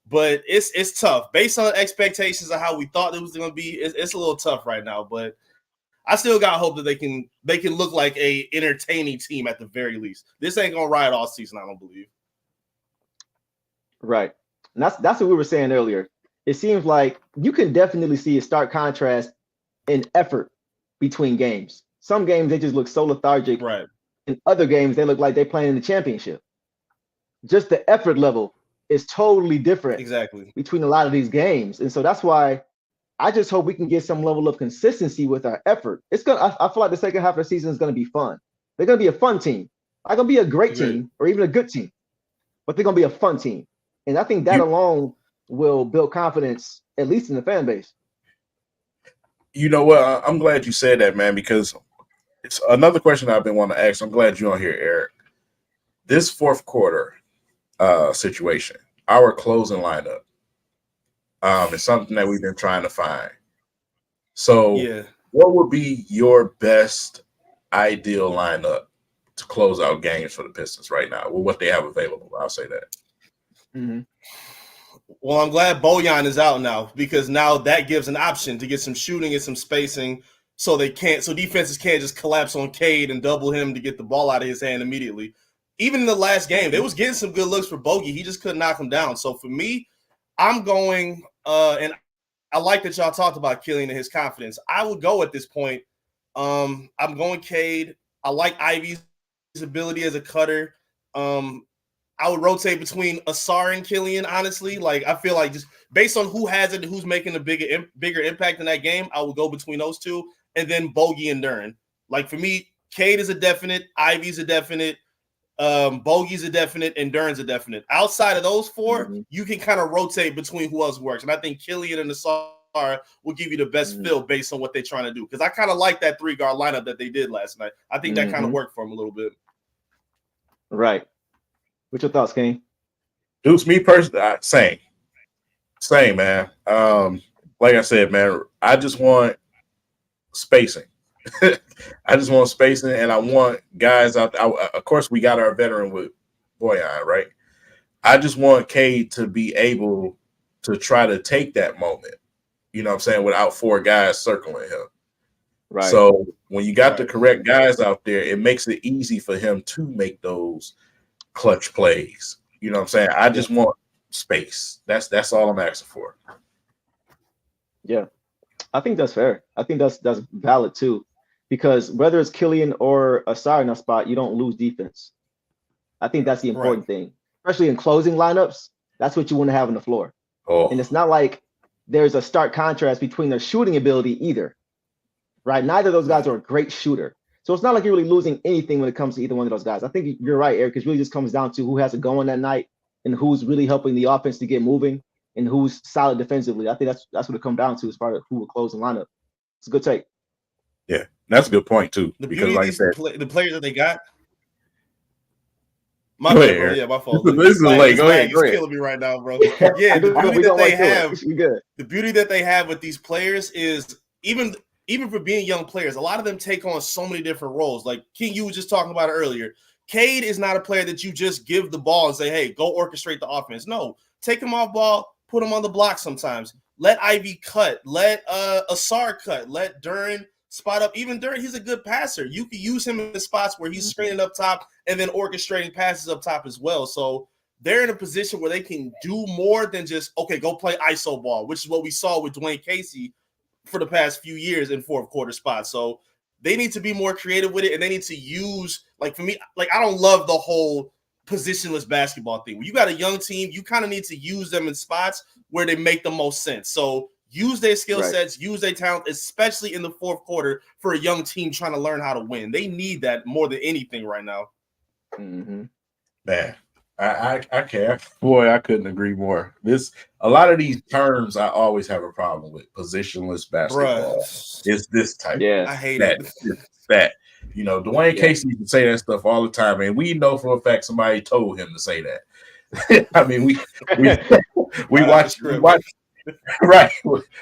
Speaker 4: but it's tough based on expectations of how we thought it was going to be. It's a little tough right now, but I still got hope that they can look like a entertaining team at the very least. This ain't gonna ride all season, I don't believe.
Speaker 2: Right. And that's what we were saying earlier. It seems like you can definitely see a stark contrast in effort between games. Some games they just look so lethargic.
Speaker 4: Right.
Speaker 2: In other games, they look like they're playing in the championship. Just the effort level is totally different between a lot of these games. And so that's why I just hope we can get some level of consistency with our effort. I feel like the second half of the season is gonna be fun. They're gonna be a fun team. Not gonna be a great team or even a good team, but they're gonna be a fun team. And I think that alone will build confidence, at least in the fan base.
Speaker 1: You know what? I'm glad you said that, man, because it's another question I've been wanting to ask. I'm glad you're on here, Eric. This fourth quarter situation, our closing lineup, is something that we've been trying to find. So, what would be your best ideal lineup to close out games for the Pistons right now? Well, what they have available, I'll say that.
Speaker 2: Mm-hmm.
Speaker 4: Well, I'm glad Bojan is out now, because now that gives an option to get some shooting and some spacing, so defenses can't just collapse on Cade and double him to get the ball out of his hand immediately. Even in the last game, they was getting some good looks for Bogey. He just couldn't knock him down. So for me, I'm going and I like that y'all talked about Killian and his confidence. I would go at this point. I'm going Cade. I like Ivy's ability as a cutter. I would rotate between Asar and Killian, honestly. Like, I feel like just based on who has it and who's making a bigger impact in that game, I would go between those two, and then Bogey and Duren. Like for me, Cade is a definite, Ivy's a definite, Bogey's a definite, and Duren's a definite. Outside of those four, you can kind of rotate between who else works. And I think Killian and Nassar will give you the best feel based on what they're trying to do. Because I kind of like that 3-guard lineup that they did last night. I think that kind of worked for them a little bit.
Speaker 2: Right. What's your thoughts, King?
Speaker 1: Deuce, me personally, same, man. Like I said, man, I just want spacing. I just want spacing, and I want guys out there. Of course, we got our veteran with Boyan, right? I just want Cade to be able to try to take that moment, you know what I'm saying, without 4 guys circling him.
Speaker 2: Right.
Speaker 1: So when you got the correct guys out there, it makes it easy for him to make those clutch plays. You know what I'm saying? I just want space. That's all I'm asking for.
Speaker 2: Yeah, I think that's fair. I think that's valid too, because whether it's Killian or Asar in that spot, you don't lose defense. I think that's the important thing, especially in closing lineups. That's what you want to have on the floor.
Speaker 1: Oh.
Speaker 2: And it's not like there's a stark contrast between their shooting ability either, right? Neither of those guys are a great shooter. So it's not like you're really losing anything when it comes to either one of those guys. I think you're right, Eric. It really just comes down to who has it going that night and who's really helping the offense to get moving and who's solid defensively. I think that's what it comes down to as far as who will close the lineup. It's a good take.
Speaker 1: Yeah, that's a good point too.
Speaker 4: The
Speaker 1: because
Speaker 4: beauty
Speaker 1: like
Speaker 4: of
Speaker 1: I said,
Speaker 4: the players that they got. My fault.
Speaker 1: This is late. Go ahead.
Speaker 4: You're killing me right now, bro. Yeah, the beauty that they have. The beauty that they have with these players is even for being young players, a lot of them take on so many different roles. Like King, you were just talking about it earlier. Cade is not a player that you just give the ball and say, hey, go orchestrate the offense. No, take him off ball, put him on the block sometimes. Let Ivy cut. Let Asar cut. Let Duren spot up. Even Duren, he's a good passer. You can use him in the spots where he's screening up top and then orchestrating passes up top as well. So they're in a position where they can do more than just, okay, go play ISO ball, which is what we saw with Dwayne Casey for the past few years in fourth quarter spots. So they need to be more creative with it, and they need to use, like for me, like I don't love the whole positionless basketball thing. When you got a young team, you kind of need to use them in spots where they make the most sense. So use their skill sets, use their talent, especially in the fourth quarter for a young team trying to learn how to win. They need that more than anything right now.
Speaker 2: Mm-hmm.
Speaker 1: Man, I can't. Boy, I couldn't agree more. A lot of these terms I always have a problem with. Positionless basketball.
Speaker 4: Bruh.
Speaker 1: It's this type.
Speaker 2: Yeah,
Speaker 4: I hate
Speaker 1: that. You know, Dwayne Casey used to say that stuff all the time, and we know for a fact somebody told him to say that. I mean, we watch right.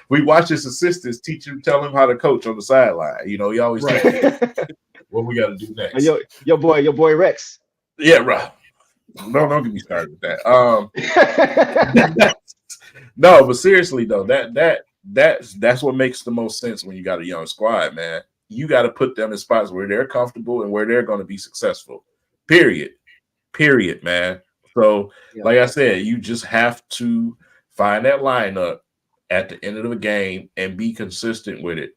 Speaker 1: We watch his assistants tell him how to coach on the sideline. You know, he always what we got to do next.
Speaker 2: Your boy Rex.
Speaker 1: Yeah, right. Don't get me started with that. No, but seriously though, that's what makes the most sense when you got a young squad, man. You got to put them in spots where they're comfortable and where they're going to be successful. Period, man. So, like I said, you just have to find that lineup at the end of the game and be consistent with it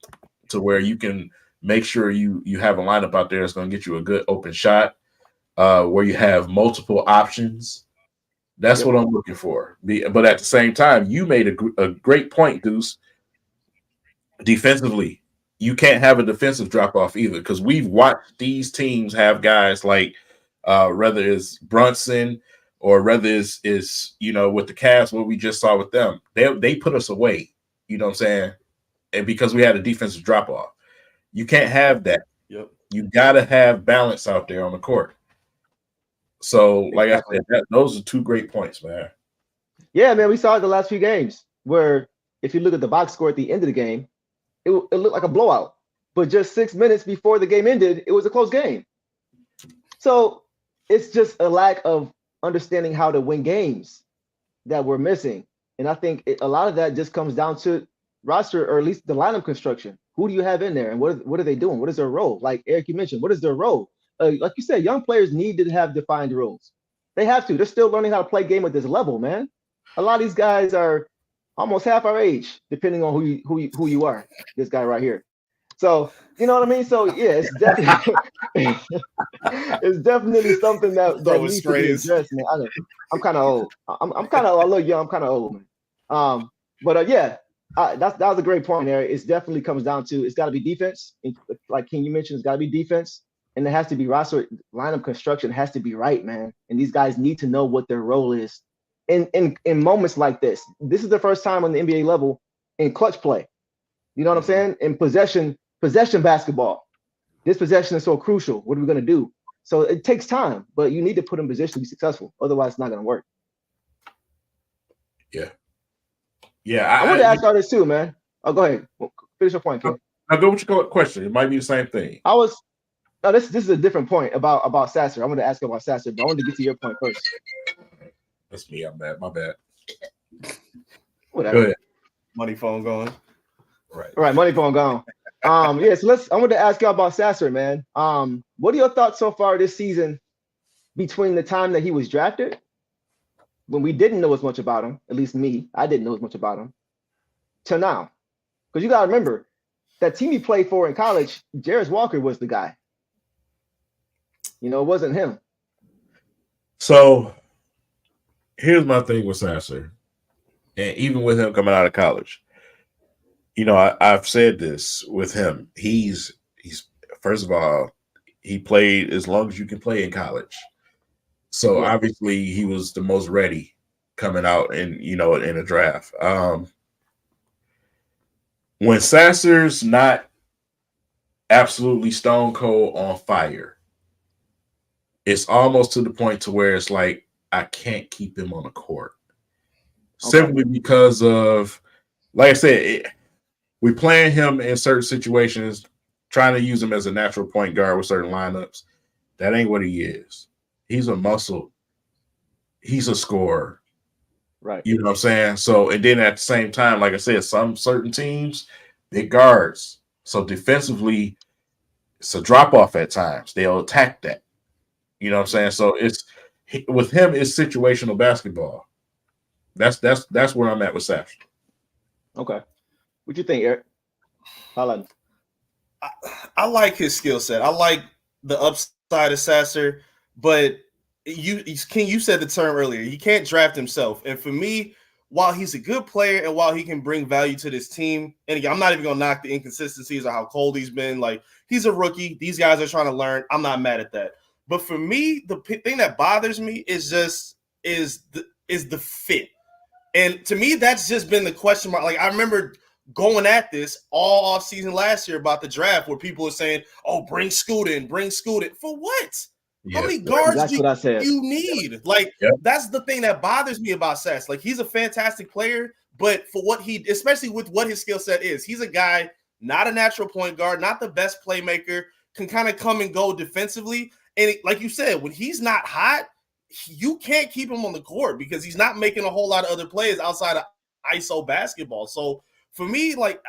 Speaker 1: to where you can make sure you have a lineup out there that's going to get you a good open shot, where you have multiple options. That's what I'm looking for. But at the same time, you made a great point, Deuce. Defensively, you can't have a defensive drop-off either, because we've watched these teams have guys like whether it's Brunson or whether it's with the Cavs, what we just saw with them. They put us away, you know what I'm saying? And because we had a defensive drop-off. You can't have that.
Speaker 4: Yep.
Speaker 1: You got to have balance out there on the court. So, like I said, those are two great points, man.
Speaker 2: Yeah, man, we saw it the last few games where if you look at the box score at the end of the game, it looked like a blowout. But just 6 minutes before the game ended, it was a close game. So it's just a lack of understanding how to win games that we're missing. And I think a lot of that just comes down to roster, or at least the lineup construction. Who do you have in there, and what are they doing? What is their role? Like Eric, you mentioned, what is their role? Like you said, young players need to have defined roles. They have to. They're still learning how to play game at this level, man. A lot of these guys are almost half our age, depending on who you are. This guy right here. So you know what I mean. So yeah, it's definitely something that needs to be addressed, man. I'm kind of old. I'm kind of a little young. I'm kind of old, man. But yeah, that was a great point there. It definitely comes down to it's got to be defense. Like King, you mentioned, it's got to be defense, and it has to be roster lineup construction has to be right, man. And these guys need to know what their role is in moments like this. This is the first time on the NBA level in clutch play. You know what I'm saying? In possession basketball. This possession is so crucial. What are we going to do? So it takes time, but you need to put in position to be successful. Otherwise, it's not going to work.
Speaker 1: Yeah. Yeah.
Speaker 2: I wanted to ask all this too, man. Oh, go ahead. Finish your point, King.
Speaker 1: Now go with your question. It might be the same thing.
Speaker 2: This is a different point about Sasser. I wanted to ask about Sasser, but I wanted to get to your point first.
Speaker 1: That's me. I'm bad. My bad.
Speaker 2: Whatever.
Speaker 1: Go ahead.
Speaker 4: Money phone going.
Speaker 2: Right. Money phone gone. Yeah, so I wanted to ask y'all about Sasser, man. What are your thoughts so far this season between the time that he was drafted, when we didn't know as much about him, at least me, I didn't know as much about him, to now? Because you got to remember, that team he played for in college, Jarris Walker was the guy. You know, it wasn't him.
Speaker 1: So here's my thing with Sasser, and even with him coming out of college, you know, I've said this with him. He's first of all, he played as long as you can play in college. So obviously he was the most ready coming out in a draft. When Sasser's not absolutely stone cold on fire, it's almost to the point to where it's like I can't keep him on the court. Simply because of, like I said, we playing him in certain situations, trying to use him as a natural point guard with certain lineups. That ain't what he is. He's a muscle. He's a scorer.
Speaker 2: Right.
Speaker 1: You know what I'm saying? So, and then at the same time, like I said, some certain teams, big guards. So defensively, it's a drop off at times. They'll attack that. You know what I'm saying? So it's with him, it's situational basketball. That's where I'm at with Sasser.
Speaker 2: Okay. What you think, Eric?
Speaker 4: I like his skill set. I like the upside of Sasser, but you said the term earlier. He can't draft himself. And for me, while he's a good player and while he can bring value to this team, and again, I'm not even gonna knock the inconsistencies or how cold he's been. Like, he's a rookie. These guys are trying to learn. I'm not mad at that. But for me, the thing that bothers me is the fit. And to me, that's just been the question mark. Like, I remember going at this all off season last year about the draft where people were saying, oh, bring Scoot in. For what?
Speaker 1: Yeah,
Speaker 4: how many guards
Speaker 2: do
Speaker 4: you need? Like, that's the thing that bothers me about Sass. Like, he's a fantastic player, but for what especially with what his skill set is, he's a guy, not a natural point guard, not the best playmaker, can kind of come and go defensively. And like you said, when he's not hot, you can't keep him on the court because he's not making a whole lot of other plays outside of ISO basketball. So for me, like,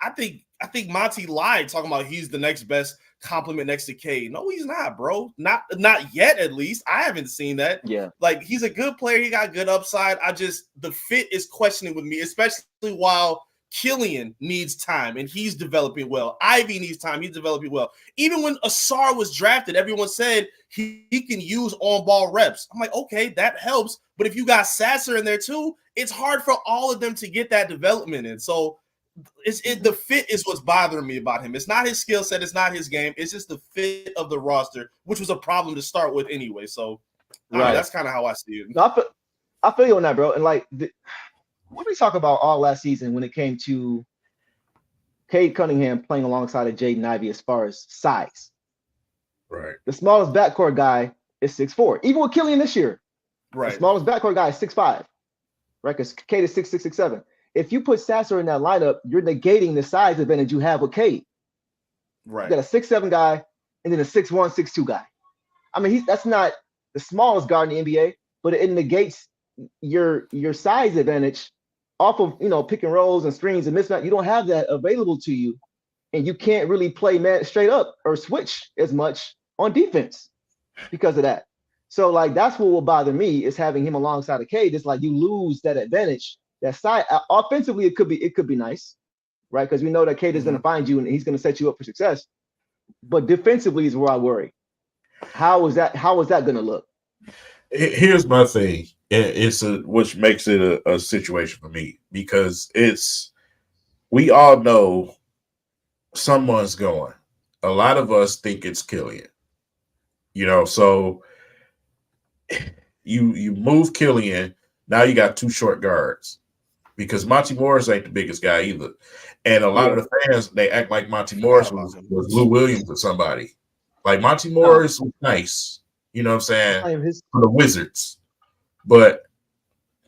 Speaker 4: I think Monty lied talking about he's the next best compliment next to Cade. No, he's not, bro. Not yet, at least. I haven't seen that.
Speaker 2: Yeah.
Speaker 4: Like, he's a good player. He got good upside. The fit is questioning with me, especially while Killian needs time and he's developing well. Ivy needs time. He's developing well. Even when Asar was drafted, everyone said he can use on-ball reps. I'm like, okay, that helps. But if you got Sasser in there too, it's hard for all of them to get that development in. So the fit is what's bothering me about him. It's not his skill set. It's not his game. It's just the fit of the roster, which was a problem to start with anyway. So that's kind of how I see it.
Speaker 2: No, I feel you on that, bro. And like, what we talk about all last season when it came to Cade Cunningham playing alongside of Jaden Ivey as far as size.
Speaker 1: Right.
Speaker 2: The smallest backcourt guy is 6'4". Even with Killian this year.
Speaker 4: Right.
Speaker 2: The smallest backcourt guy is 6'5". Right? Because Cade is 6'6", 6'7". If you put Sasser in that lineup, you're negating the size advantage you have with Cade.
Speaker 4: Right.
Speaker 2: You got a 6'7" guy and then a 6'1", 6'2" guy. I mean, that's not the smallest guard in the NBA, but it negates your size advantage off of, pick and rolls and screens and mismatch. You don't have that available to you, and you can't really play man straight up or switch as much on defense because of that. So, like, that's what will bother me is having him alongside of Cade. It's like you lose that advantage. That side offensively, it could be nice, right? Because we know that Cade is going to find you and he's going to set you up for success. But defensively is where I worry. How is that going to look?
Speaker 1: Here's my thing. Which makes it a situation for me because it's we all know someone's going. A lot of us think it's Killian. So you move Killian. Now you got two short guards because Monty Morris ain't the biggest guy either. And a lot of the fans, they act like Monty Morris was Lou Williams or somebody. Like Monty Morris was nice. You know what I'm saying? For the Wizards. But,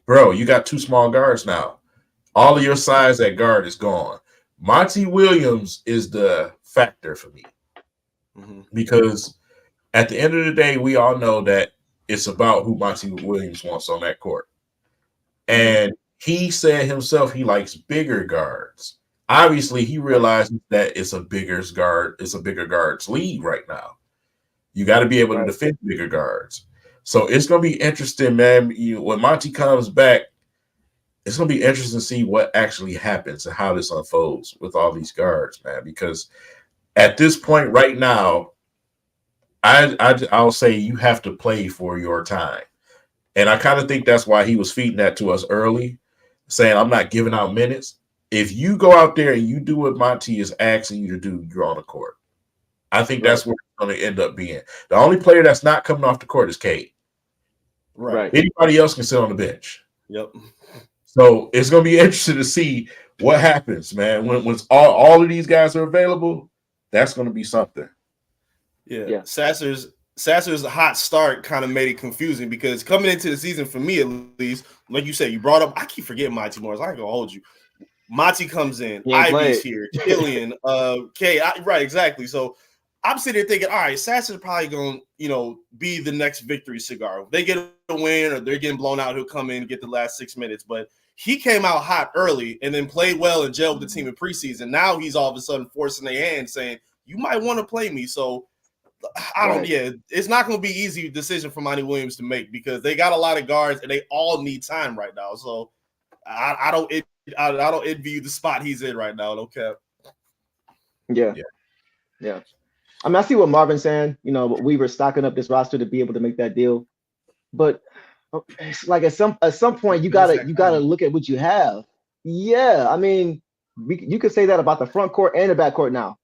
Speaker 1: bro, you got two small guards now. All of your size at guard is gone. Monty Williams is the factor for me. Because at the end of the day, we all know that it's about who Monty Williams wants on that court. And he said himself he likes bigger guards. Obviously, he realizes that it's a bigger guards league right now. You got to be able to defend bigger guards. So it's going to be interesting, man. When Monty comes back, it's going to be interesting to see what actually happens and how this unfolds with all these guards, man. Because at this point right now, I'll say you have to play for your time. And I kind of think that's why he was feeding that to us early, saying, I'm not giving out minutes. If you go out there and you do what Monty is asking you to do, you're on the court. I think that's where it's going to end up being. The only player that's not coming off the court is Cade.
Speaker 4: Right.
Speaker 1: Anybody else can sit on the bench.
Speaker 4: Yep. So
Speaker 1: it's going to be interesting to see what happens, man. When all of these guys are available, that's going to be something.
Speaker 4: Yeah. Sasser's hot start kind of made it confusing because coming into the season, for me at least, like you said, you brought up, I keep forgetting Monty Morris. I ain't going to hold you. Monty comes in, Ivy's here, Killian, K. Right, exactly. So I'm sitting there thinking, all right, Sasser's probably going to, be the next victory cigar. If they get a win or they're getting blown out, he'll come in and get the last 6 minutes. But he came out hot early and then played well and gelled with the team in preseason. Now he's all of a sudden forcing their hand saying, you might want to play me. So it's not going to be easy decision for Monty Williams to make because they got a lot of guards and they all need time right now. So I don't envy you the spot he's in right now. No cap.
Speaker 2: Yeah. I mean, I see what Marvin's saying. We were stocking up this roster to be able to make that deal, but it's like at some point you gotta look at what you have. Yeah, I mean, you could say that about the front court and the back court now.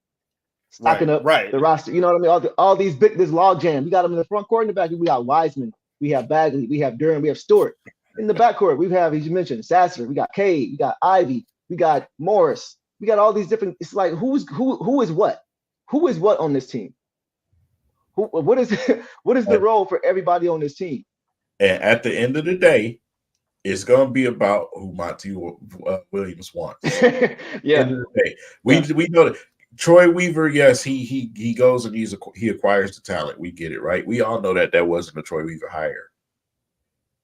Speaker 2: Stocking up the roster. You know what I mean? All these this log jam. We got them in the front court and the back. We got Wiseman. We have Bagley. We have Durham. We have Stewart. In the backcourt, we have, as you mentioned, Sasser. We got Cade. We got Ivy. We got Morris. We got all these different. It's like who is what? Who is what on this team? What is the role for everybody on this team?
Speaker 1: And at the end of the day, it's going to be about who Monty Williams wants.
Speaker 2: Yeah.
Speaker 1: End of the day. We know that Troy Weaver. Yes, he goes and he acquires the talent. We get it, right? We all know that wasn't a Troy Weaver hire.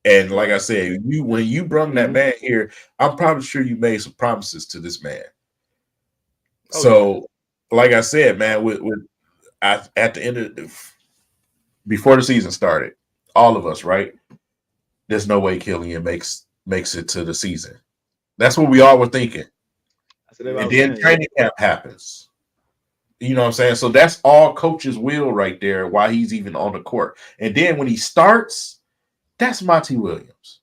Speaker 1: And like I said, when you brought that man here, I'm probably sure you made some promises to this man. Like I said, man, at the end of before the season started, all of us, right? There's no way Killian makes it to the season. That's what we all were thinking. And then training camp happens. You know what I'm saying? So that's all coach's will right there. Why he's even on the court, and then when he starts. That's Monty Williams.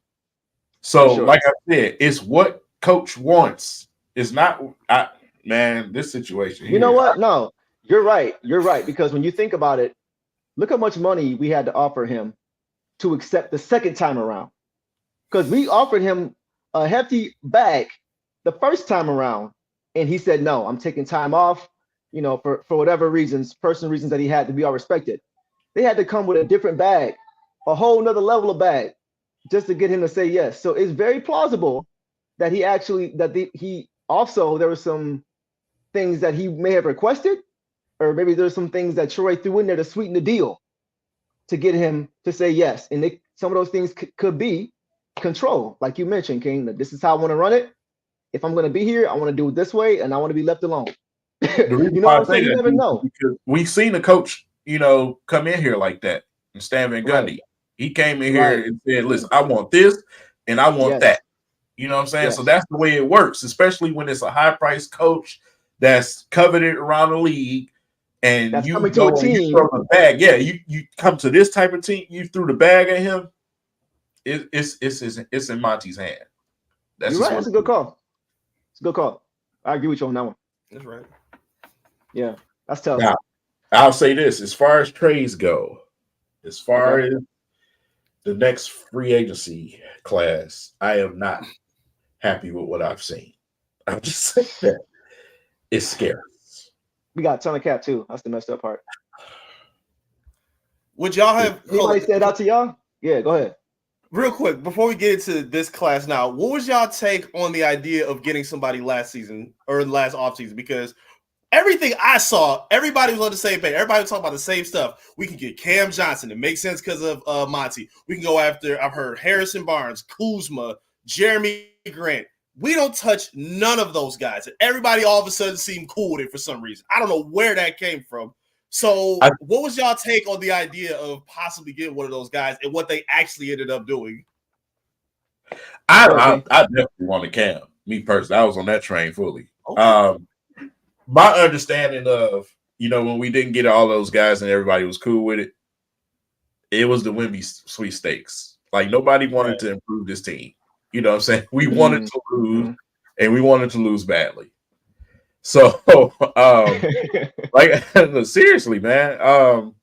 Speaker 1: So, like I said, it's what coach wants. It's not, this situation.
Speaker 2: You know what? No, you're right. You're right. Because when you think about it, look how much money we had to offer him to accept the second time around. Because we offered him a hefty bag the first time around. And he said, no, I'm taking time off, for whatever reasons, personal reasons that he had to be all respected. They had to come with a different bag. A whole nother level of bag just to get him to say yes. So it's very plausible that he also, there were some things that he may have requested, or maybe there's some things that Troy threw in there to sweeten the deal to get him to say yes. And some of those things could be control. Like you mentioned, King, that this is how I want to run it. If I'm going to be here, I want to do it this way and I want to be left alone. You know what I'm saying? You never know.
Speaker 1: Because we've seen a coach, come in here like that. And Stan Van Gundy. He came in here and said, listen, I want this and I want that. You know what I'm saying? So that's the way it works, especially when it's a high-priced coach that's coveted around the league and that's you go and you throw the bag. Yeah, you come to this type of team, you threw the bag at him, it's in Monty's hand.
Speaker 2: You're right. That's a good call. It's a good call. I agree with you on that one.
Speaker 4: That's right.
Speaker 2: Yeah, that's tough.
Speaker 1: Now, I'll say this: as far as trades go, as far as the next free agency class, I am not happy with what I've seen. I'll just say that it's scary.
Speaker 2: We got a ton of cap too. That's the messed up part.
Speaker 4: Would y'all have
Speaker 2: Anybody stand out to y'all? Yeah, go ahead.
Speaker 4: Real quick, before we get into this class now, what was y'all take on the idea of getting somebody last season or last offseason? Because everything I saw, everybody was on the same page. Everybody was talking about the same stuff. We can get Cam Johnson. It makes sense because of Monty. We can go after, I've heard Harrison Barnes, Kuzma, Jeremy Grant. We don't touch none of those guys. And everybody all of a sudden seemed cool with it for some reason. I don't know where that came from. So what was y'all take on the idea of possibly getting one of those guys and what they actually ended up doing?
Speaker 1: I definitely wanted Cam. Me personally, I was on that train fully.
Speaker 4: Okay.
Speaker 1: My understanding of, when we didn't get all those guys and everybody was cool with it, it was the Wemby sweepstakes. Like, nobody wanted to improve this team. You know what I'm saying? We wanted to lose, and we wanted to lose badly. So, seriously, man.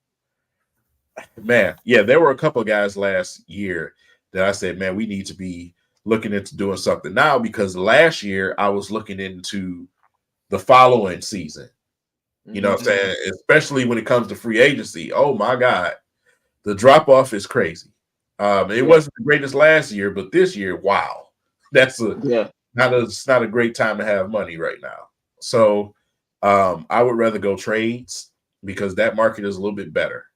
Speaker 1: There were a couple of guys last year that I said, man, we need to be looking into doing something now, because last year I was looking into the following season. You know what I'm saying? Especially when it comes to free agency. Oh my God. The drop off is crazy. It wasn't the greatest last year, but this year, wow. That's not a great time to have money right now. So I would rather go trades, because that market is a little bit better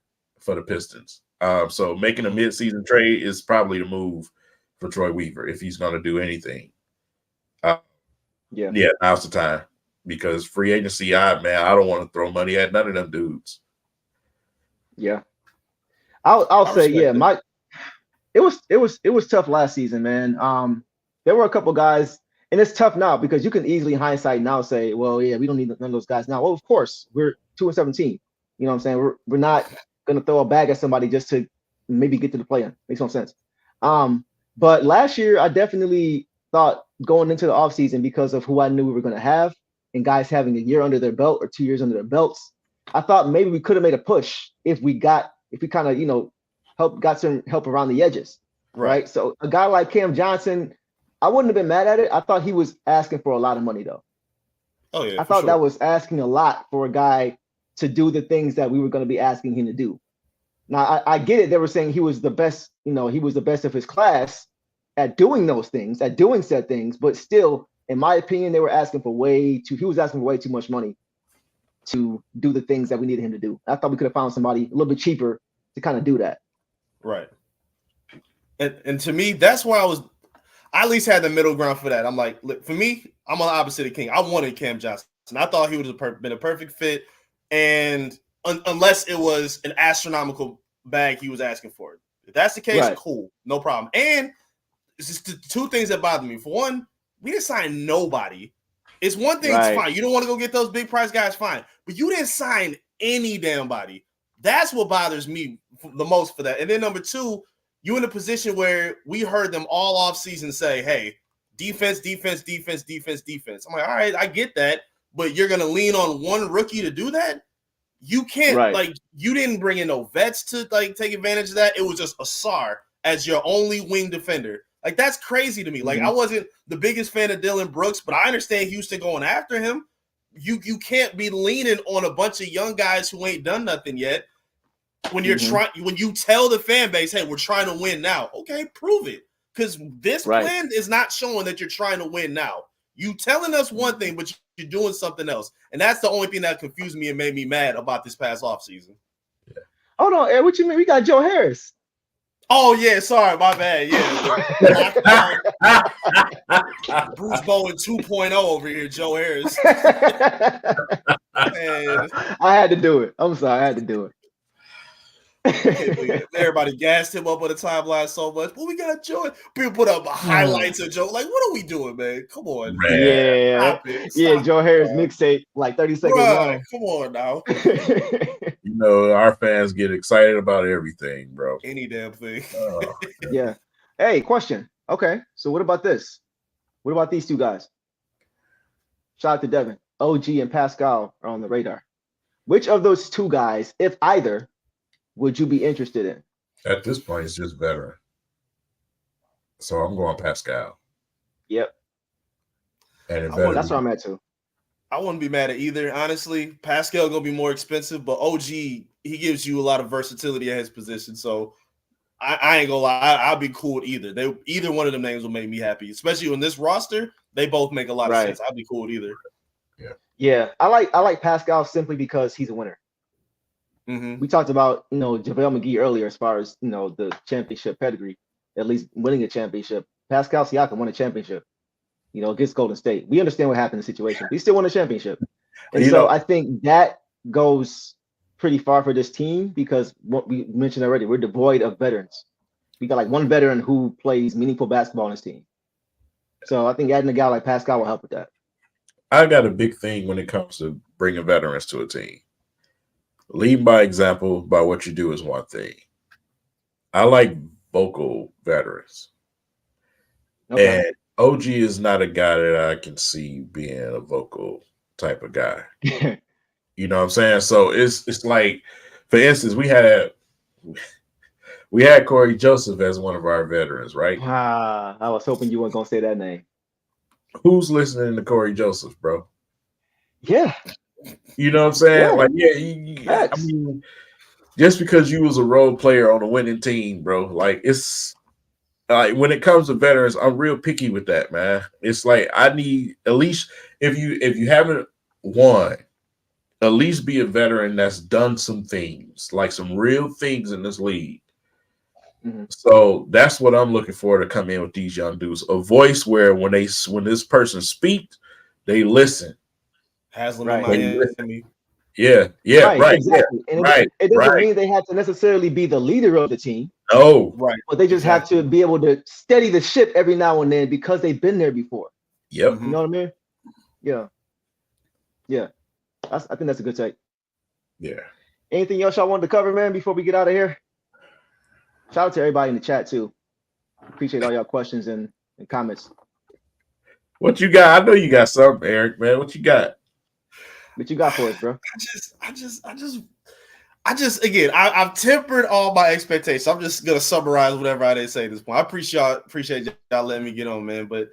Speaker 1: for the Pistons. So making a mid-season trade is probably the move for Troy Weaver if he's going to do anything. Now's the time, because free agency, I don't want to throw money at none of them dudes.
Speaker 2: Yeah, I'll say it was tough last season, man. There were a couple guys. And it's tough now, because you can easily hindsight now say, well, yeah, we don't need none of those guys now. Well, of course, we're 2-17. You know what I'm saying? We're not going to throw a bag at somebody just to maybe get to the play-in. Makes no sense. But last year, I definitely thought going into the offseason, because of who I knew we were going to have and guys having a year under their belt or 2 years under their belts, I thought maybe we could have made a push if we kind of, got some help around the edges. Right. So a guy like Cam Johnson, I wouldn't have been mad at it. I thought he was asking for a lot of money, though.
Speaker 4: Oh, yeah.
Speaker 2: I thought that was asking a lot for a guy to do the things that we were going to be asking him to do. Now, I get it. They were saying he was the best, he was the best of his class at doing those things, at doing said things. But still, in my opinion, he was asking for way too much money to do the things that we needed him to do. I thought we could have found somebody a little bit cheaper to kind of do that. Right.
Speaker 4: And to me, that's why I at least had the middle ground for that. I'm like, for me, I'm on the opposite of King. I wanted Cam Johnson. I thought he would have been a perfect fit. And unless it was an astronomical bag he was asking for it. If that's the case, cool. No problem. And it's just the two things that bother me. For one, we didn't sign nobody. It's one thing, it's fine. You don't want to go get those big price guys, fine. But you didn't sign any damn body. That's what bothers me the most for that. And then number two, you're in a position where we heard them all off season say, hey, defense, defense, defense, defense, defense. I'm like, all right, I get that, but you're going to lean on one rookie to do that? You can't, you didn't bring in no vets to, take advantage of that. It was just Asar as your only wing defender. That's crazy to me. I wasn't the biggest fan of Dylan Brooks, but I understand Houston going after him. You can't be leaning on a bunch of young guys who ain't done nothing yet. When you're when you tell the fan base, hey, we're trying to win now. Okay, prove it. Because this plan is not showing that you're trying to win now. You telling us one thing, but you're doing something else. And that's the only thing that confused me and made me mad about this past offseason.
Speaker 2: Yeah. Hold on, Ed, what you mean? We got Joe Harris.
Speaker 4: Oh, yeah, sorry, my bad. Yeah. Bruce Bowen 2.0 over here, Joe Harris.
Speaker 2: And I had to do it. I'm sorry, I had to do it.
Speaker 4: Everybody gassed him up on the timeline so much. But we got Joe. People put up highlights of Joe. What are we doing, man? Come on,
Speaker 2: man. Stop Joe Harris mixtape, 30 seconds long.
Speaker 4: Come on now.
Speaker 1: Our fans get excited about everything, bro.
Speaker 4: Any damn thing.
Speaker 2: Yeah. Hey, question. Okay, so what about this? What about these two guys? Shout out to Devin. OG and Pascal are on the radar. Which of those two guys, if either, would you be interested in?
Speaker 1: At this point, it's just veteran. So I'm going Pascal.
Speaker 2: Yep.
Speaker 1: And
Speaker 2: That's where I'm at too.
Speaker 4: I wouldn't be mad at either, honestly. Pascal gonna be more expensive, but OG, he gives you a lot of versatility at his position. So I ain't gonna lie, I'll be cool with either. Either one of them names will make me happy, especially in this roster. They both make a lot of sense. I'll be cool with either.
Speaker 2: Yeah. I like Pascal simply because he's a winner.
Speaker 4: Mm-hmm.
Speaker 2: We talked about JaVale McGee earlier as far as the championship pedigree, at least winning a championship. Pascal Siakam won a championship, against Golden State. We understand what happened in the situation. He still won a championship, and so I think that goes pretty far for this team because what we mentioned already, we're devoid of veterans. We got like one veteran who plays meaningful basketball on his team. So I think adding a guy like Pascal will help with that.
Speaker 1: I got a big thing when it comes to bringing veterans to a team. Lead by example by what you do is one thing. I like vocal veterans. Okay. And OG is not a guy that I can see being a vocal type of guy. You know what I'm saying? So it's like, for instance, we had Corey Joseph as one of our veterans, right?
Speaker 2: I was hoping you weren't gonna say that name.
Speaker 1: Who's listening to Corey Joseph, bro?
Speaker 2: Yeah.
Speaker 1: You know what I'm saying? Yeah. I mean, just because you was a role player on a winning team, bro, like it's like when it comes to veterans, I'm real picky with that, man. It's like I need at least if you haven't won, at least be a veteran that's done some things, like some real things in this league. Mm-hmm. So that's what I'm looking for to come in with these young dudes. A voice where when this person speaks, they listen.
Speaker 4: Haslam in Miami.
Speaker 1: Yeah, right.
Speaker 2: Exactly.
Speaker 1: Yeah,
Speaker 2: and it doesn't mean they have to necessarily be the leader of the team.
Speaker 1: Oh,
Speaker 4: right.
Speaker 2: But they just have to be able to steady the ship every now and then because they've been there before.
Speaker 1: Yep.
Speaker 2: You know what I mean? Yeah. Yeah. I think that's a good take.
Speaker 1: Yeah.
Speaker 2: Anything else y'all wanted to cover, man, before we get out of here? Shout out to everybody in the chat too. Appreciate all y'all questions and comments.
Speaker 1: What you got? I know you got something, Eric, man. What you got?
Speaker 2: What you got for us, bro?
Speaker 4: I've tempered all my expectations. I'm just gonna summarize whatever I did say at this point. I appreciate y'all letting me get on, man. But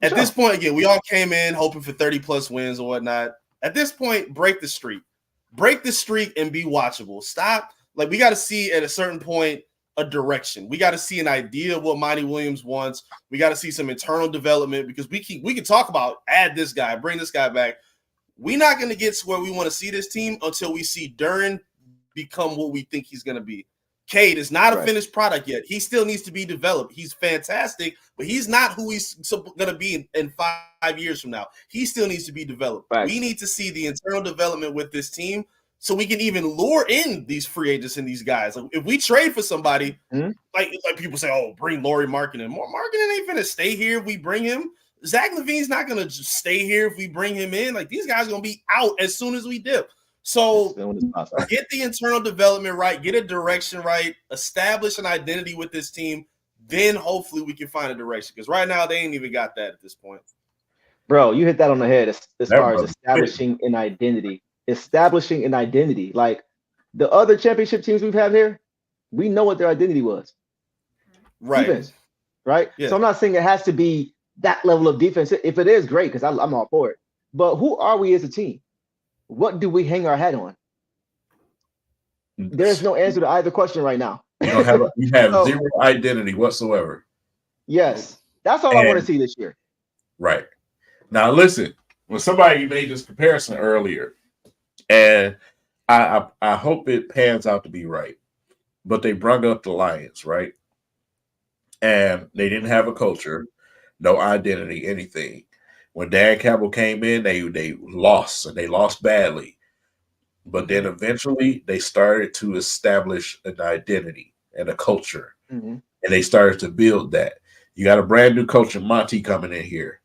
Speaker 4: at this point, again, we all came in hoping for 30+ wins or whatnot. At this point, break the streak and be watchable. Stop. Like, we got to see at a certain point a direction. We got to see an idea of what Monty Williams wants. We got to see some internal development because we can talk about add this guy, bring this guy back. We're not going to get to where we want to see this team until we see Duren become what we think he's going to be. Cade is not a finished product yet. He still needs to be developed. He's fantastic, but he's not who he's going to be in 5 years from now. He still needs to be developed. Right. We need to see the internal development with this team so we can even lure in these free agents and these guys. Like, if we trade for somebody, like people say, oh, bring Lauri Markkanen. Markkanen ain't going to stay here if we bring him. Zach LaVine's not going to stay here if we bring him in. Like, these guys are going to be out as soon as we dip. So get the internal development right, get a direction right, establish an identity with this team, then hopefully we can find a direction. Because right now they ain't even got that at this point.
Speaker 2: Bro, you hit that on the head as far as establishing an identity. Establishing an identity. Like the other championship teams we've had here, we know what their identity was.
Speaker 4: Right.
Speaker 2: Defense, right? Yeah. So I'm not saying it has to be that level of defense. If it is, great, because I'm all for it. But who are we as a team? What do we hang our hat on? There's no answer to either question right now.
Speaker 1: You have zero identity whatsoever.
Speaker 2: Yes. That's all I want to see this year.
Speaker 1: Right. Now, listen, when somebody made this comparison earlier, and I hope it pans out to be right, but they brought up the Lions, right? And they didn't have a culture, no identity, anything. When Dan Campbell came in, they lost, and they lost badly. But then eventually they started to establish an identity and a culture, and they started to build that. You got a brand new coach, Monty, coming in here,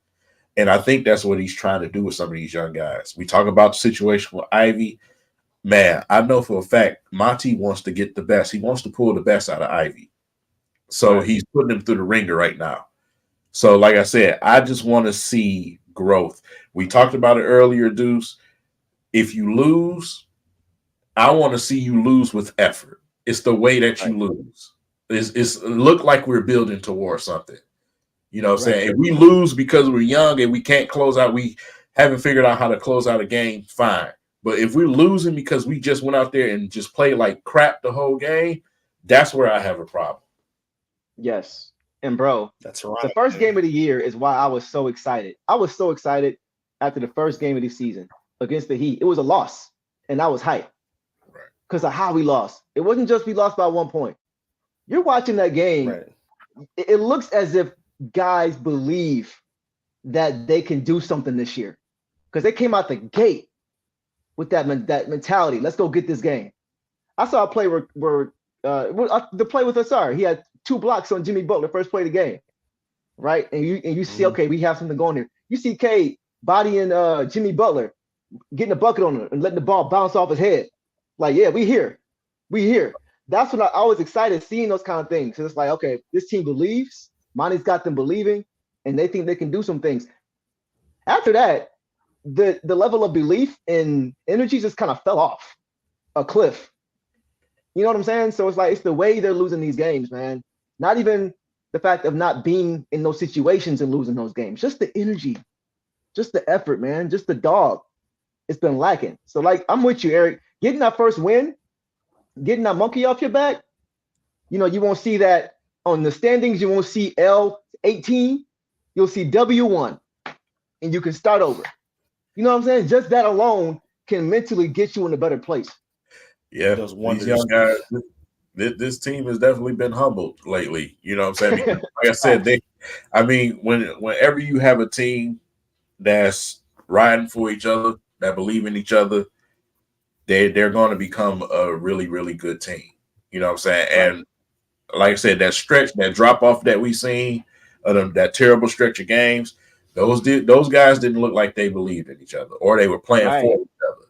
Speaker 1: and I think that's what he's trying to do with some of these young guys. We talk about the situation with Ivy. Man, I know for a fact Monty wants to get the best. He wants to pull the best out of Ivy. So he's putting him through the ringer right now. So like I said, I just want to see growth. We talked about it earlier, Deuce. If you lose, I want to see you lose with effort. It's the way that you lose. It look like we're building towards something. You know what I'm saying? If we lose because we're young and we can't close out, we haven't figured out how to close out a game, fine. But if we're losing because we just went out there and just played like crap the whole game, that's where I have a problem.
Speaker 2: Yes. And bro,
Speaker 4: that's right.
Speaker 2: The first game of the year is why I was so excited. I was so excited after the first game of the season against the Heat. It was a loss, and I was hyped because of how we lost. It wasn't just we lost by 1 point. You're watching that game. Right. It looks as if guys believe that they can do something this year because they came out the gate with that mentality. Let's go get this game. I saw a play where the play with Asar. He had 2 blocks on Jimmy Butler, first play of the game, right? And you see, okay, we have something going here. You see Cade bodying Jimmy Butler, getting a bucket on him and letting the ball bounce off his head. Like, yeah, we here. That's when I was excited seeing those kind of things. So it's like, okay, this team believes. Monty's got them believing, and they think they can do some things. After that, the level of belief and energy just kind of fell off a cliff. You know what I'm saying? So it's like it's the way they're losing these games, man. Not even the fact of not being in those situations and losing those games. Just the energy, just the effort, man. Just the dog. It's been lacking. So, like, I'm with you, Eric. Getting that first win, getting that monkey off your back, you know, you won't see that on the standings. You won't see L18. You'll see W1, and you can start over. You know what I'm saying? Just that alone can mentally get you in a better place.
Speaker 1: Yeah, these young guys, this team has definitely been humbled lately. You know what I'm saying? Because, like I said, whenever you have a team that's riding for each other, that believe in each other, they're going to become a really, really good team. You know what I'm saying? And like I said, that stretch, that drop off that we seen, that terrible stretch of games, those guys didn't look like they believed in each other or they were playing for each other.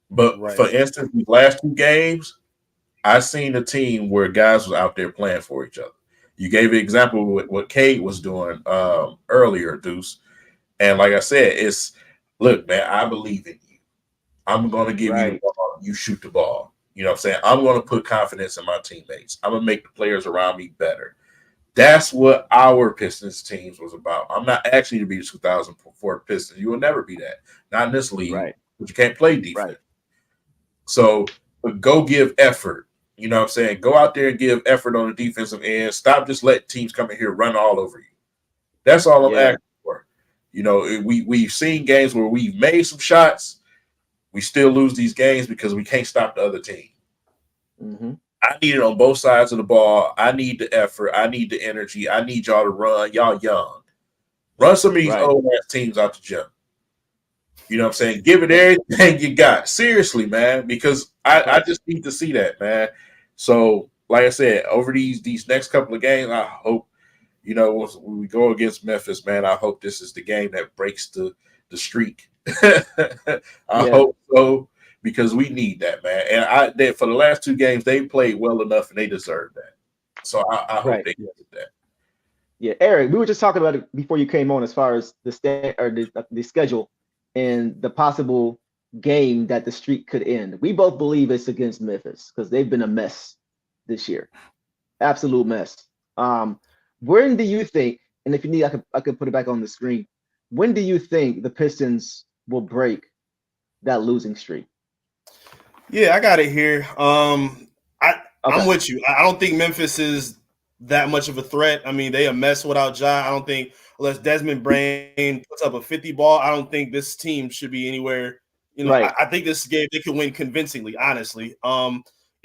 Speaker 1: But for instance, these last 2 games, I seen a team where guys was out there playing for each other. You gave an example of what Cade was doing earlier, Deuce. And like I said, look, man, I believe in you. I'm going to give you the ball. You shoot the ball. You know what I'm saying? I'm going to put confidence in my teammates. I'm going to make the players around me better. That's what our Pistons teams was about. I'm not actually to be the 2004 Pistons. You will never be that. Not in this league. Right. But you can't play defense. Right. So go give effort. You know what I'm saying? Go out there and give effort on the defensive end. Stop just letting teams come in here run all over you. That's all I'm asking for. You know, we've seen games where we've made some shots. We still lose these games because we can't stop the other team.
Speaker 2: Mm-hmm.
Speaker 1: I need it on both sides of the ball. I need the effort. I need the energy. I need y'all to run. Y'all young. Run some of these old-ass teams out the gym. You know what I'm saying? Give it everything you got. Seriously, man, because I just need to see that, man. So, like I said, over these next couple of games, I hope, you know, when we go against Memphis, man, I hope this is the game that breaks the streak. I hope so, because we need that, man. And for the last 2 games, they played well enough, and they deserve that. So I hope they get that.
Speaker 2: Yeah, Eric, we were just talking about it before you came on, as far as the schedule and the possible game that the streak could end. We both believe it's against Memphis because they've been a mess this year, absolute mess. When do you think? And if you need, I could put it back on the screen. When do you think the Pistons will break that losing streak?
Speaker 4: Yeah, I got it here. I'm with you. I don't think Memphis is that much of a threat. I mean, they a mess without Ja. I don't think unless Desmond Brain puts up a 50 ball, I don't think this team should be anywhere. You know, I think this game they could win convincingly, honestly. And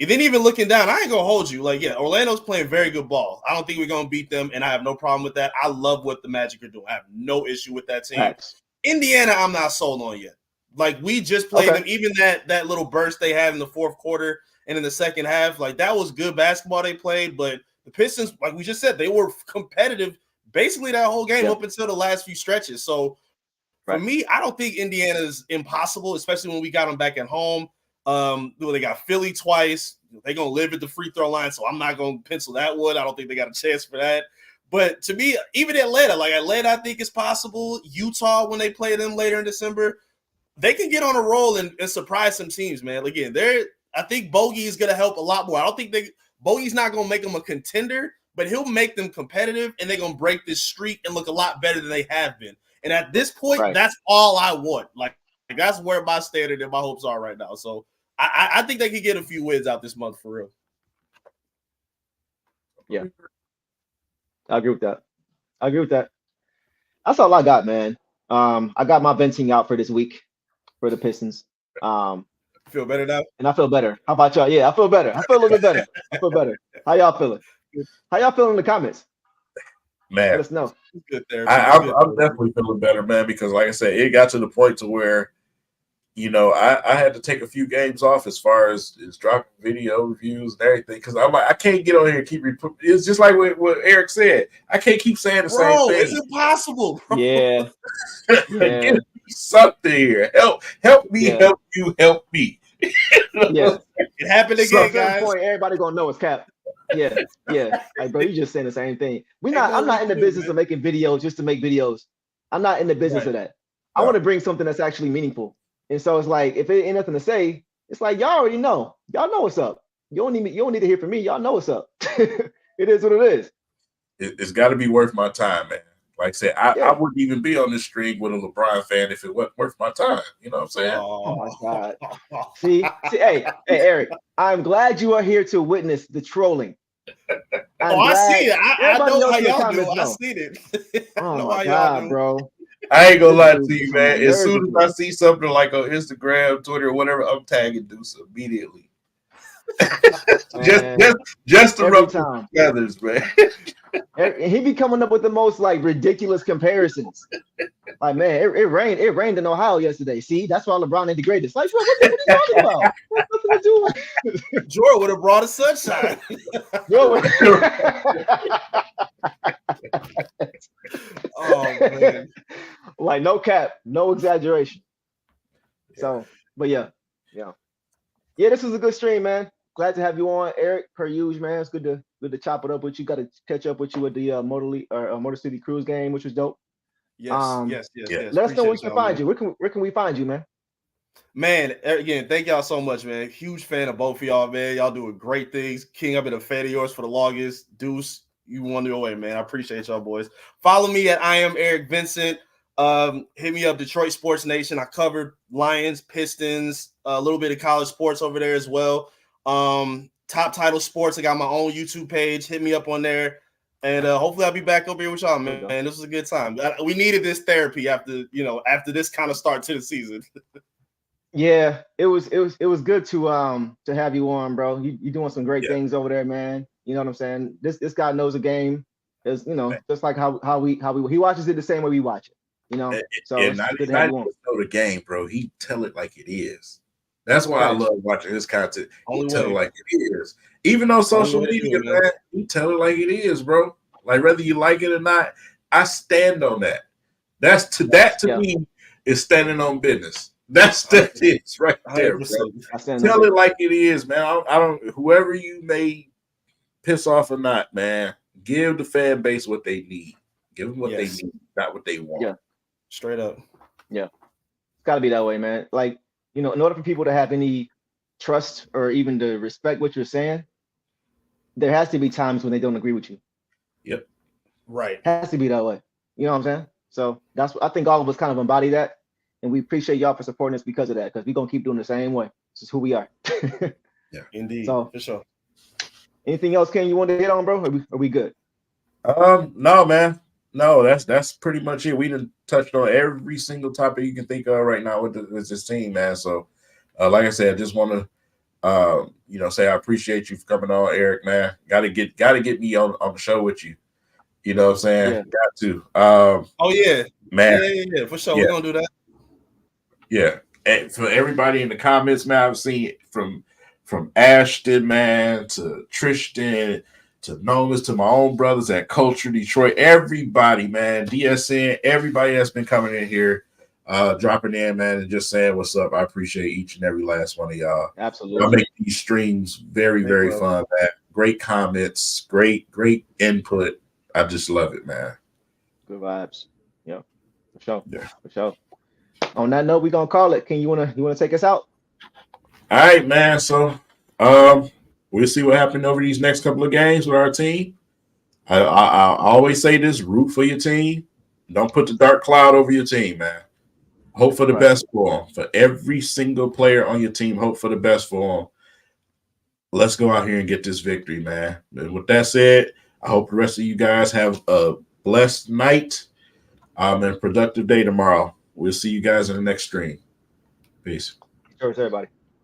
Speaker 4: then even looking down, I ain't gonna hold you. Like, yeah, Orlando's playing very good ball. I don't think we're gonna beat them, and I have no problem with that. I love what the Magic are doing. I have no issue with that team. Right. Indiana, I'm not sold on yet. Like, we just played them. Even that little burst they had in the fourth quarter and in the second half, like, that was good basketball they played. But the Pistons, like we just said, they were competitive basically that whole game up until the last few stretches. So for me, I don't think Indiana's impossible, especially when we got them back at home. They got Philly twice. They're going to live at the free throw line, so I'm not going to pencil that one. I don't think they got a chance for that. But to me, even Atlanta, I think it's possible. Utah, when they play them later in December, they can get on a roll and surprise some teams, man. Again, I think Bogey is going to help a lot more. I don't think Bogey's not going to make them a contender, but he'll make them competitive, and they're going to break this streak and look a lot better than they have been. And at this point, That's all I want. Like that's where my standard and my hopes are right now. So I think they can get a few wins out this month for real.
Speaker 2: Yeah. I agree with that. That's all I got, man. I got my venting out for this week for the Pistons.
Speaker 4: Feel better now?
Speaker 2: And I feel better. How about y'all? Yeah, I feel better. I feel a little bit better. I feel better. How y'all feeling? How y'all feeling in the comments?
Speaker 1: Man,
Speaker 2: let us know.
Speaker 4: Good there.
Speaker 1: I'm definitely feeling better, man, because like I said, it got to the point to where, I had to take a few games off as far as dropping video reviews and everything, because I'm like, I can't get on here and keep it's just like what Eric said. I can't keep saying the same thing.
Speaker 4: It's impossible. Bro.
Speaker 2: Yeah.
Speaker 1: Give me something here. Help me, help you, help me.
Speaker 2: Yeah.
Speaker 4: It happened again, guys.
Speaker 2: Point, everybody gonna know it's Cap. Yeah. Like, bro, you just saying the same thing. I'm not in the business of making videos just to make videos. I'm not in the business of that. I want to bring something that's actually meaningful. And so it's like, if it ain't nothing to say, it's like y'all already know. Y'all know what's up. You don't need to hear from me. Y'all know what's up. It is what it is.
Speaker 1: It's got to be worth my time, man. Like I said, I wouldn't even be on this stream with a LeBron fan if it wasn't worth my time. You know what I'm saying?
Speaker 2: Oh my God. See, hey, Eric, I'm glad you are here to witness the trolling.
Speaker 4: I see it. I know how y'all do. I see it.
Speaker 2: Oh my God, bro.
Speaker 1: I ain't gonna lie to you, man. As soon as I see something like on Instagram, Twitter, or whatever, I'm tagging Deuce immediately. just to rub some feathers, man.
Speaker 2: And he be coming up with the most like ridiculous comparisons. Like, man, it rained in Ohio yesterday. See, that's why LeBron ain't the greatest. Like, what are you talking about? What's nothing to do with
Speaker 4: Jordan would have brought a sunshine. Oh man.
Speaker 2: Like, no cap, no exaggeration. So, but yeah. This was a good stream, man. Glad to have you on, Eric. Per usual, man. It's good to chop it up with you. Got to catch up with you at the Motor City Cruise game, which was dope.
Speaker 4: Yes.
Speaker 2: Let us know where we can find you. Where can we find you, man?
Speaker 4: Man, again, thank y'all so much, man. Huge fan of both of y'all, man. Y'all doing great things. King, I've been a fan of yours for the longest. Deuce, you won your way, man. I appreciate y'all, boys. Follow me at I am Eric Vincent. Hit me up, Detroit Sports Nation. I covered Lions, Pistons, a little bit of college sports over there as well. Top Title Sports. I got my own YouTube page. Hit me up on there, and hopefully I'll be back up here with y'all, man. This was a good time. We needed this therapy after this kind of start to the season.
Speaker 2: Yeah, it was good to have you on, bro. You doing some great things over there, man. You know what I'm saying? This guy knows the game. Is just like how we he watches it the same way we watch it. So
Speaker 1: it's good to have you on. Know the game, bro. He tell it like it is. That's why I love watching his content. He tell it like it is. Even on social media, man, he tell it like it is, bro. Like whether you like it or not, I stand on that. To me is standing on business. That's it right there, bro. Tell it like it is, man. I don't whoever you may piss off or not, man. Give the fan base what they need. Give them what they need, not what they want.
Speaker 2: Yeah,
Speaker 4: straight up.
Speaker 2: Yeah, it's got to be that way, man. Like, in order for people to have any trust or even to respect what you're saying, there has to be times when they don't agree with you.
Speaker 1: Yep.
Speaker 4: Right.
Speaker 2: It has to be that way. You know what I'm saying? So I think all of us kind of embody that, and we appreciate y'all for supporting us because of that. Because we're gonna keep doing the same way. This is who we are.
Speaker 4: Yeah, indeed.
Speaker 2: So
Speaker 4: for sure.
Speaker 2: Anything else, Ken, you want to hit on, bro? Are we good?
Speaker 1: No, man. No, that's pretty much it. We done touched on every single topic you can think of right now with this team, man. So, like I said, I just want to, say I appreciate you for coming on, Eric, man. Got to get me on the show with you. You know what I'm saying?
Speaker 2: Yeah.
Speaker 1: Got to.
Speaker 4: Oh yeah,
Speaker 1: man.
Speaker 4: Yeah, for sure. Yeah. We're gonna do that.
Speaker 1: Yeah, and for everybody in the comments, man, I've seen it from Ashton, man, to Tristan, to Nomas, to my own brothers at Culture Detroit, everybody, man, DSN, everybody that's been coming in here, dropping in, man, and just saying what's up. I appreciate each and every last one of y'all.
Speaker 2: Absolutely.
Speaker 1: I make these streams very, very fun, man. Great comments, great input. I just love it, man.
Speaker 2: Good vibes. Yeah, for sure.
Speaker 1: Yeah.
Speaker 2: For sure. On that note, we're gonna call it. Can you wanna take us out?
Speaker 1: All right, man. So we'll see what happened over these next couple of games with our team. I always say this: root for your team. Don't put the dark cloud over your team, man. Hope for the
Speaker 2: Right.
Speaker 1: best for them. For every single player on your team, hope for the best for them. Let's go out here and get this victory, man. And with that said, I hope the rest of you guys have a blessed night and productive day tomorrow. We'll see you guys in the next stream. Peace.
Speaker 2: Cheers, everybody.